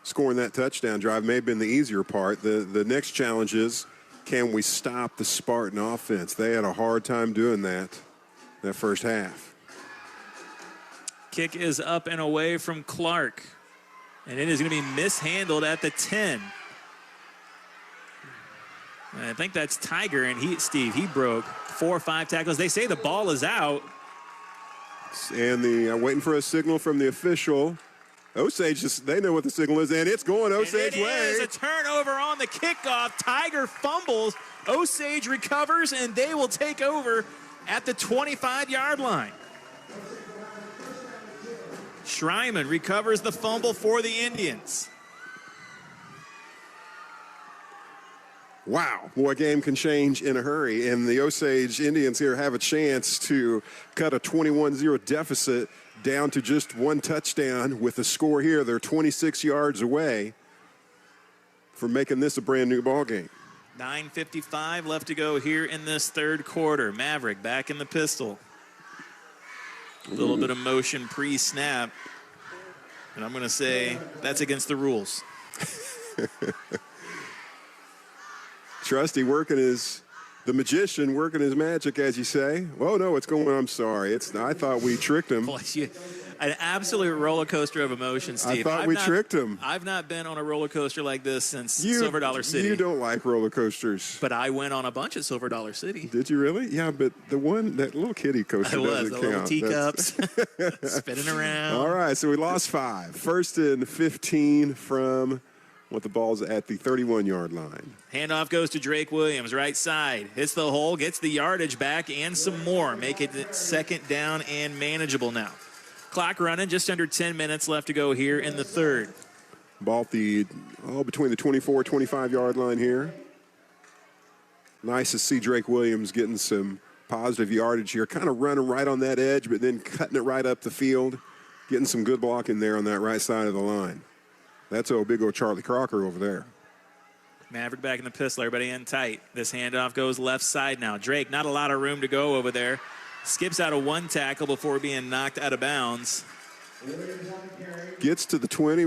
scoring that touchdown drive may have been the easier part. The next challenge is, can we stop the Spartan offense? They had a hard time doing that first half. Kick is up and away from Clark. And it is going to be mishandled at the 10. And I think that's Tiger, and he broke 4 or 5 tackles. They say the ball is out. And waiting for a signal from the official. Osage, they know what the signal is, and it's going Osage way. It is a turnover on the kickoff. Tiger fumbles. Osage recovers, and they will take over at the 25-yard line. Schreiman recovers the fumble for the Indians. Wow, boy, a game can change in a hurry, and the Osage Indians here have a chance to cut a 21-0 deficit down to just 1 touchdown with a score here. They're 26 yards away from making this a brand new ball game. 9:55 left to go here in this third quarter. Maverick back in the pistol. A little bit of motion pre-snap. And I'm going to say that's against the rules. Trusty the magician working his magic, as you say. Oh, no, it's going, I'm sorry. I thought we tricked him. An absolute roller coaster of emotion, Steve. I thought we tricked him. I've not been on a roller coaster like this since Silver Dollar City. You don't like roller coasters. But I went on a bunch at Silver Dollar City. Did you really? Yeah, but that little kiddie coaster doesn't count. Little teacups spinning around. All right, so we lost 5. 1st and 15 from the ball's at the 31-yard line. Handoff goes to Drake Williams, right side. Hits the hole, gets the yardage back, and some more. Make it second down and manageable now. Clock running, just under 10 minutes left to go here in the third. Ball between the 24, 25-yard line here. Nice to see Drake Williams getting some positive yardage here. Kind of running right on that edge, but then cutting it right up the field. Getting some good blocking there on that right side of the line. That's big old Charlie Crocker over there. Maverick back in the pistol, everybody in tight. This handoff goes left side now. Drake, not a lot of room to go over there. Skips out of 1 tackle before being knocked out of bounds. Gets to the 20,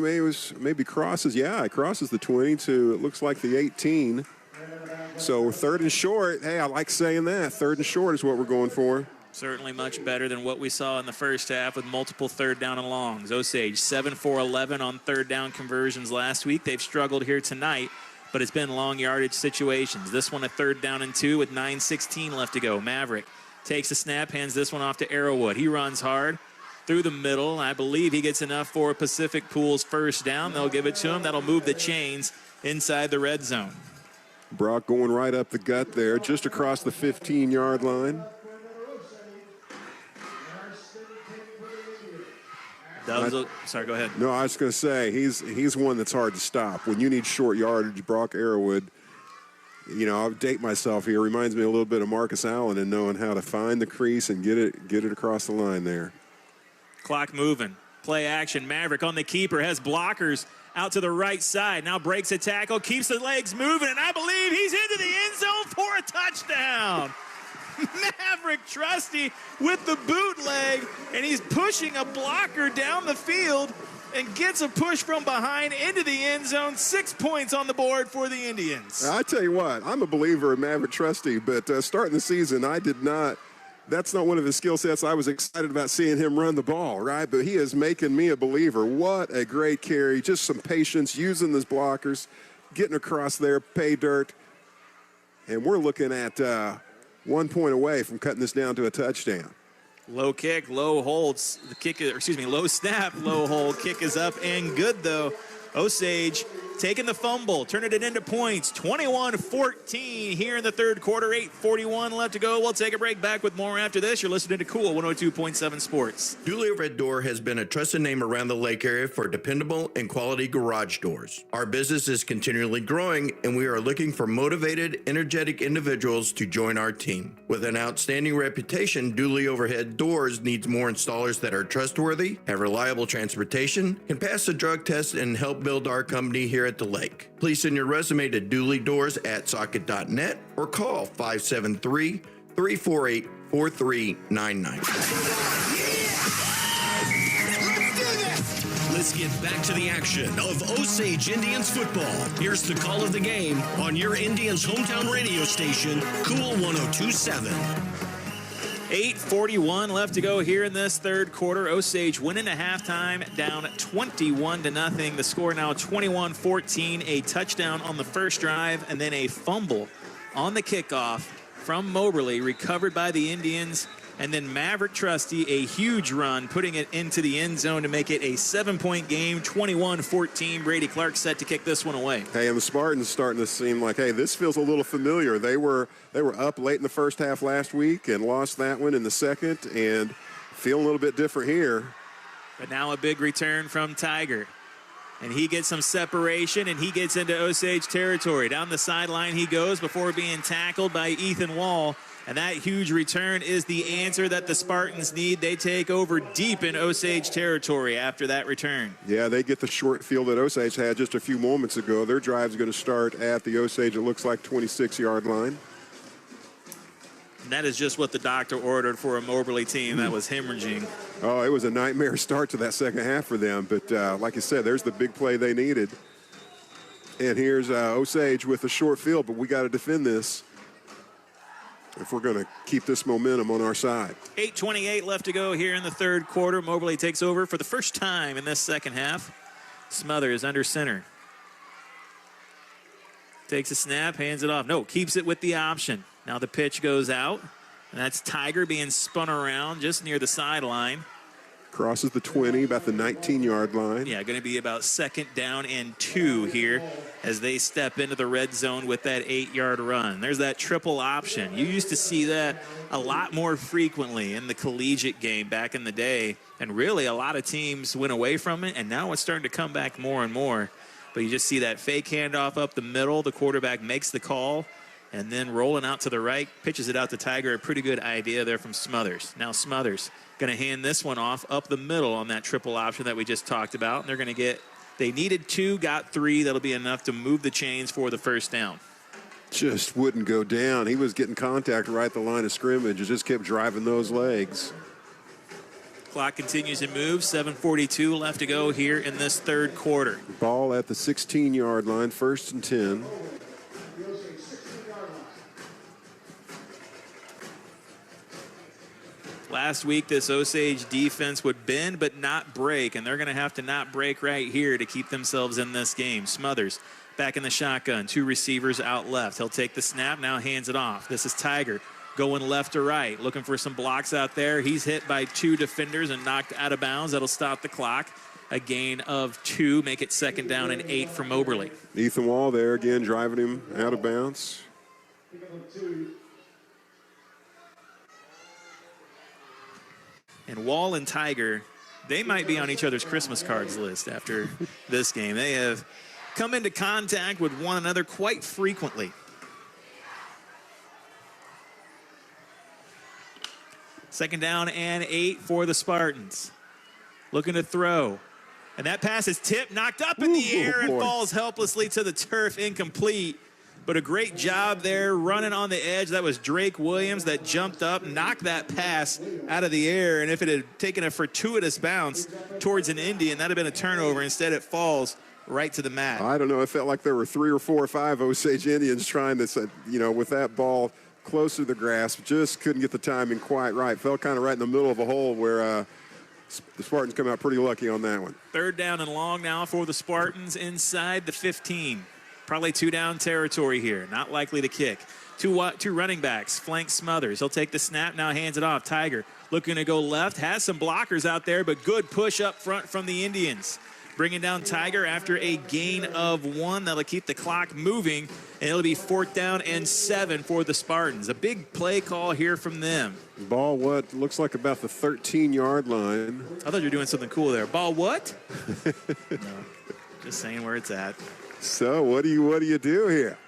maybe crosses. Yeah, it crosses the 20 to, it looks like the 18. So 3rd and short. Hey, I like saying that. 3rd and short is what we're going for. Certainly much better than what we saw in the first half with multiple 3rd down and longs. Osage 7 for 11 on 3rd down conversions last week. They've struggled here tonight, but it's been long yardage situations. This one a 3rd down and 2 with 9:16 left to go. Maverick takes a snap, hands this one off to Arrowwood. He runs hard, through the middle. I believe he gets enough for Pacific Pool's first down. They'll give it to him. That'll move the chains inside the red zone. Brock going right up the gut there, just across the 15-yard line. Sorry, go ahead. No, I was going to say, he's one that's hard to stop. When you need short yardage, Brock Arrowwood, I'll date myself here. Reminds me a little bit of Marcus Allen in knowing how to find the crease and get it across the line there. Clock moving. Play action. Maverick on the keeper, has blockers out to the right side. Now breaks a tackle, keeps the legs moving, and I believe he's into the end zone for a touchdown. Maverick Trusty with the bootleg, and he's pushing a blocker down the field and gets a push from behind into the end zone. 6 points on the board for the Indians. I tell you what, I'm a believer in Maverick Trusty, but starting the season, that's not one of his skill sets. I was excited about seeing him run the ball, right? But he is making me a believer. What a great carry. Just some patience, using his blockers, getting across there, pay dirt. And we're looking at 1 point away from cutting this down to a touchdown. Low kick, low holds. Low snap, low hold. Kick is up and good, though. Osage taking the fumble, turning it into points. 21-14 here in the third quarter. 8:41 left to go. We'll take a break. Back with more after this. You're listening to Cool 102.7 Sports. Dooley Red Door has been a trusted name around the lake area for dependable and quality garage doors. Our business is continually growing, and we are looking for motivated, energetic individuals to join our team. With an outstanding reputation, Dooley Overhead Doors needs more installers that are trustworthy, have reliable transportation, can pass the drug test, and help build our company here at the lake. Please send your resume to dooleydoors@socket.net or call 573-348-4399. Let's get back to the action of Osage Indians football. Here's the call of the game on your Indians hometown radio station, Cool 102.7. 8:41 left to go here in this third quarter. Osage winning at halftime, down 21-0. The score now 21-14. A touchdown on the first drive, and then a fumble on the kickoff from Moberly, recovered by the Indians. And then Maverick Trusty, a huge run, putting it into the end zone to make it a 7-point game, 21-14. Brady Clark set to kick this one away. Hey, and the Spartans starting to seem like, hey, this feels a little familiar. They were up late in the first half last week and lost that one in the second, and feel a little bit different here. But now a big return from Tiger. And he gets some separation, and he gets into Osage territory. Down the sideline he goes before being tackled by Ethan Wall. And that huge return is the answer that the Spartans need. They take over deep in Osage territory after that return. Yeah, they get the short field that Osage had just a few moments ago. Their drive's going to start at the Osage, it looks like, 26-yard line. And that is just what the doctor ordered for a Moberly team that was hemorrhaging. Oh, it was a nightmare start to that second half for them. But like I said, there's the big play they needed. And here's Osage with a short field, but we got to defend this if we're going to keep this momentum on our side. 8:28 left to go here in the third quarter. Moberly takes over for the first time in this second half. Smothers under center. Takes a snap, hands it off. No, keeps it with the option. Now the pitch goes out, and that's Tiger being spun around just near the sideline. Crosses the 20, about the 19-yard line. Yeah, going to be about 2nd down and 2 here as they step into the red zone with that 8-yard run. There's that triple option. You used to see that a lot more frequently in the collegiate game back in the day, and really a lot of teams went away from it, and now it's starting to come back more and more. But you just see that fake handoff up the middle. The quarterback makes the call, and then rolling out to the right, pitches it out to Tiger. A pretty good idea there from Smothers. Now Smothers going to hand this one off up the middle on that triple option that we just talked about. And they're going to get, they needed 2, got 3. That'll be enough to move the chains for the first down. Just wouldn't go down. He was getting contact right at the line of scrimmage and just kept driving those legs. Clock continues to move. 7:42 left to go here in this third quarter. Ball at the 16-yard line, 1st and 10. Last week, this Osage defense would bend but not break, and they're going to have to not break right here to keep themselves in this game. Smothers back in the shotgun, 2 receivers out left. He'll take the snap, now hands it off. This is Tiger going left to right, looking for some blocks out there. He's hit by 2 defenders and knocked out of bounds. That'll stop the clock. A gain of 2, make it 2nd down and 8 for Moberly. Ethan Wall there again, driving him out of bounds. And Wall and Tiger, they might be on each other's Christmas cards list after this game. They have come into contact with one another quite frequently. Second down and 8 for the Spartans. Looking to throw. And that pass is tipped, knocked up in the air, and falls helplessly to the turf, incomplete. But a great job there running on the edge. That was Drake Williams that jumped up, knocked that pass out of the air. And if it had taken a fortuitous bounce towards an Indian, that would have been a turnover. Instead, it falls right to the mat. I don't know. It felt like there were 3 or 4 or 5 Osage Indians trying to, with that ball close to the grasp, just couldn't get the timing quite right. Fell kind of right in the middle of a hole where the Spartans come out pretty lucky on that one. 3rd down and long now for the Spartans inside the 15. Probably 2-down territory here. Not likely to kick. Two running backs. Flank Smothers. He'll take the snap, now hands it off. Tiger looking to go left. Has some blockers out there, but good push up front from the Indians. Bringing down Tiger after a gain of 1. That'll keep the clock moving, and it'll be 4th down and 7 for the Spartans. A big play call here from them. Ball what looks like about the 13-yard line. I thought you were doing something cool there. Ball what? No, just saying where it's at. So what do you do here?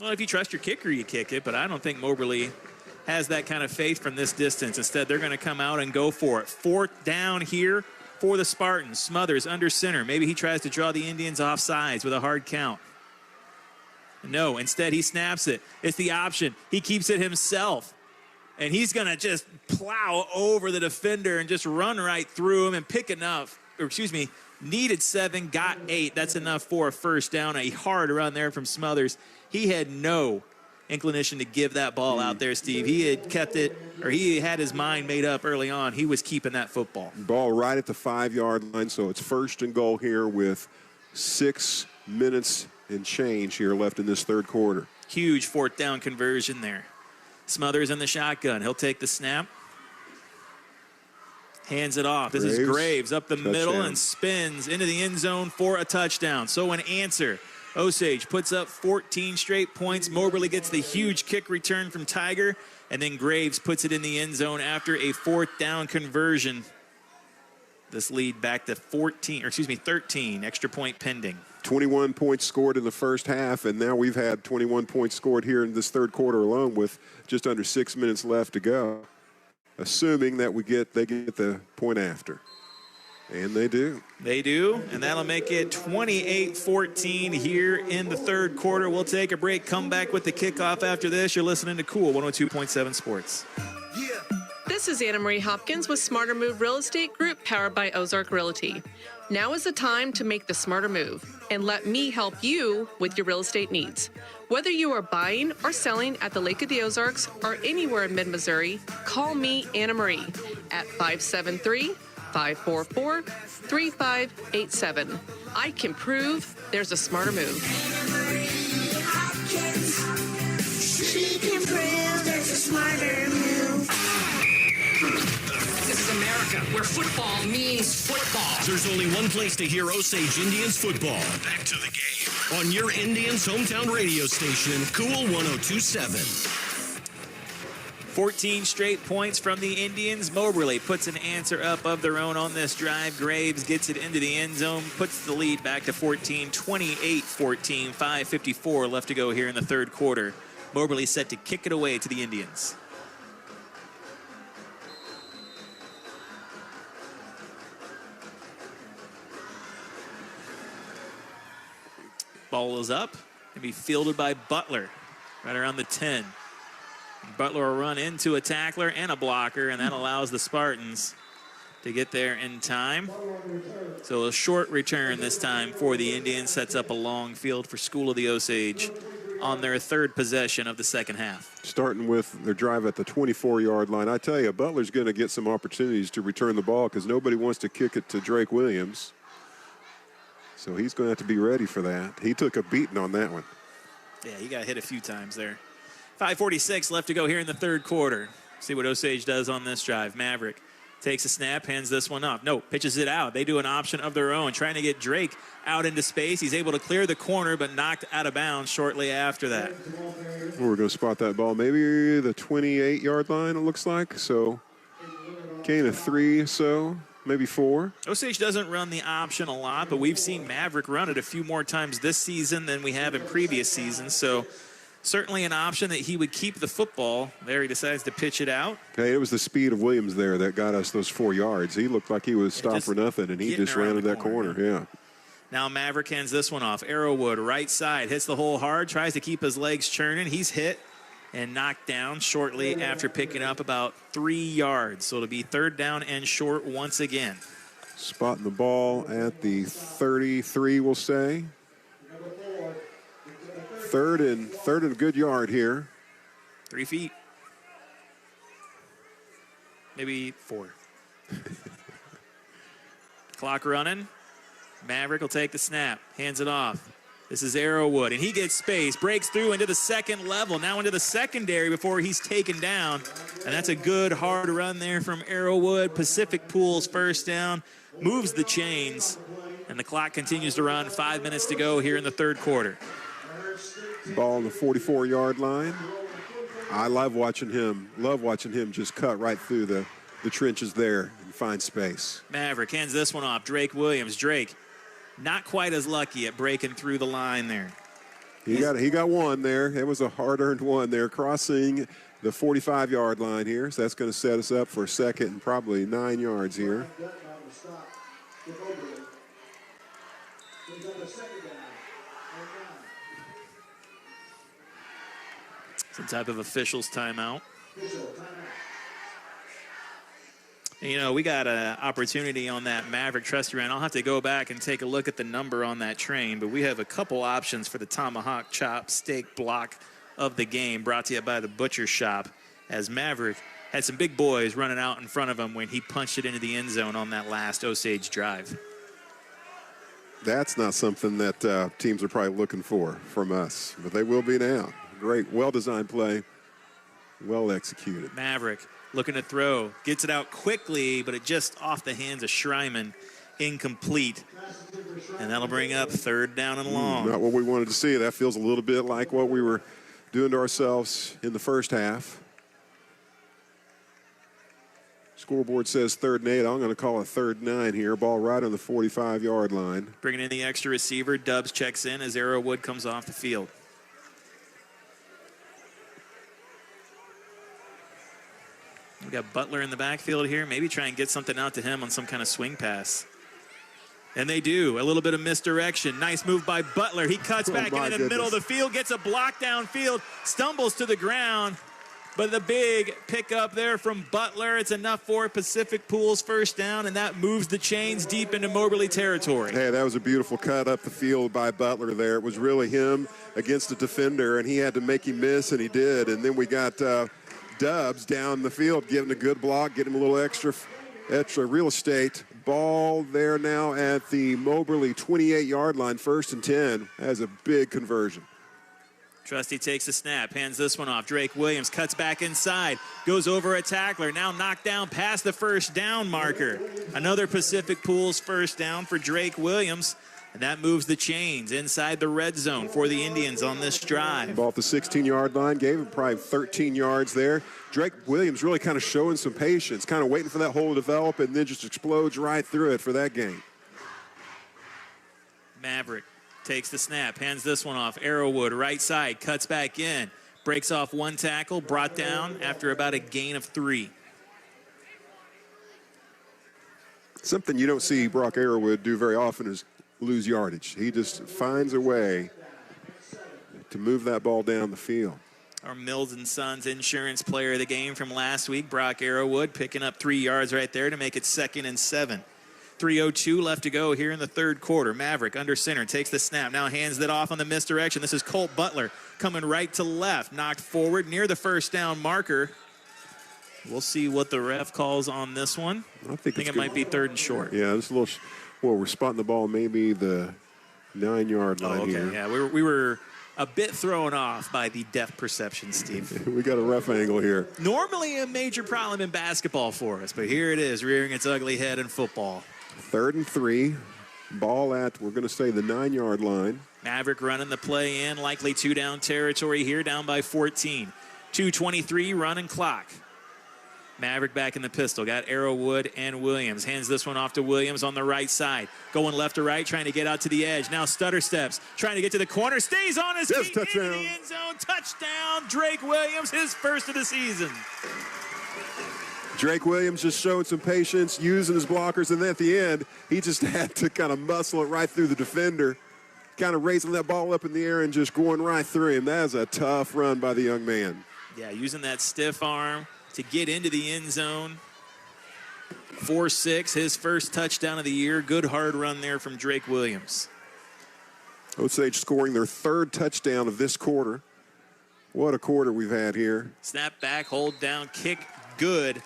Well, if you trust your kicker, you kick it, but I don't think Moberly has that kind of faith from this distance. Instead, they're going to come out and go for it. 4th down here for the Spartans. Smothers under center. Maybe he tries to draw the Indians off sides with a hard count. No, instead he snaps it. It's the option. He keeps it himself. And he's going to just plow over the defender and just run right through him and pick enough. Needed 7, got 8. That's enough for a 1st down. A hard run there from Smothers. He had no inclination to give that ball out there, Steve. He had kept it, or he had his mind made up early on. He was keeping that football. Ball right at the 5-yard line, so it's 1st and goal here with 6 minutes and change here left in this 3rd quarter. Huge 4th down conversion there. Smothers in the shotgun. He'll take the snap. Hands it off. This is Graves up the middle and spins into the end zone for a touchdown. So an answer. Osage puts up 14 straight points. Moberly gets the huge kick return from Tiger, and then Graves puts it in the end zone after a 4th down conversion. This lead back to 13, extra point pending. 21 points scored in the first half, and now we've had 21 points scored here in this 3rd quarter alone with just under 6 minutes left to go, assuming that they get the point after. And they do. They do, and that'll make it 28-14 here in the 3rd quarter. We'll take a break, come back with the kickoff after this. You're listening to Cool 102.7 Sports. This is Anna Marie Hopkins with Smarter Move Real Estate Group, powered by Ozark Realty. Now is the time to make the smarter move, and let me help you with your real estate needs. Whether you are buying or selling at the Lake of the Ozarks or anywhere in mid-Missouri, call me, Anna Marie, at 573-544-3587. I can prove there's a smarter move. She can prove there's a smarter move. This is America, where football means football. There's only one place to hear Osage Indians football. Back to the game on your Indians' hometown radio station, Cool 102.7. 14 straight points from the Indians. Moberly puts an answer up of their own on this drive. Graves gets it into the end zone, puts the lead back to 14, 28-14, 5:54 left to go here in the 3rd quarter. Moberly set to kick it away to the Indians. Ball is up and be fielded by Butler right around the 10. Butler will run into a tackler and a blocker, and that allows the Spartans to get there in time. So a short return this time for the Indians sets up a long field for School of the Osage on their 3rd possession of the 2nd half. Starting with their drive at the 24-yard line. I tell you, Butler's going to get some opportunities to return the ball because nobody wants to kick it to Drake Williams. So he's going to have to be ready for that. He took a beating on that one. Yeah, he got hit a few times there. 5:46 left to go here in the third quarter. See what Osage does on this drive. Maverick takes a snap, hands this one off. No, pitches it out. They do an option of their own, trying to get Drake out into space. He's able to clear the corner, but knocked out of bounds shortly after that. We're going to spot that ball maybe the 28-yard line, it looks like. So gain of 3 or so, maybe 4. Osage doesn't run the option a lot, but we've seen Maverick run it a few more times this season than we have in previous seasons. So certainly an option that he would keep the football. There he decides to pitch it out. Hey, it was the speed of Williams there that got us those 4 yards. He looked like he was stopped for nothing, and he just ran to that corner. Yeah. Now Maverick hands this one off. Arrowwood, right side, hits the hole hard, tries to keep his legs churning. He's hit and knocked down shortly after picking up about 3 yards. So it'll be third down and short once again. Spotting the ball at the 33, we'll say. Third and a good yard here. 3 feet. Maybe 4. Clock running. Maverick will take the snap, hands it off. This is Arrowwood, and he gets space, breaks through into the second level, now into the secondary before he's taken down. And that's a good hard run there from Arrowwood. Pacific Pools first down, moves the chains, and the clock continues to run. 5 minutes to go here in the third quarter. Ball on the 44-yard line. I love watching him just cut right through the trenches there and find space. Maverick hands this one off. Drake Williams. Drake not quite as lucky at breaking through the line there. He got one there. It was a hard-earned one there, crossing the 45-yard line here. So that's going to set us up for second and probably 9 yards here. Some type of official's timeout. You know, we got an opportunity on that Maverick Trusty Run. I'll have to go back and take a look at the number on that train, but we have a couple options for the tomahawk chop steak block of the game, brought to you by the Butcher Shop, as Maverick had some big boys running out in front of him when he punched it into the end zone on that last Osage drive. That's not something that teams are probably looking for from us, but they will be now. Great, well-designed play, well executed. Maverick looking to throw, gets it out quickly, but it just off the hands of Schreiman, incomplete. And that'll bring up third down and long. Not what we wanted to see. That feels a little bit like what we were doing to ourselves in the first half. Scoreboard says 3rd and 8. I'm going to call it 3rd and 9 here. Ball right on the 45-yard line. Bringing in the extra receiver. Dubs checks in as Arrowwood comes off the field. We got Butler in the backfield here. Maybe try and get something out to him on some kind of swing pass. And they do. A little bit of misdirection. Nice move by Butler. He cuts back into the middle of the field, gets a block downfield, stumbles to the ground. But the big pickup there from Butler, it's enough for Pacific Pools first down, and that moves the chains deep into Moberly territory. Hey, that was a beautiful cut up the field by Butler there. It was really him against a defender, and he had to make him miss, and he did. And then we got Dubs down the field, getting a good block, getting him a little extra real estate. Ball there now at the Moberly 28-yard line, 1st and 10. That's a big conversion. Trusty takes a snap, hands this one off. Drake Williams cuts back inside, goes over a tackler, now knocked down past the first down marker. Another Pacific Pools first down for Drake Williams, and that moves the chains inside the red zone for the Indians on this drive. Ball at the 16-yard line, gave him probably 13 yards there. Drake Williams really kind of showing some patience, kind of waiting for that hole to develop, and then just explodes right through it for that gain. Maverick takes the snap, hands this one off. Arrowwood, right side, cuts back in, breaks off one tackle, brought down after about a gain of 3. Something you don't see Brock Arrowwood do very often is lose yardage. He just finds a way to move that ball down the field. Our Mills & Sons insurance player of the game from last week, Brock Arrowwood, picking up 3 yards right there to make it 2nd and 7. 3:02 left to go here in the third quarter. Maverick under center, takes the snap, now hands it off on the misdirection. This is Colt Butler coming right to left, knocked forward near the first down marker. We'll see what the ref calls on this one. I think it might be 3rd and short. Yeah, this a little, well, we're spotting the ball maybe the 9-yard line here. Yeah, we were a bit thrown off by the depth perception, Steve. We got a rough angle here. Normally a major problem in basketball for us, but here it is, rearing its ugly head in football. 3rd and 3. Ball at, we're going to say, the 9-yard line. Maverick running the play in, likely 2-down territory here, down by 14. 2:23 running clock. Maverick back in the pistol. Got Arrowwood and Williams. Hands this one off to Williams on the right side. Going left to right, trying to get out to the edge. Now stutter steps, trying to get to the corner. Stays on his feet, touchdown. into the end zone. Touchdown, Drake Williams, his first of the season. Drake Williams just showing some patience, using his blockers, and then at the end, he just had to kind of muscle it right through the defender, kind of raising that ball up in the air and just going right through him. That is a tough run by the young man. Yeah, using that stiff arm to get into the end zone. 4-6, his first touchdown of the year. Good hard run there from Drake Williams. Osage scoring their 3rd touchdown of this quarter. What a quarter we've had here. Snap back, hold down, kick good.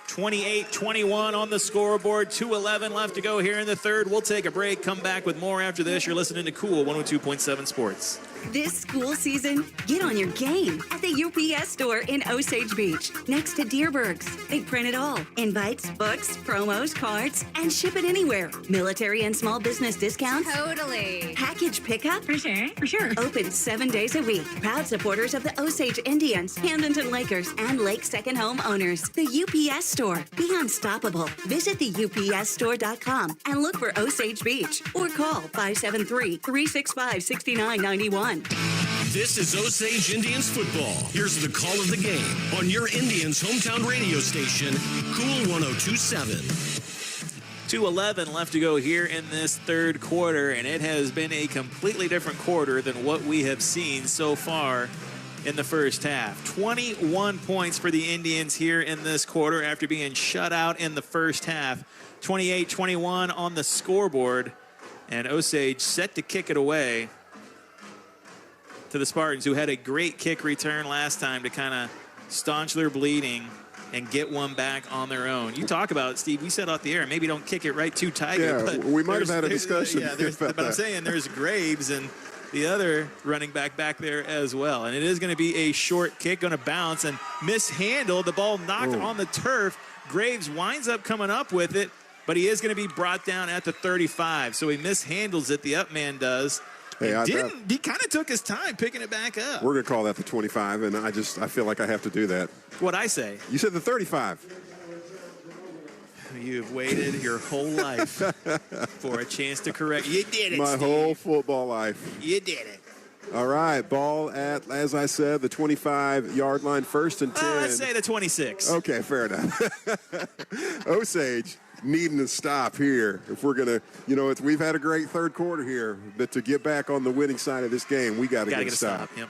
28-21 on the scoreboard. 2:11 left to go here in the 3rd. We'll take a break, come back with more after this. You're listening to Cool 102.7 Sports. This school season, get on your game at the UPS store in Osage Beach, next to Deerberg's. They print it all. Invites, books, promos, cards, and ship it anywhere. Military and small business discounts. Totally. Package pickup. For sure. Open 7 days a week. Proud supporters of the Osage Indians, Camdenton Lakers, and Lake Second Home owners. The UPS store. Be unstoppable. Visit theupsstore.com and look for Osage Beach or call 573-365-6991. This is Osage Indians Football. Here's the call of the game on your Indians' hometown radio station, Cool 102.7. 2:11 left to go here in this 3rd quarter, and it has been a completely different quarter than what we have seen so far in the first half. 21 points for the Indians here in this quarter after being shut out in the first half. 28-21 on the scoreboard, and Osage set to kick it away to the Spartans, who had a great kick return last time to kind of staunch their bleeding and get one back on their own. You talk about it, Steve. We said off the air, maybe don't kick it right to Tiger. Yeah, but we might have had a discussion. But I'm saying there's Graves and the other running back there as well. And it is going to be a short kick, going to bounce and mishandled. The ball knocked on the turf. Graves winds up coming up with it, but he is going to be brought down at the 35. So he mishandles it, the up man does. He kind of took his time picking it back up. We're going to call that the 25, and I feel like I have to do that. What'd I say? You said the 35. You've waited your whole life for a chance to correct. You did it, My Steve. whole football life. You did it. All right, ball at, as I said, the 25-yard line, 1st and 10. Let's say the 26. Okay, fair enough. Osage needing to stop here if we're going to, we've had a great 3rd quarter here, but to get back on the winning side of this game, we got to get a stop. Yep.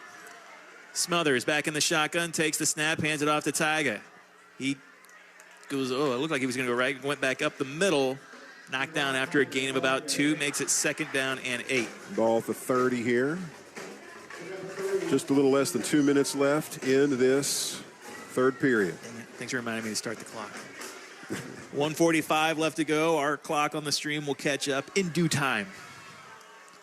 Smothers back in the shotgun, takes the snap, hands it off to Tyga. He goes, it looked like he was going to go right, went back up the middle, knocked down after a gain of about 2, makes it 2nd down and 8. Ball at the 30 here. Just a little less than 2 minutes left in this 3rd period. Thanks for reminding me to start the clock. 1:45 left to go. Our clock on the stream will catch up in due time.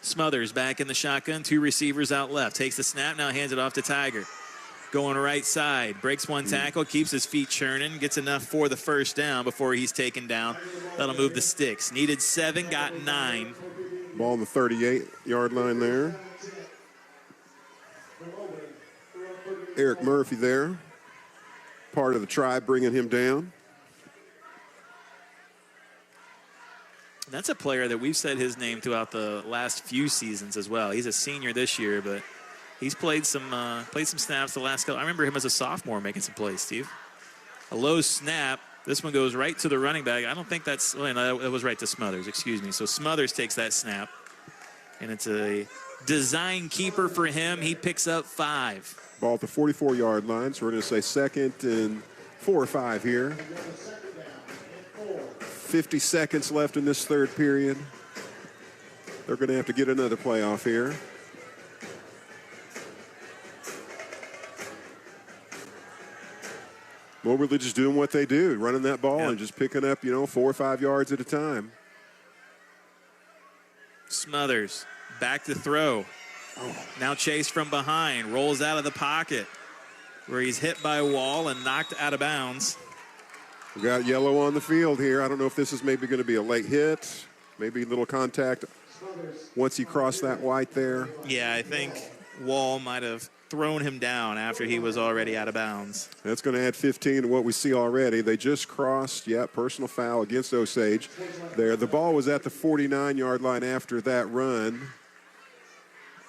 Smothers back in the shotgun, 2 receivers out left. Takes the snap, now hands it off to Tiger. Going right side, breaks one tackle, keeps his feet churning, gets enough for the 1st down before he's taken down. That'll move the sticks. Needed 7, got 9. Ball on the 38-yard line there. Eric Murphy there. Part of the tribe bringing him down. That's a player that we've said his name throughout the last few seasons as well. He's a senior this year, but he's played some snaps the last couple. I remember him as a sophomore making some plays, Steve. A low snap. This one goes right to the running back. I don't think that's, that was right to Smothers, excuse me. So Smothers takes that snap, and it's a design keeper for him. He picks up 5. Ball at the 44-yard line, so we're going to say 2nd and 4 or 5 here. 50 seconds left in this 3rd period. They're going to have to get another play off here. Moberly just doing what they do, running that ball and just picking up, 4 or 5 yards at a time. Smothers back to throw. Now chased from behind, rolls out of the pocket where he's hit by a wall and knocked out of bounds. We got yellow on the field here. I don't know if this is maybe going to be a late hit, maybe a little contact once he crossed that white there. Yeah, I think Wall might have thrown him down after he was already out of bounds. That's going to add 15 to what we see already. They just crossed, personal foul against Osage there. The ball was at the 49-yard line after that run.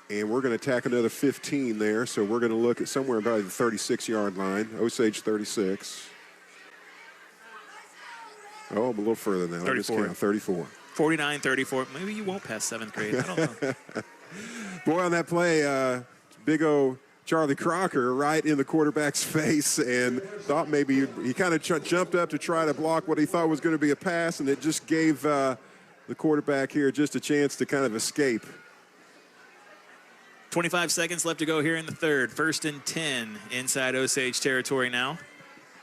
And we're going to tack another 15 there, so we're going to look at somewhere about the 36-yard line. Osage 36. Oh, a little further than that. 34. 34. 49-34. Maybe you won't pass 7th grade. I don't know. Boy, on that play, big O Charlie Crocker right in the quarterback's face, and thought maybe he kind of jumped up to try to block what he thought was going to be a pass, and it just gave the quarterback here just a chance to kind of escape. 25 seconds left to go here in the third. 1st and 10 inside Osage territory now.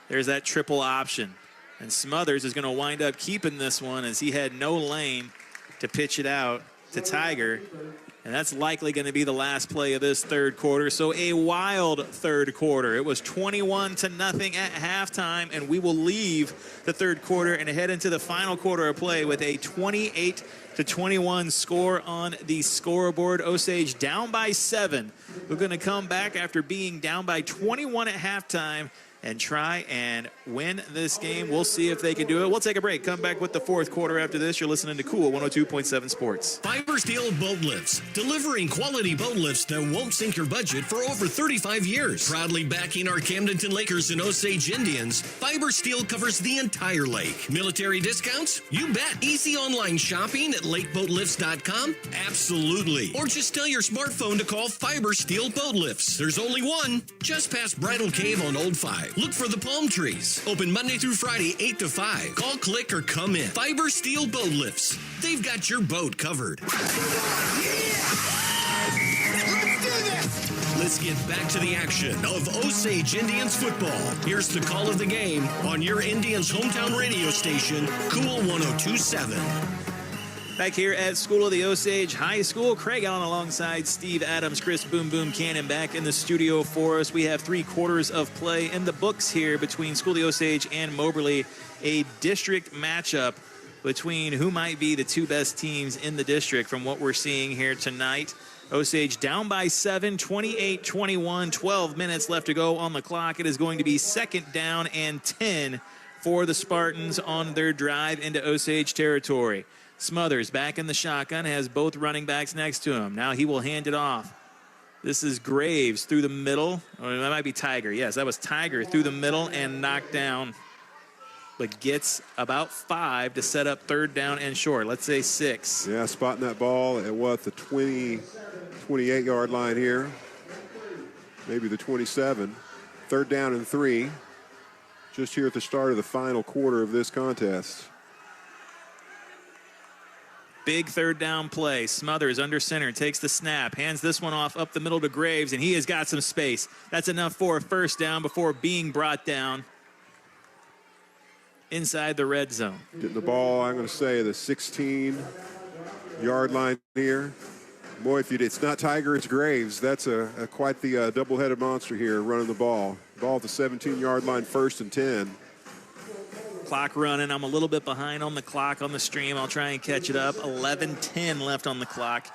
There's that triple option. And Smothers is going to wind up keeping this one as he had no lane to pitch it out to Tiger. And that's likely going to be the last play of this third quarter. So a wild third quarter. It was 21-0 at halftime, and we will leave the third quarter and head into the final quarter of play with a 28-21 score on the scoreboard. Osage down by 7. We're going to come back after being down by 21 at halftime and try and win this game. We'll see if they can do it. We'll take a break. Come back with the fourth quarter after this. You're listening to Cool 102.7 Sports. Fiber Steel Boat Lifts, delivering quality boat lifts that won't sink your budget for over 35 years. Proudly backing our Camdenton Lakers and Osage Indians, Fiber Steel covers the entire lake. Military discounts? You bet. Easy online shopping at lakeboatlifts.com? Absolutely. Or just tell your smartphone to call Fiber Steel Boat Lifts. There's only one, just past Bridal Cave on Old 5. Look for the palm trees. Open Monday through Friday, 8 to 5. Call, click, or come in. Fiber Steel Boat Lifts. They've got your boat covered. Let's get back to the action of Osage Indians football. Here's the call of the game on your Indians' hometown radio station, Cool 102.7. Back here at School of the Osage High School, Craig Allen alongside Steve Adams, Chris Boom Boom Cannon back in the studio for us. We have 3 quarters of play in the books here between School of the Osage and Moberly, a district matchup between who might be the 2 best teams in the district from what we're seeing here tonight. Osage down by 7, 28-21, 12 minutes left to go on the clock. It is going to be 2nd down and 10 for the Spartans on their drive into Osage territory. Smothers back in the shotgun, has both running backs next to him. Now he will hand it off. This is Graves through the middle. Or that might be Tiger. Yes, that was Tiger through the middle and knocked down. But gets about 5 to set up 3rd down and short. Let's say 6. Yeah, spotting that ball at the 28-yard line here. Maybe the 27. 3rd down and 3. Just here at the start of the final quarter of this contest. Big 3rd down play. Smothers under center, takes the snap, hands this one off up the middle to Graves, and he has got some space. That's enough for a 1st down before being brought down inside the red zone. Getting the ball, I'm going to say, the 16-yard line here. Boy, if it's not Tiger, it's Graves. That's quite the double-headed monster here running the ball. Ball at the 17-yard line, 1st and 10. Clock running. I'm a little bit behind on the clock on the stream. I'll try and catch it up. 11:10 left on the clock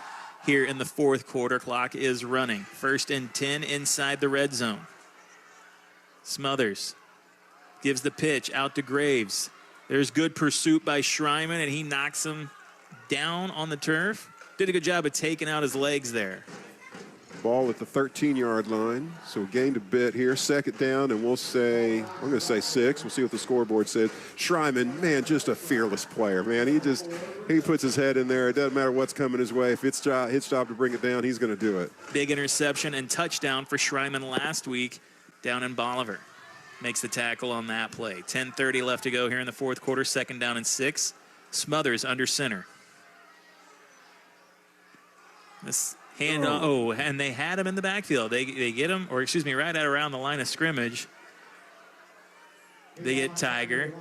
here in the 4th quarter. Clock is running. 1st and 10 inside the red zone. Smothers gives the pitch out to Graves. There's good pursuit by Schreiman, and he knocks him down on the turf. Did a good job of taking out his legs there. Ball at the 13-yard line, so gained a bit here. 2nd down, and I'm going to say 6. We'll see what the scoreboard says. Schreiman, man, just a fearless player, man. He puts his head in there. It doesn't matter what's coming his way. If it's his job to bring it down, he's going to do it. Big interception and touchdown for Schreiman last week down in Bolivar. Makes the tackle on that play. 10:30 left to go here in the 4th quarter. 2nd down and 6. Smothers under center. This hand on, and they had him in the backfield. They get him, or excuse me, right at around the line of scrimmage. They get Tiger.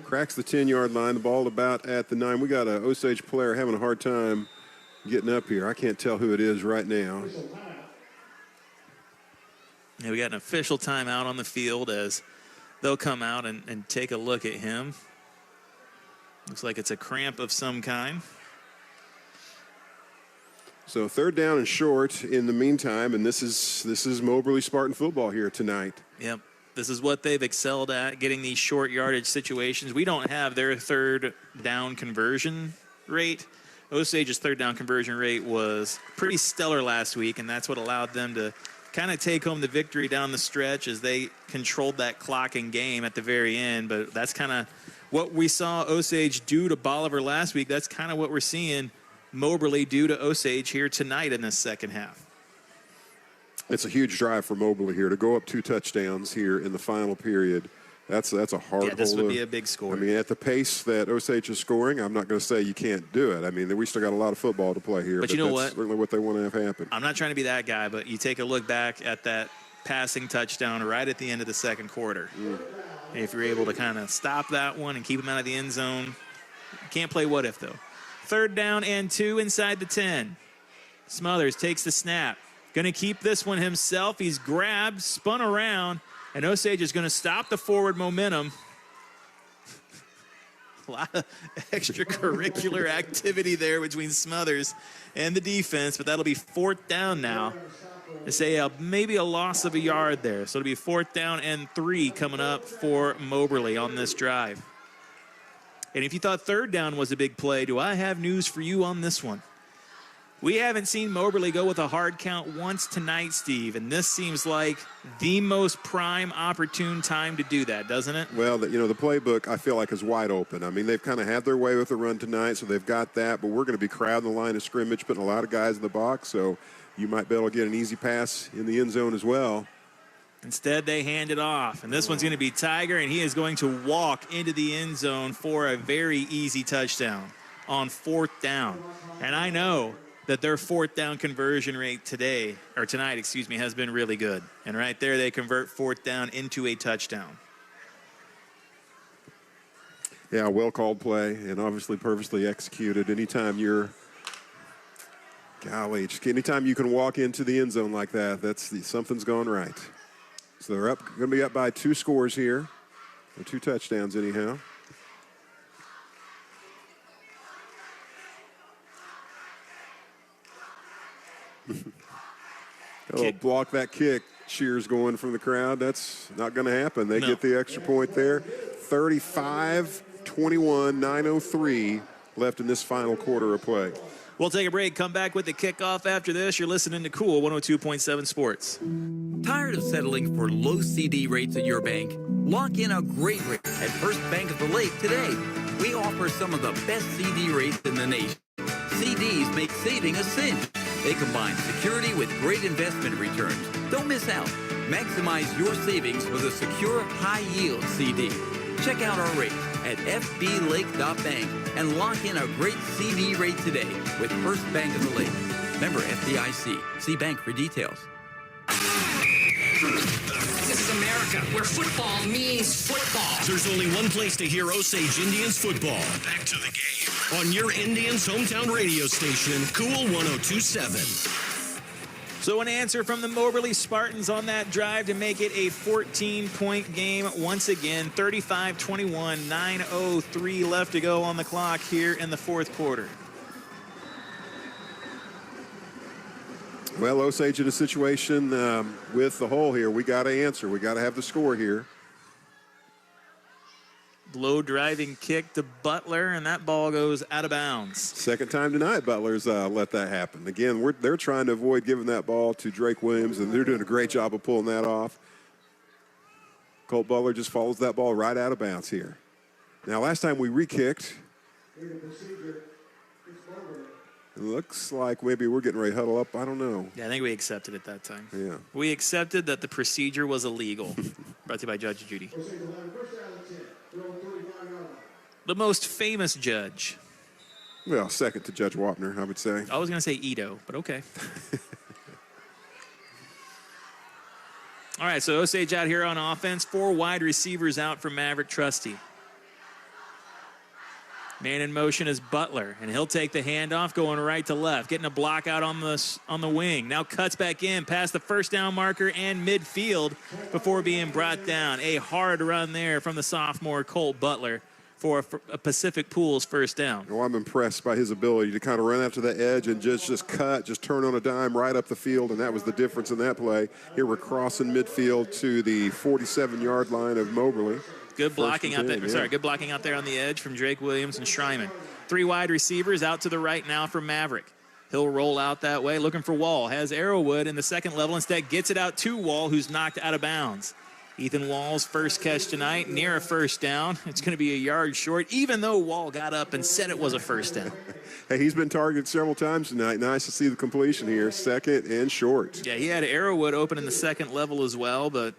Cracks the 10-yard line. The ball about at the 9. We got an Osage player having a hard time getting up here. I can't tell who it is right now. Yeah, we got an official timeout on the field as they'll come out and take a look at him. Looks like it's a cramp of some kind. So 3rd down and short in the meantime, and this is Moberly Spartan football here tonight. Yep. This is what they've excelled at, getting these short yardage situations. We don't have their 3rd down conversion rate. Osage's 3rd down conversion rate was pretty stellar last week, and that's what allowed them to kind of take home the victory down the stretch as they controlled that clock and game at the very end. But that's kind of what we saw Osage do to Bolivar last week. That's kind of what we're seeing Moberly do to Osage here tonight in this second half. It's a huge drive for Moberly here to go up 2 touchdowns here in the final period. That's a hard. Yeah, this would be a big score. I mean, at the pace that Osage is scoring, I'm not going to say you can't do it. I mean, we still got a lot of football to play here. But you know that's what? Certainly what they want to have happen. I'm not trying to be that guy, but you take a look back at that passing touchdown right at the end of the second quarter. And if you're able to kind of stop that one and keep him out of the end zone, you can't play what if, though. 3rd down and 2 inside the 10. Smothers takes the snap. Going to keep this one himself. He's grabbed, spun around, and Osage is going to stop the forward momentum. A lot of extracurricular activity there between Smothers and the defense, but that'll be 4th down now. They say maybe a loss of a yard there. So it'll be 4th down and 3 coming up for Moberly on this drive. And if you thought 3rd down was a big play, do I have news for you on this one? We haven't seen Moberly go with a hard count once tonight, Steve, and this seems like the most prime opportune time to do that, doesn't it? Well, the playbook, I feel like, is wide open. I mean, they've kind of had their way with the run tonight, so they've got that, but we're going to be crowding the line of scrimmage, putting a lot of guys in the box, so you might be able to get an easy pass in the end zone as well. Instead, they hand it off, and this one's going to be Tiger, and he is going to walk into the end zone for a very easy touchdown on 4th down. And I know that their 4th down conversion rate tonight, has been really good. And right there, they convert 4th down into a touchdown. Yeah, well-called play, and obviously perfectly executed. Anytime you can walk into the end zone like that, something's gone right. So they're going to be up by 2 scores here, or 2 touchdowns anyhow. Block that kick. Cheers going from the crowd. That's not going to happen. They get the extra point there. 35-21, 9:03 left in this final quarter of play. We'll take a break, come back with the kickoff after this. You're listening to Cool 102.7 Sports. Tired of settling for low CD rates at your bank? Lock in a great rate at First Bank of the Lake today. We offer some of the best CD rates in the nation. CDs make saving a cinch. They combine security with great investment returns. Don't miss out. Maximize your savings with a secure, high-yield CD. Check out our rates at fblake.bank and lock in a great CD rate today with First Bank of the Lake. Member FDIC. See bank for details. This is America, where football means football. There's only one place to hear Osage Indians football. Back to the game on your Indians' hometown radio station, Cool 102.7. So an answer from the Moberly Spartans on that drive to make it a 14-point game once again. 35-21, 9:03 left to go on the clock here in the 4th quarter. Well, Osage in a situation with the hole here. We got to answer. We got to have the score here. Low driving kick to Butler, and that ball goes out of bounds. Second time tonight Butler's let that happen. Again, they're trying to avoid giving that ball to Drake Williams, and they're doing a great job of pulling that off. Colt Butler just follows that ball right out of bounds here. Now, last time we re-kicked, it looks like maybe we're getting ready to huddle up. I don't know. Yeah, I think we accepted it that time. Yeah. We accepted that the procedure was illegal. Brought to you by Judge Judy. The most famous judge. Well, second to Judge Wapner, I would say. I was going to say Ito, but okay. All right, so Osage out here on offense. 4 wide receivers out for Maverick Trusty. Man in motion is Butler, and he'll take the handoff going right to left, getting a block out on the wing. Now cuts back in past the first down marker and midfield before being brought down. A hard run there from the sophomore Colt Butler for a Pacific Pools first down. Well, I'm impressed by his ability to kind of run after the edge and just cut, just turn on a dime right up the field, and that was the difference in that play. Here we're crossing midfield to the 47-yard line of Moberly. Good blocking out there. Yeah. Sorry, good blocking out there on the edge from Drake Williams and Schreiman. 3 wide receivers out to the right now for Maverick. He'll roll out that way, looking for Wall. Has Arrowwood in the second level. Instead, gets it out to Wall, who's knocked out of bounds. Ethan Wall's first catch tonight, near a first down. It's going to be a yard short, even though Wall got up and said it was a first down. Hey, he's been targeted several times tonight. Nice to see the completion here, second and short. Yeah, he had Arrowwood open in the second level as well, but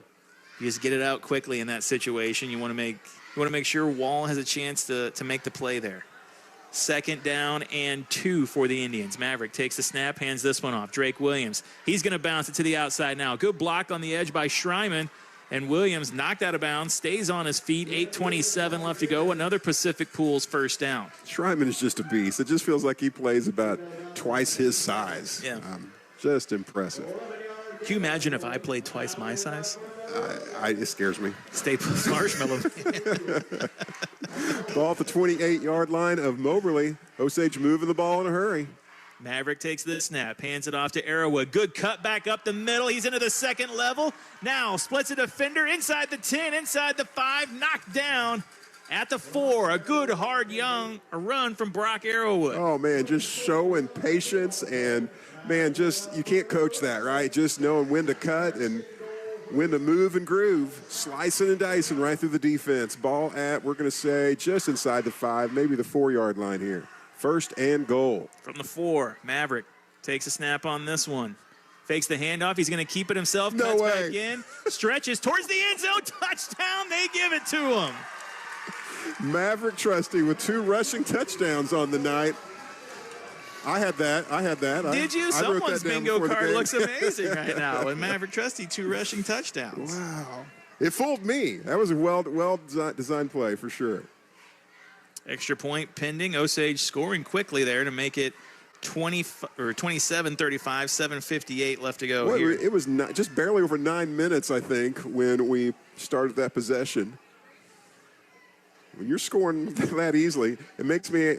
you just get it out quickly in that situation. You want to make sure Wall has a chance to make the play there. Second down and 2 for the Indians. Maverick takes the snap, hands this one off. Drake Williams. He's going to bounce it to the outside now. Good block on the edge by Schreiman. And Williams knocked out of bounds, stays on his feet. 8:27 left to go. Another Pacific Pools first down. Schreiman is just a beast. It just feels like he plays about twice his size. Yeah. Just impressive. Can you imagine if I played twice my size? It scares me. Stay put, Marshmallow. Ball at the 28-yard line of Moberly. Osage moving the ball in a hurry. Maverick takes the snap, hands it off to Arrowwood. Good cut back up the middle. He's into the second level. Now splits a defender inside the 10, inside the 5, knocked down at the 4. A good hard run from Brock Arrowwood. Oh, man, just showing patience and, man, just you can't coach that, right? Just knowing when to cut and when to move and groove, slicing and dicing right through the defense. Ball at, we're going to say, just inside the 5, maybe the 4-yard line here. First and goal. From the 4, Maverick takes a snap on this one. Fakes the handoff. He's going to keep it himself. No cuts way. Back in. Stretches towards the end zone. Touchdown. They give it to him. Maverick Trusty with 2 rushing touchdowns on the night. I had that. Did you? I wrote Someone's that down bingo before the card game. looks amazing right now. With Maverick Trusty, 2 rushing touchdowns. Wow. It fooled me. That was a well designed play for sure. Extra point pending. Osage scoring quickly there to make it 27-35, 7:58 left to go. Here. It was just barely over 9 minutes, I think, when we started that possession. When you're scoring that easily, it makes me.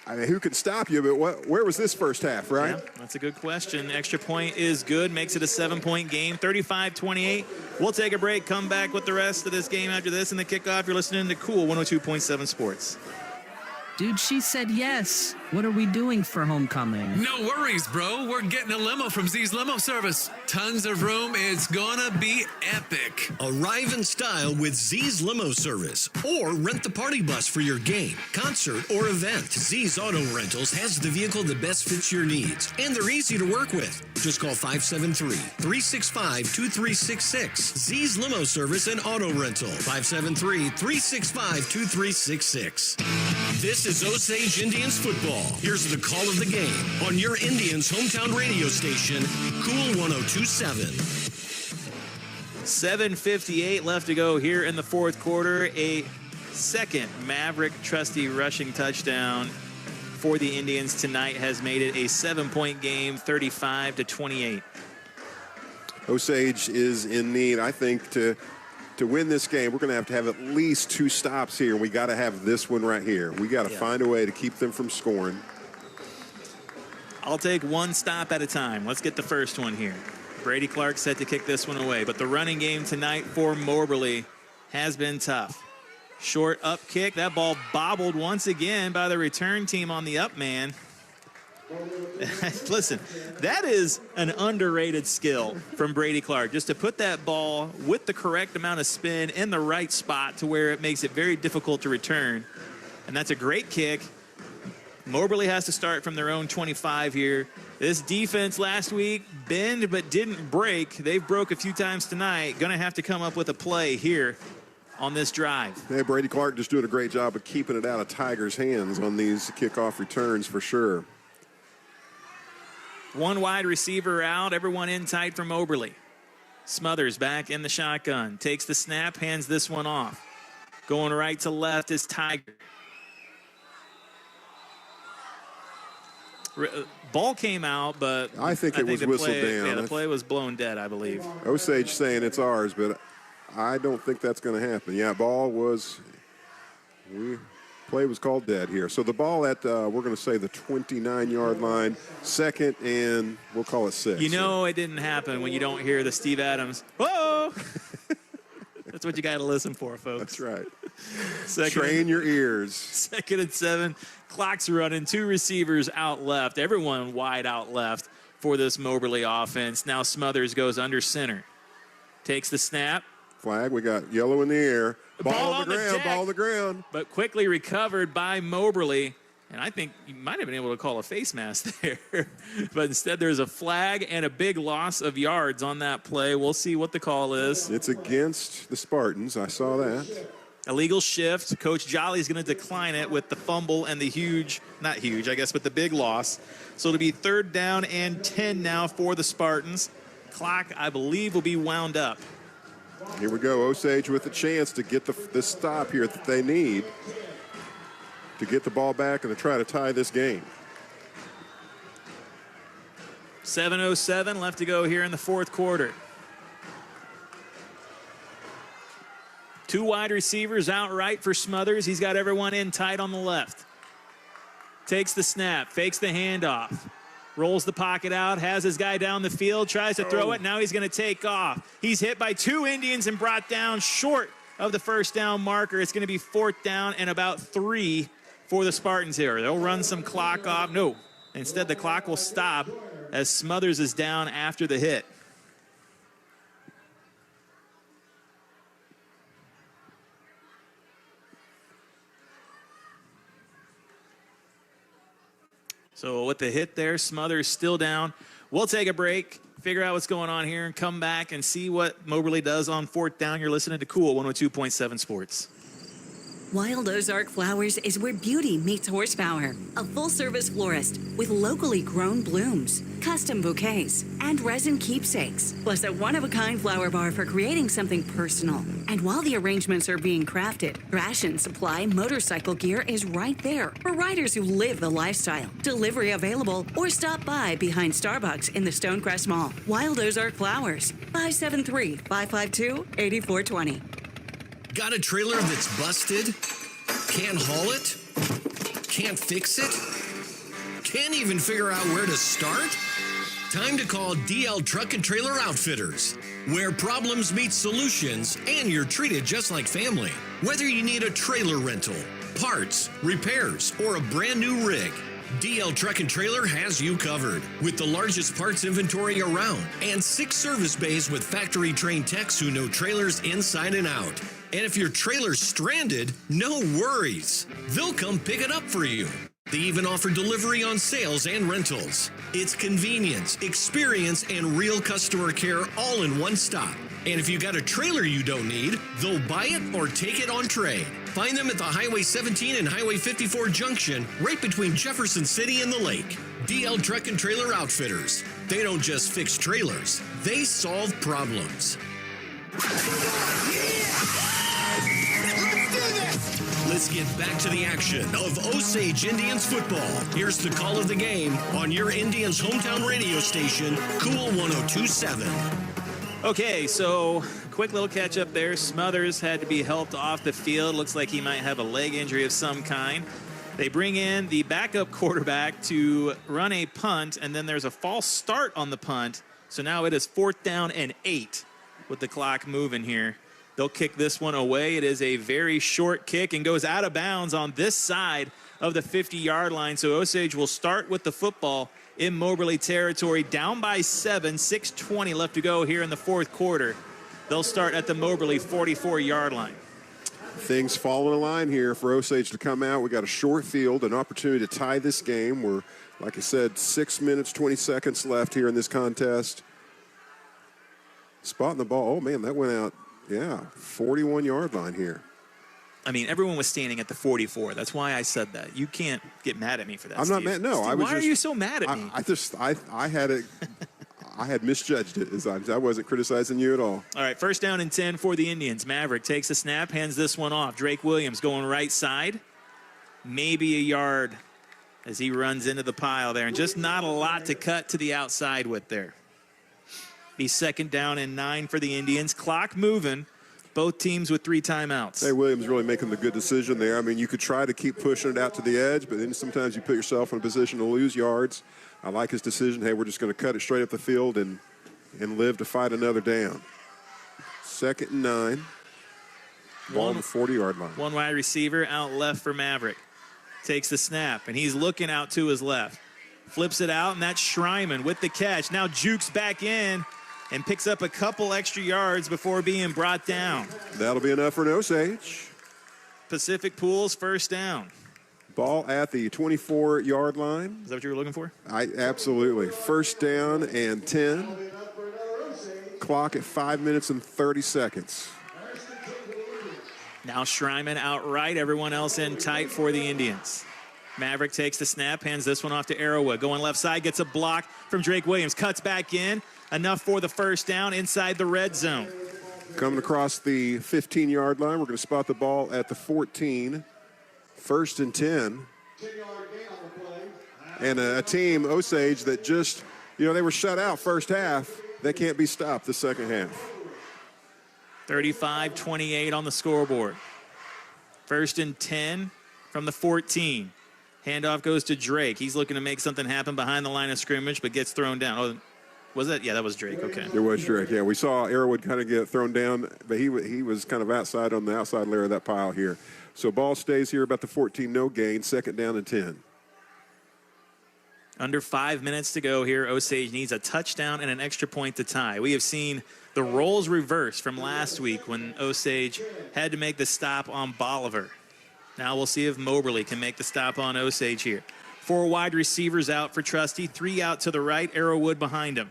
I mean, who can stop you? But where was this first half, right? Yeah, that's a good question. Extra point is good. Makes it a 7-point game, 35-28. We'll take a break, come back with the rest of this game after this in the kickoff. You're listening to Cool 102.7 Sports. Dude, she said yes. What are we doing for homecoming? No worries, bro. We're getting a limo from Z's Limo Service. Tons of room. It's gonna be epic. Arrive in style with Z's Limo Service or rent the party bus for your game, concert, or event. Z's Auto Rentals has the vehicle that best fits your needs, and they're easy to work with. Just call 573-365-2366. Z's Limo Service and Auto Rental. 573-365-2366. This is Osage Indians Football. Here's the call of the game on your Indians' hometown radio station, Cool 102.7. 7:58 left to go here in the fourth quarter. A second Maverick Trusty rushing touchdown for the Indians tonight has made it a 7-point game, 35-28. Osage is in need, I think, to win this game. We're going to have at least 2 stops here, and we got to have this one right here. We got to find a way to keep them from scoring. I'll take one stop at a time. Let's get the first one here. Brady Clark set to kick this one away, but the running game tonight for Moberly has been tough. Short up kick. That ball bobbled once again by the return team on the up man. Listen, that is an underrated skill from Brady Clark, just to put that ball with the correct amount of spin in the right spot to where it makes it very difficult to return. And that's a great kick. Moberly has to start from their own 25 here. This defense last week, bend but didn't break. They've broke a few times tonight. Going to have to come up with a play here on this drive. Yeah, Brady Clark just doing a great job of keeping it out of Tigers' hands on these kickoff returns for sure. One wide receiver out, everyone in tight for Moberly. Smothers back in the shotgun, takes the snap, hands this one off. Going right to left is Tiger. Ball came out, but I think it was whistled down. Yeah, the play was blown dead, I believe. Osage saying it's ours, but I don't think that's going to happen. Yeah, play was called dead here. So the ball at, we're going to say the 29-yard line, second, and we'll call it 6. You know it didn't happen when you don't hear the Steve Adams, whoa! That's what you got to listen for, folks. That's right. Train your ears. 2nd and 7. Clock's running. 2 receivers out left. Everyone wide out left for this Moberly offense. Now Smothers goes under center. Takes the snap. Flag. We got yellow in the air. Ball on the ground. Ball on the ground. But quickly recovered by Moberly. And I think you might have been able to call a face mask there. But instead, there's a flag and a big loss of yards on that play. We'll see what the call is. It's against the Spartans. I saw that. Illegal shift. Coach Jolly's going to decline it with the fumble and the but the big loss. So it'll be 3rd down and 10 now for the Spartans. Clock, I believe, will be wound up. Here we go. Osage with a chance to get the stop here that they need to get the ball back and to try to tie this game. 7:07 left to go here in the 4th quarter. 2 wide receivers out right for Smothers. He's got everyone in tight on the left. Takes the snap, fakes the handoff, rolls the pocket out, has his guy down the field, tries to throw it. Now he's going to take off. He's hit by 2 Indians and brought down short of the first down marker. It's going to be 4th down and about 3 for the Spartans here. They'll run some clock off. No, instead the clock will stop as Smothers is down after the hit. So with the hit there, Smothers still down. We'll take a break, figure out what's going on here, and come back and see what Moberly does on 4th down. You're listening to Cool 102.7 Sports. Wild Ozark Flowers is where beauty meets horsepower. A full-service florist with locally grown blooms, custom bouquets, and resin keepsakes. Plus a one-of-a-kind flower bar for creating something personal. And while the arrangements are being crafted, Ration Supply motorcycle gear is right there for riders who live the lifestyle. Delivery available or stop by behind Starbucks in the Stonecrest Mall. Wild Ozark Flowers, 573-552-8420. Got a trailer that's busted? Can't haul it? Can't fix it? Can't even figure out where to start? Time to call DL Truck and Trailer Outfitters, where problems meet solutions and you're treated just like family. Whether you need a trailer rental, parts, repairs, or a brand new rig, DL Truck and Trailer has you covered with the largest parts inventory around and 6 service bays with factory-trained techs who know trailers inside and out. And if your trailer's stranded, no worries. They'll come pick it up for you. They even offer delivery on sales and rentals. It's convenience, experience, and real customer care all in one stop. And if you got a trailer you don't need, they'll buy it or take it on trade. Find them at the Highway 17 and Highway 54 junction, right between Jefferson City and the lake. DL Truck and Trailer Outfitters. They don't just fix trailers, they solve problems. Let's get back to the action of Osage Indians football. Here's the call of the game on your Indians hometown radio station, Cool 102.7. Okay, so quick little catch up there. Smothers had to be helped off the field. Looks like he might have a leg injury of some kind. They bring in the backup quarterback to run a punt, and then there's a false start on the punt. So now it is 4th down and 8 with the clock moving here. They'll kick this one away. It is a very short kick and goes out of bounds on this side of the 50-yard line. So Osage will start with the football in Moberly territory, down by 7, 6:20 left to go here in the 4th quarter. They'll start at the Moberly 44-yard line. Things fall in line here for Osage to come out. We got a short field, an opportunity to tie this game. We're, like I said, 6 minutes, 20 seconds left here in this contest. Spotting the ball. Oh, man, that went out. Yeah, 41-yard line here. I mean, everyone was standing at the 44. That's why I said that. You can't get mad at me for that. I'm not mad. No, Steve, why are you so mad at me? I had it. I had misjudged it. I wasn't criticizing you at all. All right, 1st down and 10 for the Indians. Maverick takes a snap, hands this one off. Drake Williams going right side. Maybe a yard as he runs into the pile there. And just not a lot to cut to the outside with there. Be 2nd down and 9 for the Indians. Clock moving. Both teams with 3 timeouts. Hey, Williams really making the good decision there. I mean, you could try to keep pushing it out to the edge, but then sometimes you put yourself in a position to lose yards. I like his decision. Hey, we're just going to cut it straight up the field and live to fight another down. 2nd and 9. Ball on the 40-yard line. One wide receiver out left for Maverick. Takes the snap, and he's looking out to his left. Flips it out, and that's Schreiman with the catch. Now jukes back in and picks up a couple extra yards before being brought down. That'll be enough for an Osage. Pacific Pools 1st down. Ball at the 24-yard line. Is that what you were looking for? Absolutely. 1st down and 10. Clock at 5 minutes and 30 seconds. Now Schreiman outright, everyone else in tight for the Indians. Maverick takes the snap, hands this one off to Arrowwood. Going left side, gets a block from Drake Williams. Cuts back in. Enough for the 1st down inside the red zone. Coming across the 15-yard line, we're going to spot the ball at the 14. 1st and 10. And a team, Osage, that just, they were shut out first half. They can't be stopped the second half. 35-28 on the scoreboard. 1st and 10 from the 14. Handoff goes to Drake. He's looking to make something happen behind the line of scrimmage, but gets thrown down. Oh, was that? Yeah, that was Drake. Okay. It was Drake. Yeah, we saw Arrowwood kind of get thrown down, but he was kind of outside on the outside layer of that pile here. So ball stays here about the 14, no gain, 2nd down and 10. Under 5 minutes to go here. Osage needs a touchdown and an extra point to tie. We have seen the roles reverse from last week when Osage had to make the stop on Bolivar. Now we'll see if Moberly can make the stop on Osage here. 4 wide receivers out for Trusty, 3 out to the right, Arrowwood behind him.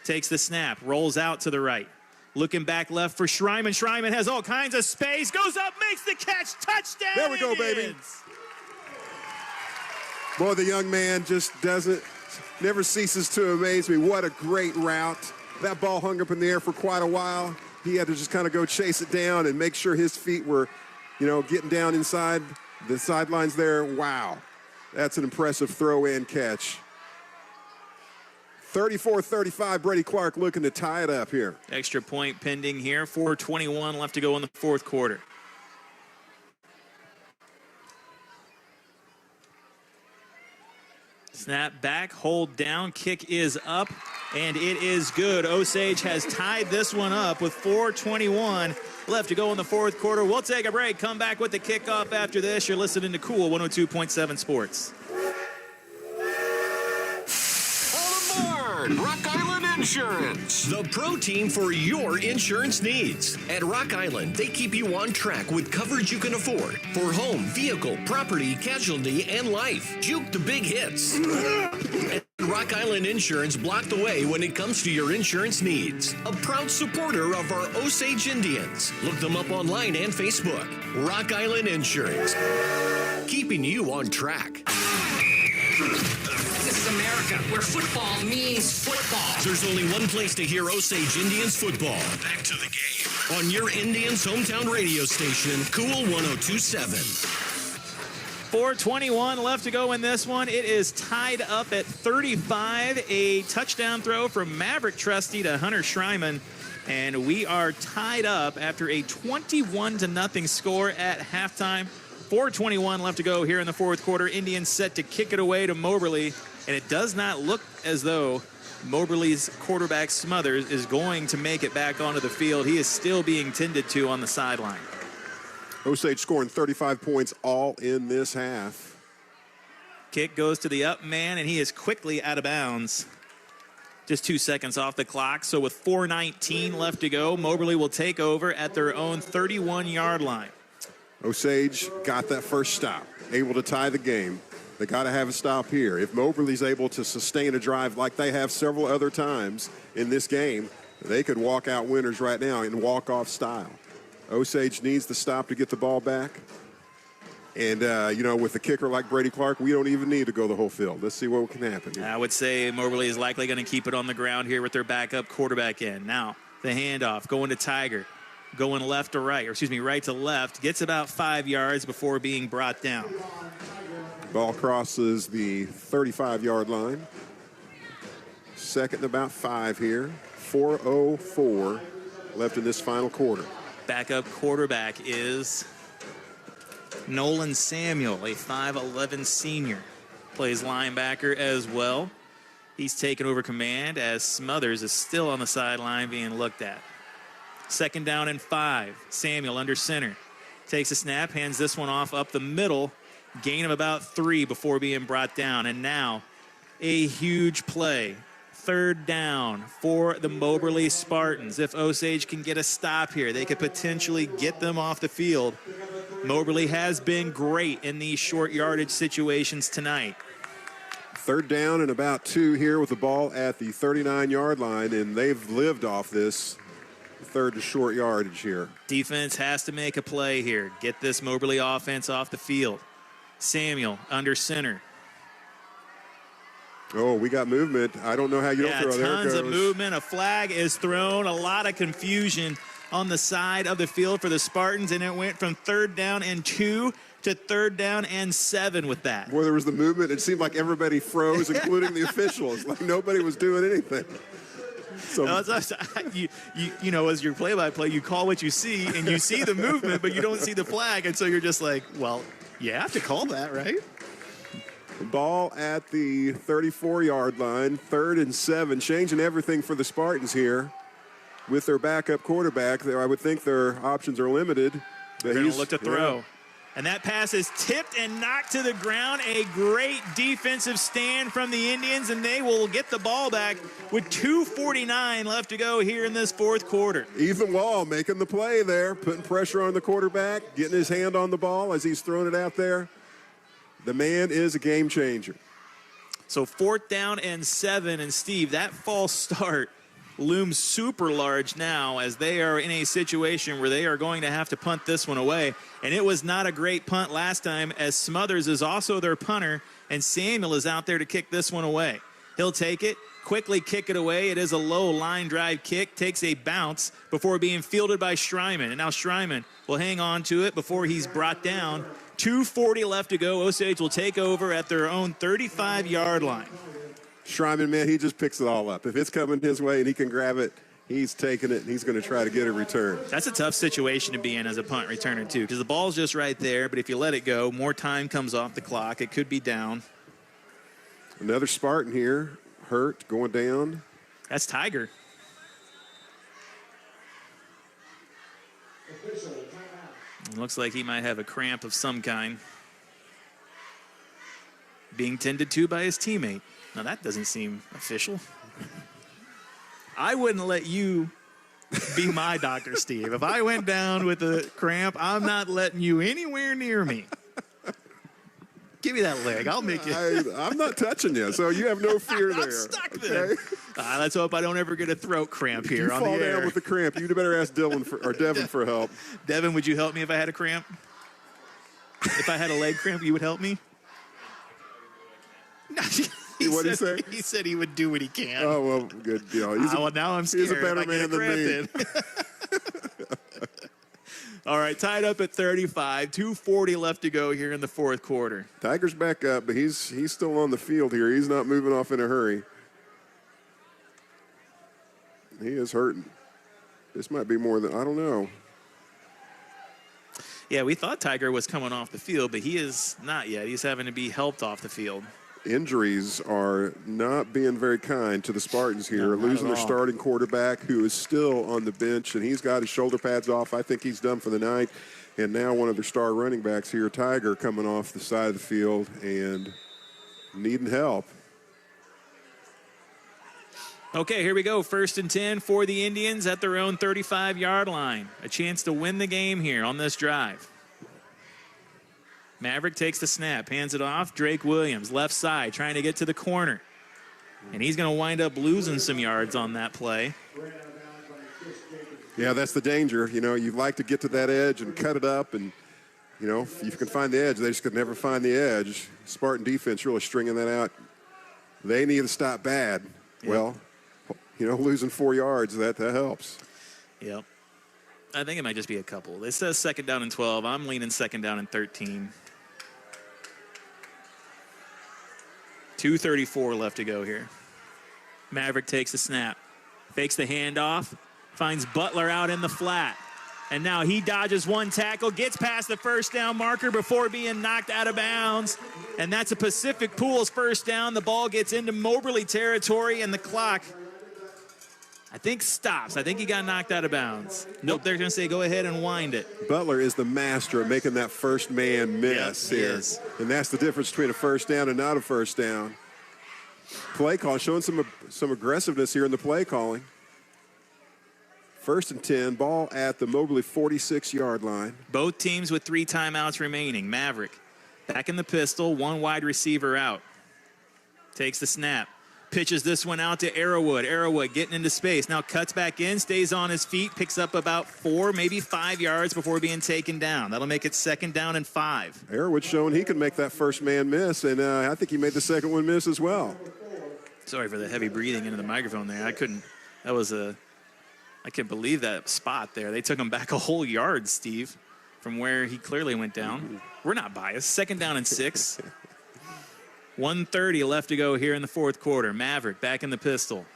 Takes the snap, rolls out to the right. Looking back left for Schreiman. Schreiman has all kinds of space, goes up, makes the catch, touchdown. There we go, baby. Boy, the young man just never ceases to amaze me. What a great route. That ball hung up in the air for quite a while. He had to just kind of go chase it down and make sure his feet were, getting down inside the sidelines there. Wow. That's an impressive throw and catch. 34-35, Brady Clark looking to tie it up here. Extra point pending here. 4:21 left to go in the 4th quarter. Snap back, hold down, kick is up, and it is good. Osage has tied this one up with 4:21 left to go in the 4th quarter. We'll take a break, come back with the kickoff after this. You're listening to Cool 102.7 Sports. Rock Island Insurance, the pro team for your insurance needs. At Rock Island, they keep you on track with coverage you can afford for home, vehicle, property, casualty, and life. Juke the big hits. And Rock Island Insurance block the way when it comes to your insurance needs. A proud supporter of our Osage Indians. Look them up online and Facebook. Rock Island Insurance, keeping you on track. This is America, where football means football. There's only one place to hear Osage Indians football. Back to the game. On your Indians' hometown radio station, Cool 102.7. 4:21 left to go in this one. It is tied up at 35. A touchdown throw from Maverick Trusty to Hunter Schreiman. And we are tied up after a 21-0 score at halftime. 4:21 left to go here in the 4th quarter. Indians set to kick it away to Moberly. And it does not look as though Moberly's quarterback Smothers is going to make it back onto the field. He is still being tended to on the sideline. Osage scoring 35 points all in this half. Kick goes to the up man, and he is quickly out of bounds. Just 2 seconds off the clock. So with 4:19 left to go, Moberly will take over at their own 31-yard line. Osage got that first stop, able to tie the game. They got to have a stop here. If Moberly's able to sustain a drive like they have several other times in this game, they could walk out winners right now in walk-off style. Osage needs the stop to get the ball back. And, with a kicker like Brady Clark, we don't even need to go the whole field. Let's see what can happen here. I would say Moberly is likely going to keep it on the ground here with their backup quarterback in. Now, the handoff going to Tiger. Going left to right, right to left. Gets about 5 yards before being brought down. Ball crosses the 35-yard line. Second and about 5 here. 4:04 left in this final quarter. Backup quarterback is Nolan Samuel, a 5'11 senior. Plays linebacker as well. He's taken over command as Smothers is still on the sideline being looked at. Second down and 5. Samuel under center. Takes a snap, hands this one off up the middle. Gain of about 3 before being brought down. And now a huge play. Third down for the Moberly Spartans. If Osage can get a stop here, they could potentially get them off the field. Moberly has been great in these short yardage situations tonight. Third down and about 2 here with the ball at the 39-yard line, and they've lived off this third and short yardage here. Defense has to make a play here. Get this Moberly offense off the field. Samuel under center. Oh, we got movement. I don't know how you don't throw. There it goes. Tons of movement. A flag is thrown. A lot of confusion on the side of the field for the Spartans, and it went from 3rd down and 2 to 3rd down and 7 with that. Boy, there was the movement. It seemed like everybody froze, including the officials. Like nobody was doing anything. So, you know, as your play-by-play, you call what you see, and you see the movement, but you don't see the flag, and so you're just like, well, you have to call that, right? Ball at the 34-yard line, 3rd and 7, changing everything for the Spartans here. With their backup quarterback, I would think their options are limited. They're going to look to throw. Yeah. And that pass is tipped and knocked to the ground. A great defensive stand from the Indians, and they will get the ball back with 2:49 left to go here in this fourth quarter. Ethan Wall making the play there, putting pressure on the quarterback, getting his hand on the ball as he's throwing it out there. The man is a game changer. So 4th down and 7, and Steve, that false start looms super large now as they are in a situation where they are going to have to punt this one away. And it was not a great punt last time, as Smothers is also their punter, and Samuel is out there to kick this one away. He'll take it, quickly kick it away. It is a low line drive kick, takes a bounce before being fielded by Schreiman. And now Schreiman will hang on to it before he's brought down. 2:40 left to go. Osage will take over at their own 35-yard line. Schreiman, man, he just picks it all up. If it's coming his way and he can grab it, he's taking it, and he's going to try to get a return. That's a tough situation to be in as a punt returner, too, because the ball's just right there, but if you let it go, more time comes off the clock. It could be down. Another Spartan here, hurt, going down. That's Tiger. It looks like he might have a cramp of some kind. Being tended to by his teammate. Now, that doesn't seem official. I wouldn't let you be my doctor, Steve. If I went down with a cramp, I'm not letting you anywhere near me. Give me that leg. I'll make it. I'm not touching you, so you have no fear there. I'm stuck there. Let's hope I don't ever get a throat cramp here on the air. You fall down with the cramp, you better ask Devin for help. Devin, would you help me if I had a cramp? If I had a leg cramp, you would help me? What did he say? He said he would do what he can. Oh, well, good deal. Well, now I'm scared. He's a better man than me. All right, tied up at 35. 2:40 left to go here in the fourth quarter. Tiger's back up, but he's still on the field here. He's not moving off in a hurry. He is hurting. This might be more than, I don't know. Yeah, we thought Tiger was coming off the field, but he is not yet. He's having to be helped off the field. Injuries are not being very kind to the Spartans here. No, losing their starting quarterback, who is still on the bench, and he's got his shoulder pads off. I think he's done for the night. And now one of their star running backs here, Tiger, coming off the side of the field and needing help. Okay, here we go. 1st and 10 for the Indians at their own 35-yard line. A chance to win the game here on this drive. Maverick takes the snap, hands it off. Drake Williams, left side, trying to get to the corner. And he's going to wind up losing some yards on that play. Yeah, that's the danger. You know, you'd like to get to that edge and cut it up. And, you know, if you can find the edge, they just could never find the edge. Spartan defense really stringing that out. They need to stop bad. Yep. Well, you know, losing 4 yards, that helps. Yep. I think it might just be a couple. It says 2nd down and 12. I'm leaning 2nd down and 13. 2:34 left to go here. Maverick takes the snap, fakes the handoff, finds Butler out in the flat. And now he dodges one tackle, gets past the first down marker before being knocked out of bounds. And that's a Pacific Pools first down. The ball gets into Moberly territory, and the clock, I think, stops. I think he got knocked out of bounds. Nope, they're going to say go ahead and wind it. Butler is the master of making that first man miss here. And that's the difference between a first down and not a first down. Play call, showing some aggressiveness here in the play calling. 1st and 10, ball at the Moberly 46-yard line. Both teams with 3 timeouts remaining. Maverick back in the pistol, one wide receiver out. Takes the snap. Pitches this one out to Arrowwood. Arrowwood getting into space. Now cuts back in, stays on his feet, picks up about 4, maybe 5 yards before being taken down. That'll make it 2nd down and 5. Arrowwood showing he can make that first man miss, and I think he made the second one miss as well. Sorry for the heavy breathing into the microphone there. I can't believe that spot there. They took him back a whole yard, Steve, from where he clearly went down. We're not biased. 2nd down and 6. 1:30 left to go here in the 4th quarter. Maverick back in the pistol.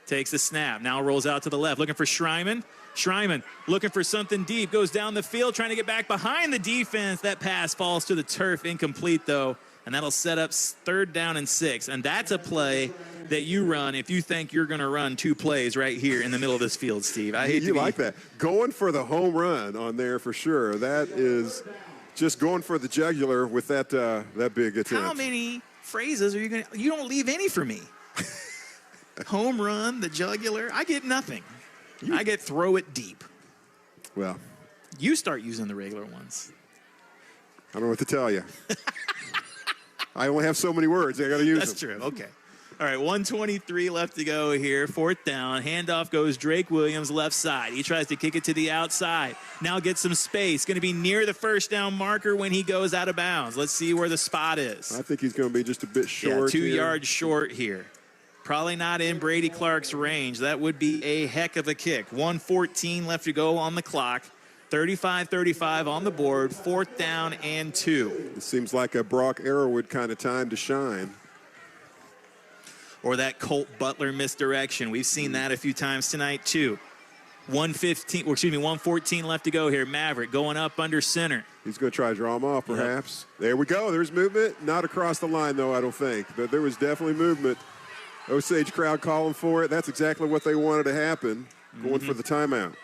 Takes the snap. Now rolls out to the left. Looking for Schreiman. Schreiman looking for something deep. Goes down the field trying to get back behind the defense. That pass falls to the turf. Incomplete, though. And that'll set up 3rd down and 6. And that's a play that you run if you think you're going to run 2 plays right here in the middle of this field, Steve. I hate you like that. Going for the home run on there for sure. That is just going for the jugular with that big attempt. How many phrases are you going to... You don't leave any for me. Home run, the jugular. I get nothing. I get throw it deep. Well. You start using the regular ones. I don't know what to tell you. I only have so many words. I got to use them. That's true. Okay. All right, 1:23 left to go here. 4th down. Handoff goes Drake Williams left side. He tries to kick it to the outside. Now gets some space. Going to be near the first down marker when he goes out of bounds. Let's see where the spot is. I think he's going to be just a bit short. Yeah, 2 yards short here. Probably not in Brady Clark's range. That would be a heck of a kick. 1:14 left to go on the clock. 35-35 on the board. 4th down and 2. It seems like a Brock Arrowwood kind of time to shine. Or that Colt Butler misdirection. We've seen that a few times tonight, too. 114 left to go here. Maverick going up under center. He's going to try to draw him off, perhaps. Yep. There we go. There's movement. Not across the line, though, I don't think. But there was definitely movement. Osage crowd calling for it. That's exactly what they wanted to happen, going for the timeout.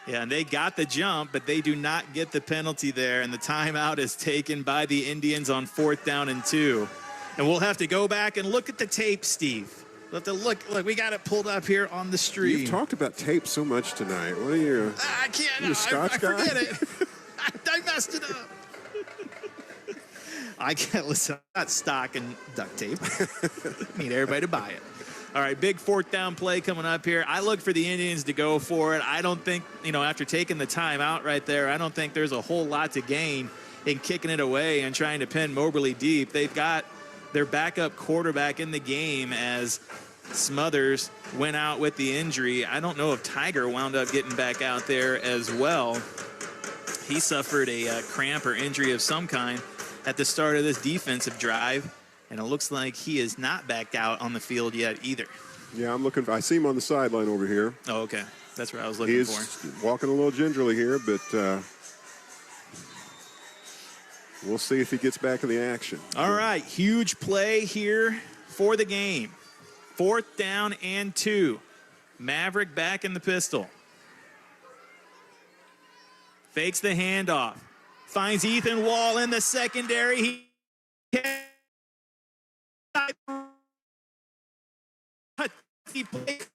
Yeah, and they got the jump, but they do not get the penalty there, and the timeout is taken by the Indians on 4th down and 2. And we'll have to go back and look at the tape, Steve. We'll have to look, we got it pulled up here on the stream. You've talked about tape so much tonight. What are you? I can't. You a Scotch guy? I forget it. I messed it up. I can't listen. I'm not stocking duct tape. Need everybody to buy it. All right, big 4th down play coming up here. I look for the Indians to go for it. I don't think, after taking the time out right there, I don't think there's a whole lot to gain in kicking it away and trying to pin Moberly deep. They've got their backup quarterback in the game as Smothers went out with the injury. I don't know if Tiger wound up getting back out there as well. He suffered a cramp or injury of some kind at the start of this defensive drive, and it looks like he is not back out on the field yet either. Yeah, I see him on the sideline over here. Oh, okay. That's where I was looking for. He's walking a little gingerly here, but we'll see if he gets back in the action. All right, huge play here for the game. 4th down and 2. Maverick back in the pistol. Fakes the handoff. Finds Ethan Wall in the secondary. He plays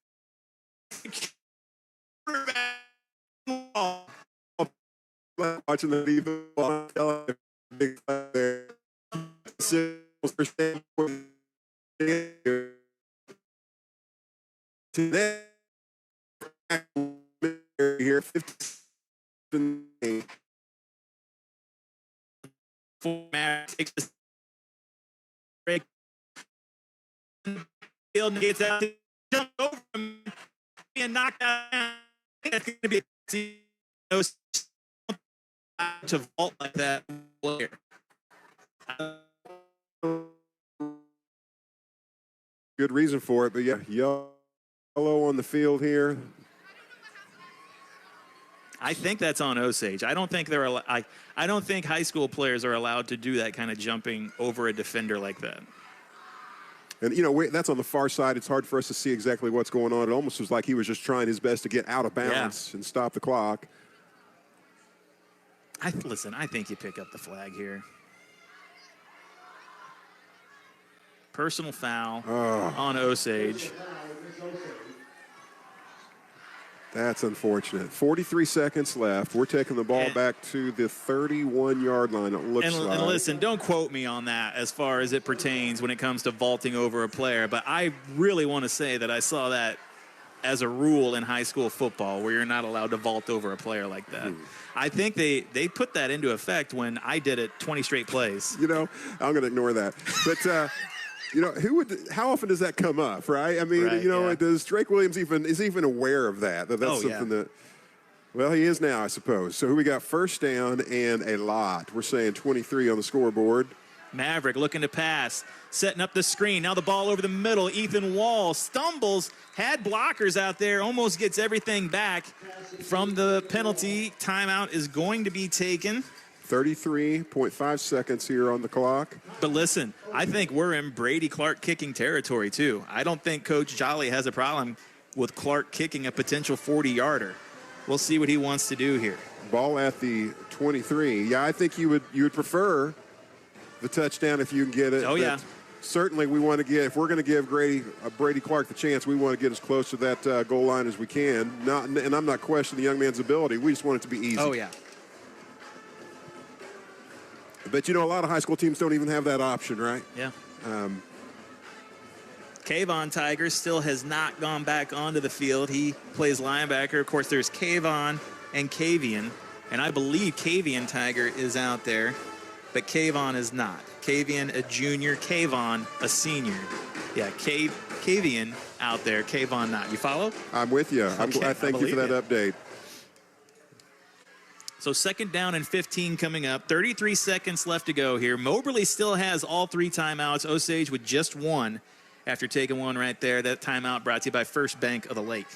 watching the defense big there. Today here 15 takes the break. Field gets out to jump over him, being knocked out. It's going to be no to vault like that player. good reason for it, but yeah, yellow on the field here. I think that's on Osage. I don't think I don't think high school players are allowed to do that kind of jumping over a defender like that. And, that's on the far side. It's hard for us to see exactly what's going on. It almost was like he was just trying his best to get out of bounds and stop the clock. Listen, I think you pick up the flag here. Personal foul on Osage. That's unfortunate. 43 seconds left. We're taking the ball back to the 31-yard line, it looks like. And listen, don't quote me on that as far as it pertains when it comes to vaulting over a player, but I really want to say that I saw that as a rule in high school football where you're not allowed to vault over a player like that. I think they put that into effect when I did it 20 straight plays. I'm going to ignore that. But how often does that come up, right? I mean, does Drake Williams even aware of that? That's something that, well, he is now, I suppose. So who we got? First down and a lot. We're saying 23 on the scoreboard. Maverick looking to pass, setting up the screen. Now the ball over the middle. Ethan Wall stumbles, had blockers out there, almost gets everything back from the penalty. Timeout is going to be taken. 33.5 seconds here on the clock. But listen, I think we're in Brady Clark kicking territory too. I don't think Coach Jolly has a problem with Clark kicking a potential 40-yarder. We'll see what he wants to do here. Ball at the 23. Yeah, I think you would prefer the touchdown if you can get it. Oh, yeah. Certainly we want to get, if we're going to give Brady Clark the chance, we want to get as close to that goal line as we can. And I'm not questioning the young man's ability. We just want it to be easy. Oh, yeah. But, a lot of high school teams don't even have that option, right? Yeah. Kayvon Tiger still has not gone back onto the field. He plays linebacker. Of course, there's Kayvon and Kavian. And I believe Kavian Tiger is out there, but Kayvon is not. Kavian, a junior. Kayvon, a senior. Yeah, Kavian out there. Kayvon not. You follow? I'm with you. Okay, I thank you for that update. So second down and 15 coming up. 33 seconds left to go here. Moberly still has all 3 timeouts. Osage with just 1 after taking 1 right there. That timeout brought to you by First Bank of the Lake.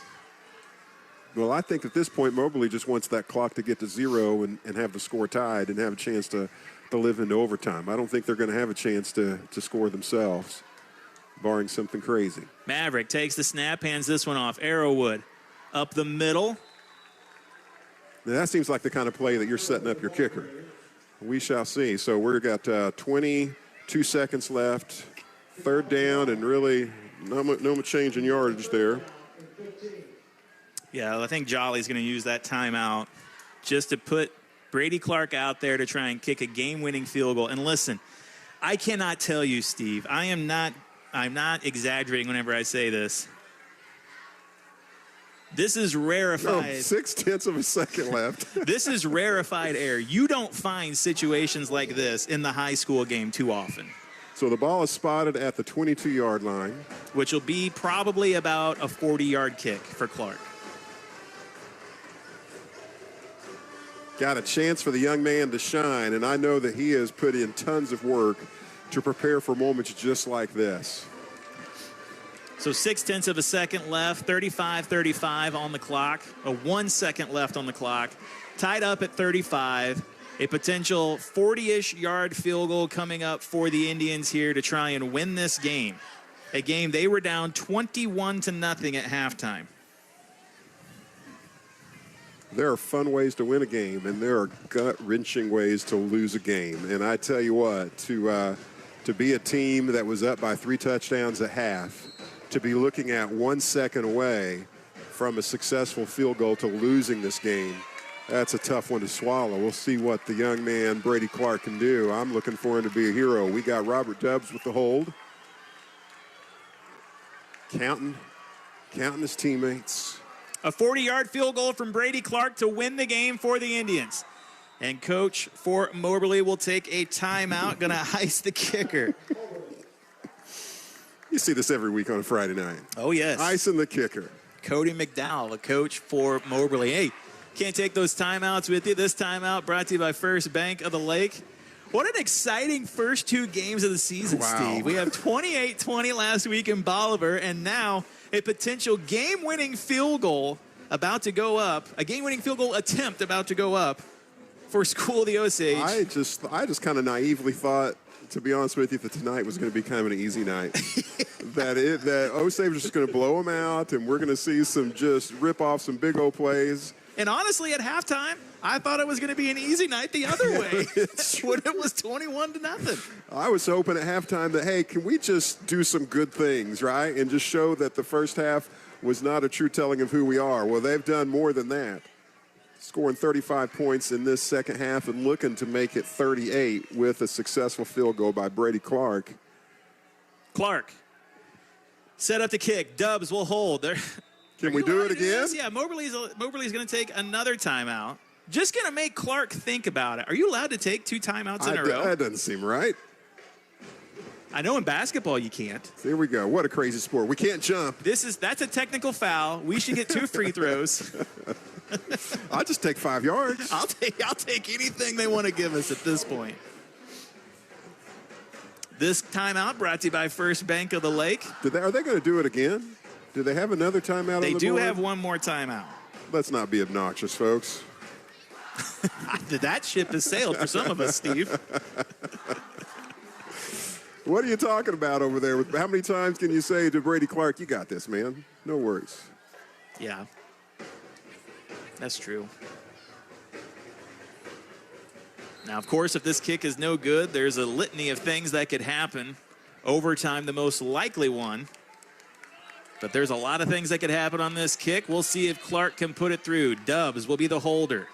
Well, I think at this point, Moberly just wants that clock to get to 0 and have the score tied and have a chance to live into overtime. I don't think they're going to have a chance to score themselves, barring something crazy. Maverick takes the snap, hands this one off. Arrowwood up the middle. Now, that seems like the kind of play that you're setting up your kicker. We shall see. So we've got 22 seconds left. Third down and really no much change in yardage there. Yeah, I think Jolly's going to use that timeout just to put Brady Clark out there to try and kick a game-winning field goal. And listen, I cannot tell you, Steve, I'm not exaggerating whenever I say this. This is rarefied. 0.6 of a second left. This is rarefied air. You don't find situations like this in the high school game too often. So the ball is spotted at the 22-yard line, which will be probably about a 40-yard kick for Clark. Got a chance for the young man to shine, and I know that he has put in tons of work to prepare for moments just like this. So 0.6 of a second left, 35-35 on the clock, 1 second left on the clock, tied up at 35. A potential 40-ish yard field goal coming up for the Indians here to try and win this game. A game they were down 21-0 at halftime. There are fun ways to win a game, and there are gut-wrenching ways to lose a game. And I tell you what, to be a team that was up by 3 touchdowns at half, to be looking at 1 second away from a successful field goal to losing this game, that's a tough one to swallow. We'll see what the young man Brady Clark can do. I'm looking for him to be a hero. We got Robert Dubbs with the hold. Counting his teammates. A 40-yard field goal from Brady Clark to win the game for the Indians. And coach for Moberly will take a timeout, going to ice the kicker. You see this every week on a Friday night. Oh, yes. Icing the kicker. Cody McDowell, the coach for Moberly. Hey, can't take those timeouts with you. This timeout brought to you by First Bank of the Lake. What an exciting first 2 games of the season, Wow. Steve. We have 28-20 last week in Bolivar, and now a potential game-winning field goal about to go up, a game-winning field goal attempt about to go up for School of the Osage. I just kind of naively thought, to be honest with you, that tonight was going to be kind of an easy night. that Osage was just going to blow them out, and we're going to see some just rip off some big old plays. And honestly, at halftime, I thought it was going to be an easy night the other way when it was 21-0. I was hoping at halftime that, hey, can we just do some good things, right? And just show that the first half was not a true telling of who we are. Well, they've done more than that. Scoring 35 points in this second half and looking to make it 38 with a successful field goal by Brady Clark. Clark set up the kick. Dubs will hold. Can we do it again? Yeah, Moberly's going to take another timeout. Just going to make Clark think about it. Are you allowed to take 2 timeouts in a row? That doesn't seem right. I know in basketball you can't. There we go. What a crazy sport. We can't jump. That's a technical foul. We should get 2 free throws. I'll just take 5 yards. I'll take anything they want to give us at this point. This timeout brought to you by First Bank of the Lake. Are they going to do it again? Do they have another timeout on the board? They do have one more timeout. Let's not be obnoxious, folks. That ship has sailed for some of us, Steve. What are you talking about over there? How many times can you say to Brady Clark, you got this, man? No worries. Yeah. That's true. Now, of course, if this kick is no good, there's a litany of things that could happen. Overtime, the most likely one. But there's a lot of things that could happen on this kick. We'll see if Clark can put it through. Dubs will be the holder.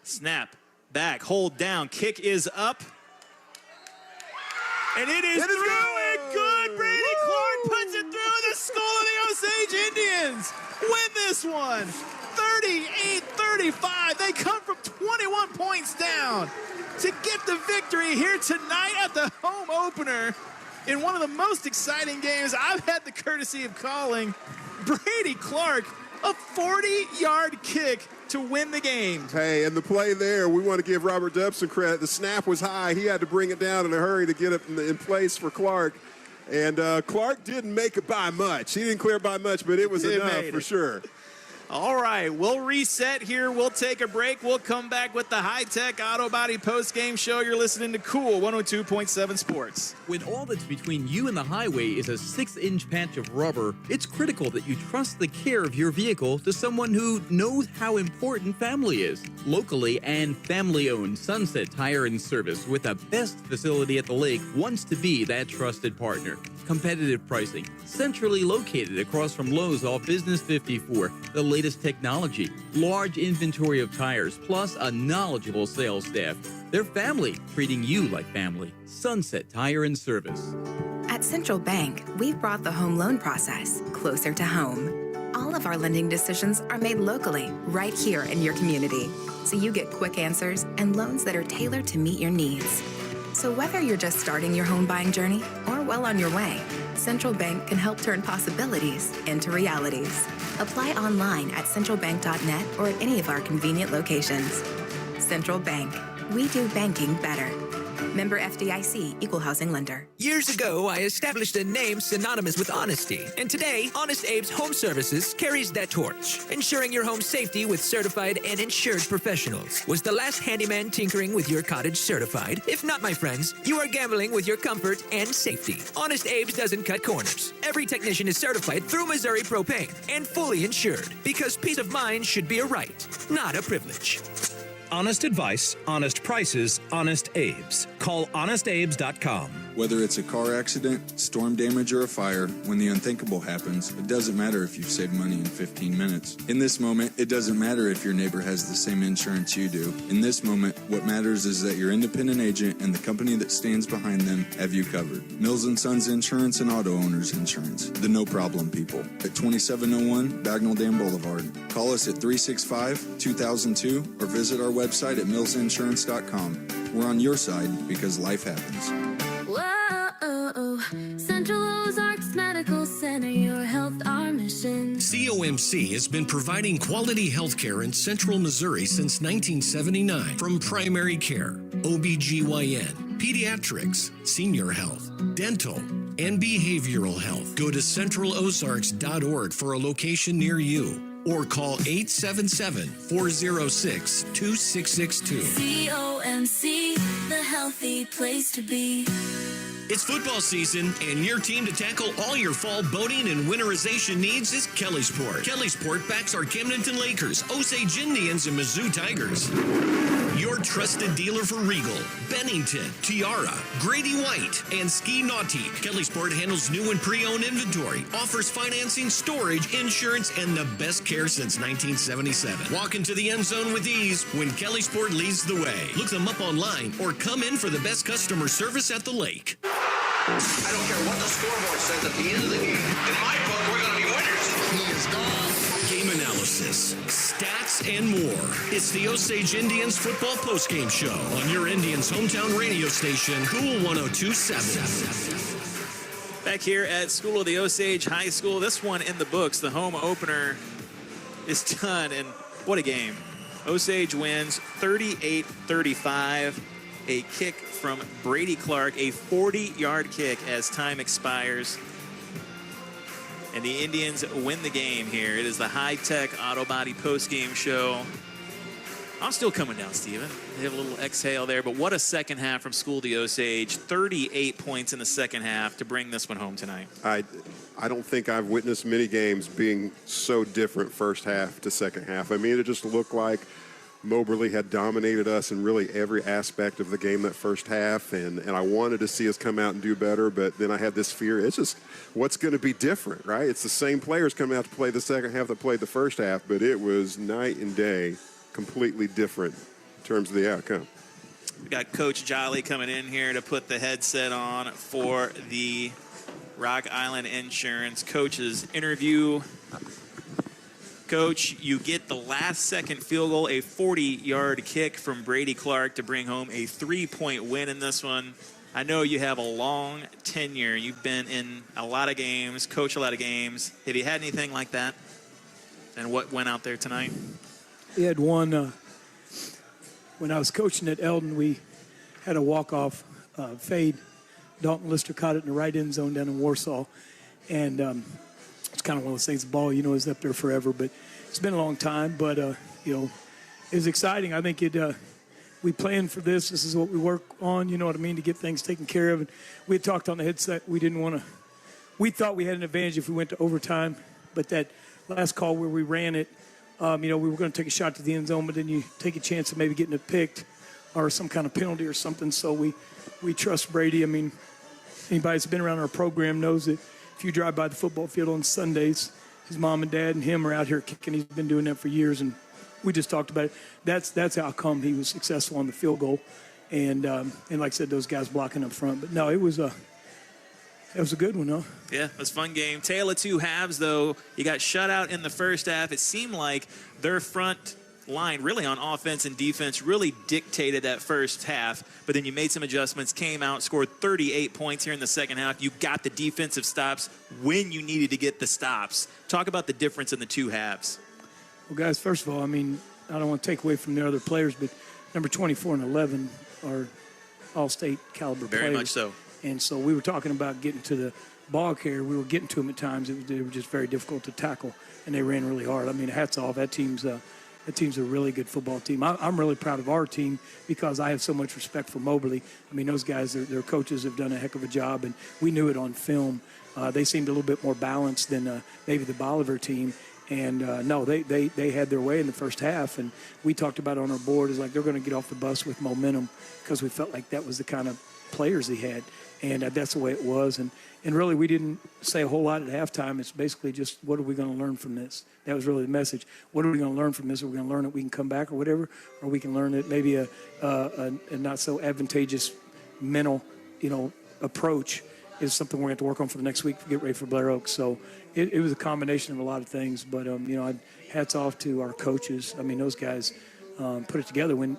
Snap, back, hold down, kick is up. And it is through and good. Brady Clark puts it through. The School of the Osage Indians win this one. 38-35. They come from 21 points down to get the victory here tonight at the home opener in one of the most exciting games I've had the courtesy of calling. Brady Clark, a 40-yard kick to win the game. Hey, and the play there, we want to give Robert Dubs some credit. The snap was high. He had to bring it down in a hurry to get it in place for Clark. And Clark didn't make it by much. He didn't clear by much, but it was enough for sure. All right, we'll reset here. We'll take a break. We'll come back with the high-tech auto body post-game show. You're listening to Cool 102.7 Sports. When all that's between you and the highway is a 6-inch patch of rubber, it's critical that you trust the care of your vehicle to someone who knows how important family is. Locally and family-owned, Sunset Tire and Service, with the best facility at the lake, wants to be that trusted partner. Competitive pricing, centrally located across from Lowe's off Business 54, the latest technology, large inventory of tires, plus a knowledgeable sales staff. They're family, treating you like family. Sunset Tire and Service. At Central Bank, we've brought the home loan process closer to home. All of our lending decisions are made locally, right here in your community, so you get quick answers and loans that are tailored to meet your needs. So whether you're just starting your home buying journey or well on your way, Central Bank can help turn possibilities into realities. Apply online at centralbank.net or at any of our convenient locations. Central Bank. We do banking better. Member FDIC, Equal Housing Lender. Years ago, I established a name synonymous with honesty. And today, Honest Abe's Home Services carries that torch, ensuring your home safety with certified and insured professionals. Was the last handyman tinkering with your cottage certified? If not, my friends, you are gambling with your comfort and safety. Honest Abe's doesn't cut corners. Every technician is certified through Missouri Propane and fully insured, because peace of mind should be a right, not a privilege. Honest advice, honest prices, Honest Abe's. Call honestabes.com. Whether it's a car accident, storm damage, or a fire, when the unthinkable happens, it doesn't matter if you've saved money in 15 minutes. In this moment, it doesn't matter if your neighbor has the same insurance you do. In this moment, what matters is that your independent agent and the company that stands behind them have you covered. Mills & Sons Insurance and Auto Owners Insurance. The no-problem people. At 2701 Bagnell Dam Boulevard. Call us at 365-2002 or visit our website at millsinsurance.com. We're on your side because life happens. Whoa, Central Ozarks Medical Center, your COMC has been providing quality health care in central Missouri since 1979. From primary care, OBGYN, pediatrics, senior health, dental, and behavioral health. Go to centralozarks.org for a location near you or call 877-406-2662. COMC, the healthy place to be. It's football season, and your team to tackle all your fall boating and winterization needs is Kellysport. Kellysport backs our Camdenton Lakers, Osage Indians, and Mizzou Tigers. Your trusted dealer for Regal, Bennington, Tiara, Grady White, and Ski Nautique. Kellysport handles new and pre-owned inventory, offers financing, storage, insurance, and the best care since 1977. Walk into the end zone with ease when Kellysport leads the way. Look them up online or come in for the best customer service at the lake. I don't care what the scoreboard says at the end of the game. In my book, we're going to be winners. He is gone. Game analysis, stats, and more. It's the Osage Indians Football Postgame Show on your Indians' hometown radio station, Cool 102.7. Back here at School of the Osage High School, this one in the books. The home opener is done, and what a game. Osage wins 38-35. A kick from Brady Clark, a 40-yard kick as time expires. And the Indians win the game here. It is the high-tech auto body post-game show. I'm still coming down, Steven. They have a little exhale there, but what a second half from School of the Osage. 38 points in the second half to bring this one home tonight. I don't think I've witnessed many games being so different first half to second half. I mean, it just looked like Moberly had dominated us in really every aspect of the game that first half, and I wanted to see us come out and do better, but then I had this fear. It's just what's going to be different, right? It's the same players coming out to play the second half that played the first half, but it was night and day, completely different in terms of the outcome. We got Coach Jolly coming in here to put the headset on for the Rock Island Insurance Coach's interview. Coach, you get the last-second field goal, a 40-yard kick from Brady Clark to bring home a 3-point win in this one. I know you have a long tenure. You've been in a lot of games, coached a lot of games. Have you had anything like that? And what went out there tonight? We had one when I was coaching at Eldon. We had a walk-off fade. Dalton Lister caught it in the right end zone down in Warsaw. And it's kind of one of those things, the ball, is up there forever. But it's been a long time. But, it was exciting. I think we planned for this. This is what we work on, you know what I mean, to get things taken care of. And we had talked on the headset. We thought we had an advantage if we went to overtime. But that last call where we ran it, we were going to take a shot to the end zone, but then you take a chance of maybe getting it picked or some kind of penalty or something. So we trust Brady. I mean, anybody that's been around our program knows that if you drive by the football field on Sundays, his mom and dad and him are out here kicking. He's been doing that for years, and we just talked about it. That's how come he was successful on the field goal, and like I said, those guys blocking up front. But no, it was a good one, huh? Yeah, it was a fun game. Tale of two halves, though. You got shut out in the first half. It seemed like their front line, really on offense and defense, really dictated that first half. But then you made some adjustments, came out, scored 38 points here in the second half. You got the defensive stops when you needed to get the stops. Talk about the difference in the two halves. Well, guys, first of all, I mean, I don't want to take away from the other players, but number 24 and 11 are all-state caliber players. Very much so. And so we were talking about getting to the ball carrier. We were getting to them at times. They were just very difficult to tackle, and they ran really hard. I mean, hats off. That team's a really good football team. I'm really proud of our team because I have so much respect for Moberly. I mean, those guys, their coaches have done a heck of a job, and we knew it on film. They seemed a little bit more balanced than maybe the Bolivar team. And, no, they had their way in the first half, and we talked about it on our board. It's like they're going to get off the bus with momentum because we felt like that was the kind of players he had. And that's the way it was. And really, we didn't say a whole lot at halftime. It's basically just, what are we going to learn from this? That was really the message. What are we going to learn from this? Are we going to learn that we can come back or whatever? Or we can learn that maybe a not so advantageous mental, approach is something we're going to have to work on for the next week to get ready for Blair Oaks. So it was a combination of a lot of things. But, hats off to our coaches. I mean, those guys put it together when,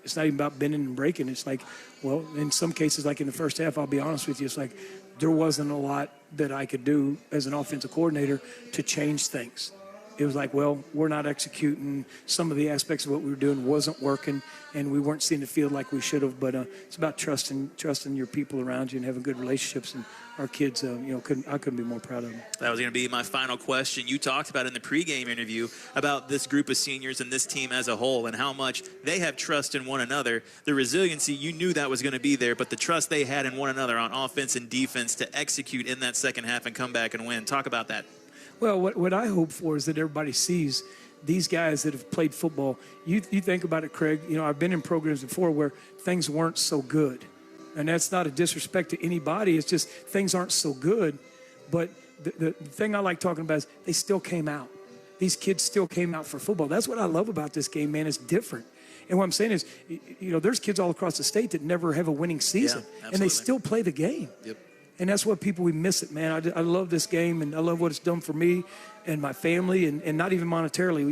it's not even about bending and breaking. It's like, well, in some cases, like in the first half, I'll be honest with you, it's like there wasn't a lot that I could do as an offensive coordinator to change things. it was like, well, we're not executing. Some of the aspects of what we were doing wasn't working, and we weren't seeing the field like we should have. But it's about trusting your people around you and having good relationships. And our kids, I couldn't be more proud of them. That was going to be my final question. You talked about in the pregame interview about this group of seniors and this team as a whole and how much they have trust in one another. The resiliency, you knew that was going to be there, but the trust they had in one another on offense and defense to execute in that second half and come back and win. Talk about that. Well, what I hope for is that everybody sees these guys that have played football. You think about it, Craig. I've been in programs before where things weren't so good. And that's not a disrespect to anybody. It's just things aren't so good. But the thing I like talking about is they still came out. These kids still came out for football. That's what I love about this game, man. It's different. And what I'm saying is, there's kids all across the state that never have a winning season. Yeah, and they still play the game. Yep. And that's what we miss it, man. I love this game, and I love what it's done for me and my family, and not even monetarily.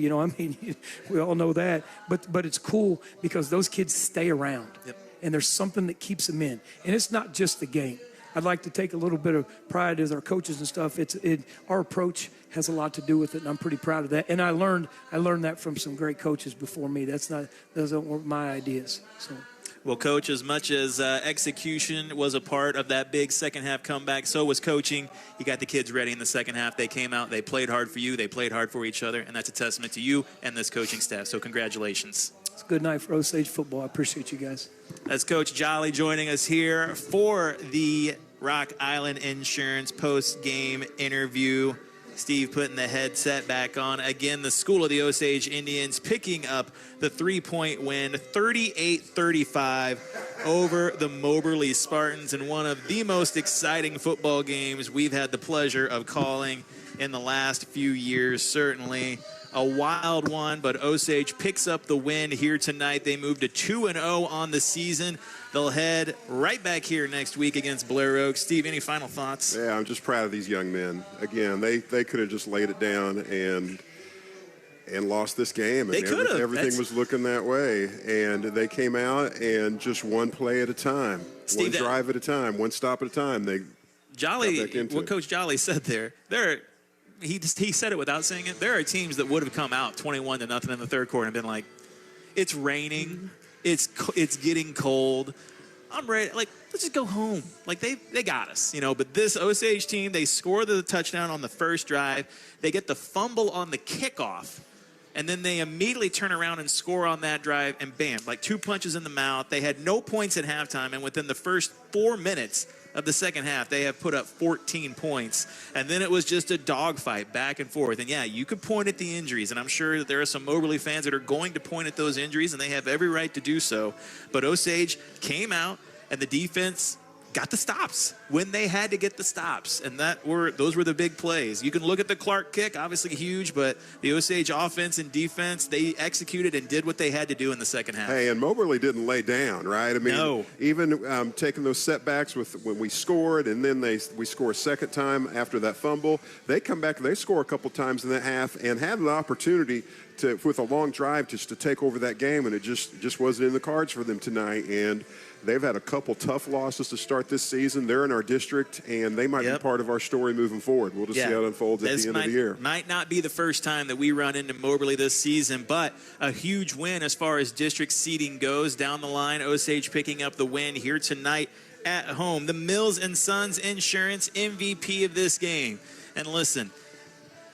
We all know that. But it's cool because those kids stay around. Yep. And there's something that keeps them in. And it's not just the game. I'd like to take a little bit of pride as our coaches and stuff. Our approach has a lot to do with it, and I'm pretty proud of that. And I learned that from some great coaches before me. Those aren't my ideas. So. Well, Coach, as much as execution was a part of that big second-half comeback, so was coaching. You got the kids ready in the second half. They came out. They played hard for you. They played hard for each other, and that's a testament to you and this coaching staff. So congratulations. It's a good night for Osage football. I appreciate you guys. That's Coach Jolly joining us here for the Rock Island Insurance post-game interview. Steve putting the headset back on. Again, the School of the Osage Indians picking up the 3-point win, 38-35 over the Moberly Spartans in one of the most exciting football games we've had the pleasure of calling in the last few years. Certainly a wild one, but Osage picks up the win here tonight. They move to 2-0 on the season. They'll head right back here next week against Blair Oaks. Steve, any final thoughts? Yeah, I'm just proud of these young men. Again, they could have just laid it down and lost this game. They could have. Everything was looking that way. And they came out and just one play at a time, Steve, one drive at a time, one stop at a time. What Coach Jolly said he said it without saying it. There are teams that would have come out 21-0 in the third quarter and been like, it's raining. It's getting cold. I'm ready. Like, let's just go home. Like, they got us, But this Osage team, they score the touchdown on the first drive. They get the fumble on the kickoff. And then they immediately turn around and score on that drive. And bam, like 2 punches in the mouth. They had no points at halftime. And within the first 4 minutes of the second half, they have put up 14 points. And then it was just a dogfight back and forth. And yeah, you could point at the injuries, and I'm sure that there are some Moberly fans that are going to point at those injuries, and they have every right to do so. But Osage came out, and the defense got the stops when they had to get the stops, and those were the big plays. You can look at the Clark kick, obviously huge, but the Osage offense and defense, they executed and did what they had to do in the second half. Hey, and Moberly didn't lay down, right? I mean, no. Even taking those setbacks when we scored, and then we score a second time after that fumble, they come back and they score a couple times in that half and had an opportunity with a long drive just to take over that game, and it just wasn't in the cards for them tonight. And they've had a couple tough losses to start this season. They're in our district, and they might be part of our story moving forward. We'll just see how it unfolds at the end of the year. Might not be the first time that we run into Moberly this season, but a huge win as far as district seeding goes. Down the line, Osage picking up the win here tonight at home. The Mills & Sons Insurance MVP of this game. And listen,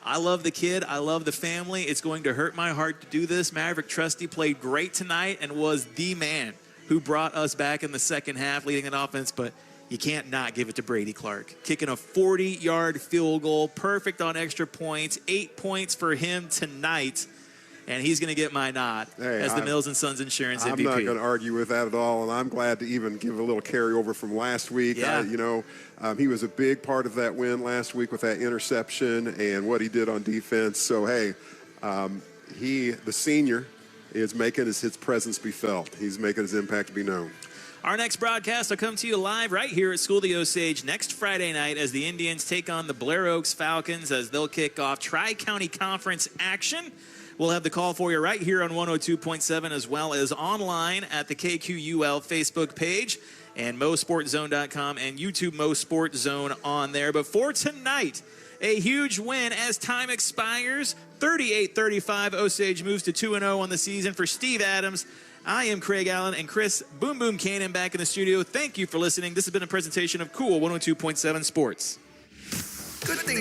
I love the kid. I love the family. It's going to hurt my heart to do this. Maverick Trusty played great tonight and was the man who brought us back in the second half, leading an offense, but you can't not give it to Brady Clark. Kicking a 40-yard field goal, perfect on extra points, 8 points for him tonight, and he's going to get my nod as the Mills & Sons Insurance MVP. I'm not going to argue with that at all, and I'm glad to even give a little carryover from last week. Yeah. He was a big part of that win last week with that interception and what he did on defense. So, hey, the senior, is making his presence be felt. He's making his impact be known. Our next broadcast will come to you live right here at School of the Osage next Friday night as the Indians take on the Blair Oaks Falcons as they'll kick off Tri-County Conference action. We'll have the call for you right here on 102.7 as well as online at the KQUL Facebook page and MoSportsZone.com and YouTube MoSportsZone on there. But for tonight, A huge win as time expires. 38-35, Osage moves to 2-0 on the season. For Steve Adams, I am Craig Allen, and Chris Boom Boom Cannon back in the studio. Thank you for listening. This has been a presentation of Cool 102.7 Sports. Good thing